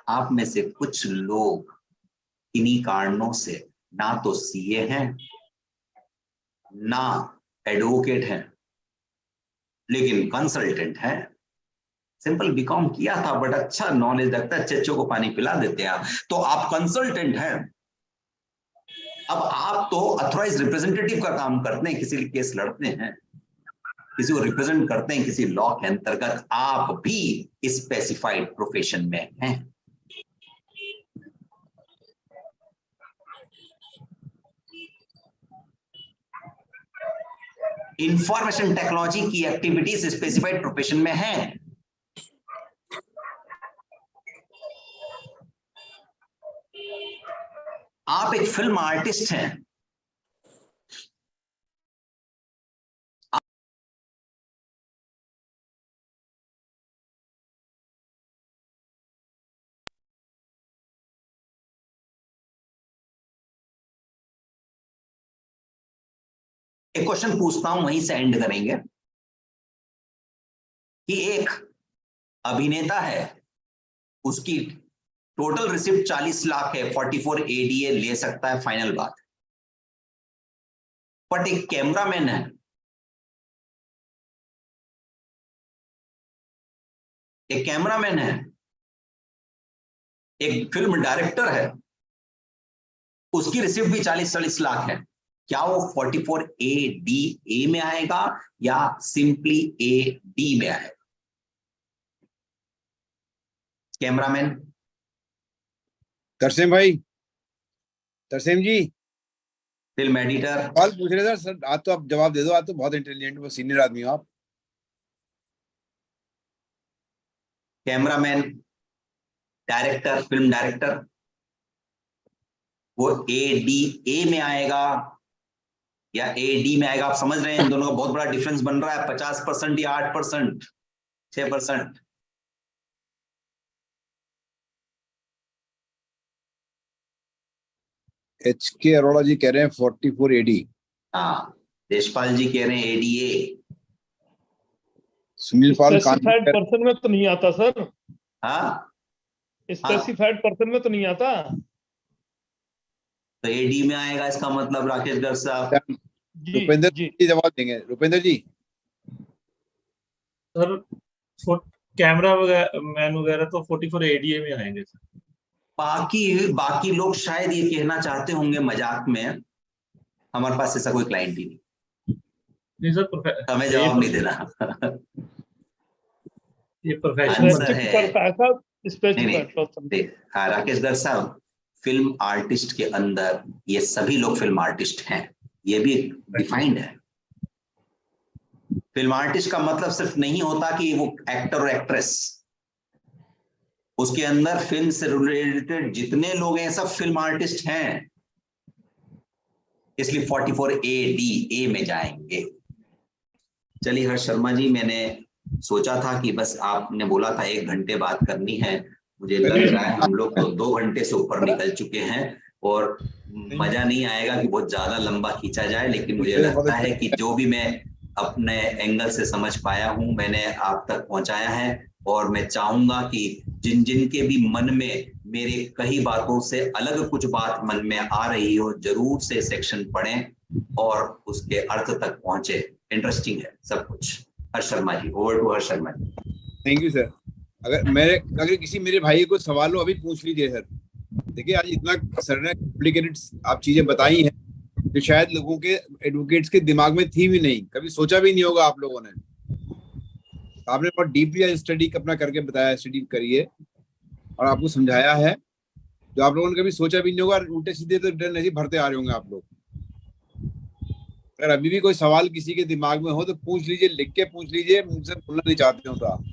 आप में से कुछ लोग इन्हीं कारणों से ना तो सीए हैं ना एडवोकेट हैं, लेकिन कंसल्टेंट हैं। सिंपल बीकॉम किया था बट अच्छा नॉलेज रखता है, चच्चों को पानी पिला देते हैं आप, तो आप कंसल्टेंट हैं। अब आप तो अथॉराइज रिप्रेजेंटेटिव का काम करते हैं, किसी केस लड़ते हैं, किसी को रिप्रेजेंट करते हैं किसी लॉ के अंतर्गत, आप भी स्पेसिफाइड प्रोफेशन में हैं। इंफॉर्मेशन टेक्नोलॉजी की एक्टिविटीज स्पेसिफाइड प्रोफेशन में हैं। आप एक फिल्म आर्टिस्ट हैं, एक क्वेश्चन पूछता हूं, वहीं से एंड करेंगे, कि एक अभिनेता है, उसकी टोटल रिसिप्ट 40 लाख है, 44 एडीए ले सकता है, फाइनल बात। बट एक कैमरामैन है, एक कैमरामैन है, एक फिल्म डायरेक्टर है, उसकी रिसिप्ट भी 40-40 लाख है। क्या वो 44 ए में आएगा या सिंपली AD में आएगा? कैमरामैन तरसेम भाई, तरसेम जी, फिल्म एडिटर, सवाल पूछ रहे थे सर, आज तो आप जवाब दे दो, आज तो बहुत इंटेलिजेंट वो सीनियर आदमी हो आप। कैमरामैन, डायरेक्टर, फिल्म डायरेक्टर, वो ADA में आएगा या AD में आएगा? आप समझ रहे हैं इन दोनों का बहुत बड़ा डिफरेंस बन रहा है, 50% या 8%, 6%। HK अरोड़ा जी कह रहे हैं 44 AD। हाँ, देशपाल जी कह रहे हैं ADA। सुनील पाल स्पेसिफाइड पर्सन में तो नहीं आता सर। हाँ, स्पेसिफाइड पर्सन में तो नहीं आता, तो AD में आएगा, इसका मतलब राकेश गर्ग साहब। रुपेंद्र जी जवाब देंगे। रुपेंद्र जी, सर कैमरा मैन वगैरह तो 44 एडीए में आएंगे सर। बाकी लोग शायद ये कहना चाहते होंगे मजाक में, हमारे पास ऐसा कोई क्लाइंट ही नहीं सर, हमें जवाब नहीं देना। ये प्रोफेशनल हाँ, राकेश गर्ग साहब, फिल्म आर्टिस्ट के अंदर ये सभी लोग फिल्म आर्टिस्ट हैं, ये भी डिफाइंड है। फिल्म आर्टिस्ट का मतलब सिर्फ नहीं होता कि वो एक्टर और एक्ट्रेस, उसके अंदर फिल्म से रिलेटेड जितने लोग हैं सब फिल्म आर्टिस्ट हैं, इसलिए 44 ADA में जाएंगे। चलिए हर्ष शर्मा जी, मैंने सोचा था कि बस आपने बोला था 1 घंटे बात करनी है, मुझे लग रहा है हम लोग तो 2 घंटे से ऊपर निकल चुके हैं, और मजा नहीं आएगा कि बहुत ज्यादा लंबा खींचा जाए, लेकिन मुझे लगता है कि जो भी मैं अपने एंगल से समझ पाया हूं मैंने आप तक पहुंचाया है, और मैं चाहूंगा कि जिन जिन के भी मन में मेरे कई बातों से अलग कुछ बात मन में आ रही हो, जरूर से सेक्शन पढ़ें और उसके अर्थ तक पहुंचे। इंटरेस्टिंग है सब कुछ। Harsh Sharma ji, over to Harsh Sharma ji. Thank you sir. अगर किसी मेरे भाई को सवाल हो अभी पूछ लीजिए सर। देखिए आज इतना सर ने कॉम्प्लिकेटेड आप चीजें बताई हैं जो शायद लोगों के एडवोकेट्स के दिमाग में थी भी नहीं, कभी सोचा भी नहीं होगा आप लोगों ने। आपने बहुत डीपली स्टडी अपना करके बताया, स्टडी करिए और आपको समझाया है जो आप लोगों ने कभी सोचा भी नहीं होगा। उल्टे सीधे तो डर नहीं भरते आ रहे होंगे आप लोग। अगर अभी भी कोई सवाल किसी के दिमाग में हो तो पूछ लीजिए, लिख के पूछ लीजिए, मुझसे बोलना नहीं चाहते हो तो आप।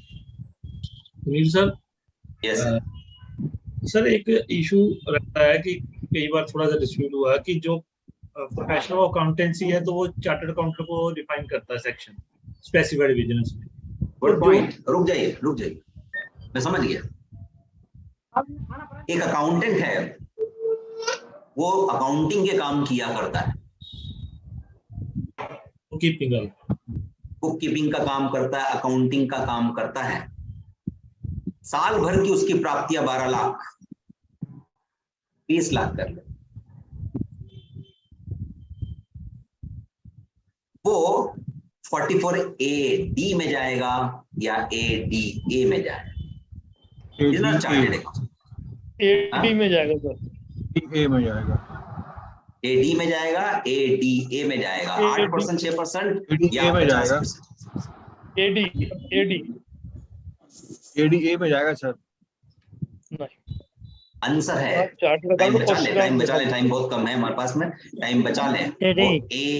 सुनील सर, सर एक इशू रहता है कि कई बार थोड़ा सा डिस्प्यूट हुआ कि जो प्रोफेशनल अकाउंटेंसी है तो वो चार्टर्ड अकाउंटेंट को डिफाइन करता है सेक्शन स्पेसिफाइड बिजनेस में। Good point. रुक जाइए, मैं समझ गया। एक अकाउंटेंट है, वो अकाउंटिंग के काम किया करता है, बुक कीपिंग का काम करता है, अकाउंटिंग का काम करता है। साल भर की उसकी प्राप्तियां 12 लाख, 20 लाख कर ले, वो 44AD में जाएगा या ADA में जाएगा? इतना चार्टेड अकाउंट एडी में जाएगा सर, ए में जाएगा, AD में जाएगा, ADA में जाएगा, 8% 6% या ADA में जाएगा, 50%? एडी एडी ADA में जाएगा सर। नहीं, आंसर है, चार्टर्ड टाइम अकाउंट बचा ले, टाइम बहुत कम है हमारे पास में, टाइम बचा ले।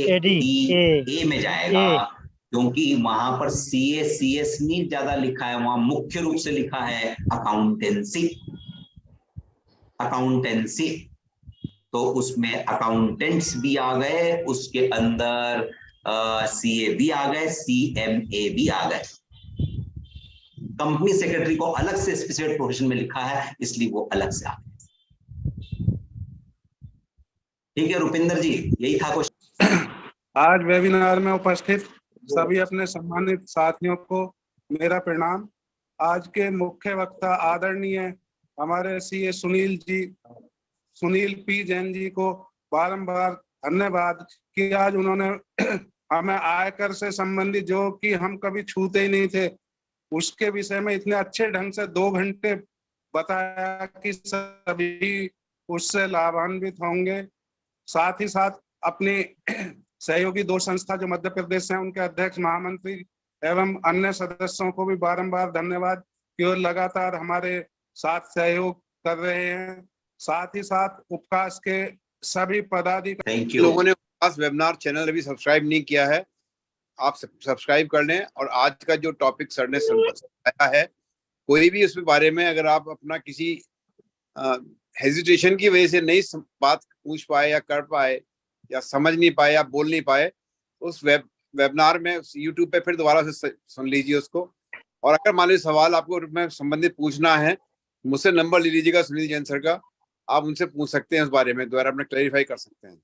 ADA में जाएगा, क्योंकि वहां पर CS नहीं ज्यादा लिखा है, वहां मुख्य रूप से लिखा है अकाउंटेंसी। तो उसमें अकाउंटेंट्स भी आ गए, उसके अंदर CA भी आ गए, CMA भी आ गए। कंपनी सेक्रेटरी को अलग से स्पेसिफिक प्रोफेशन में लिखा है, इसलिए वो अलग से आ गए। ठीक है रुपिंदर जी, यही था क्वेश्चन। आज वेबिनार में उपस्थित सभी अपने सम्मानित साथियों को मेरा प्रणाम। आज के मुख्य वक्ता आदरणीय हमारे CA सुनील P जैन जी को बारंबार धन्यवाद कि आज उन्होंने हमें आयकर से संबंधित, जो कि हम कभी छूते ही नहीं थे, उसके विषय में इतने अच्छे ढंग से 2 घंटे बताया कि सभी उससे लाभान्वित होंगे। साथ ही साथ अपनी सहयोगी 2 संस्था जो मध्य प्रदेश से हैं, उनके अध्यक्ष, महामंत्री एवं अन्य सदस्यों को भी बारंबार धन्यवाद कि वो लगातार हमारे साथ सहयोग कर रहे हैं। साथ ही साथ उपकाश के सभी पदाधिकारी, लोगों ने उपकाश वेबिनार चैनल अभी सब्सक्राइब नहीं किया है, आप सब्सक्राइब कर लें। और आज का जो टॉपिक सर ने बताया है, कोई भी उसके बारे में अगर आप अपना किसी हेजिटेशन की वजह से नहीं बात पूछ पाए या कर पाए या समझ नहीं पाए या बोल नहीं पाए, उस वेबिनार में YouTube पे फिर दोबारा से सुन लीजिए उसको। और अगर मान लीजिए सवाल आपको में संबंधित पूछना है, मुझसे नंबर ले लीजिएगा सुनील जैन सर का, आप उनसे पूछ सकते हैं, उस बारे में दोबारा अपना क्लैरिफाई कर सकते हैं।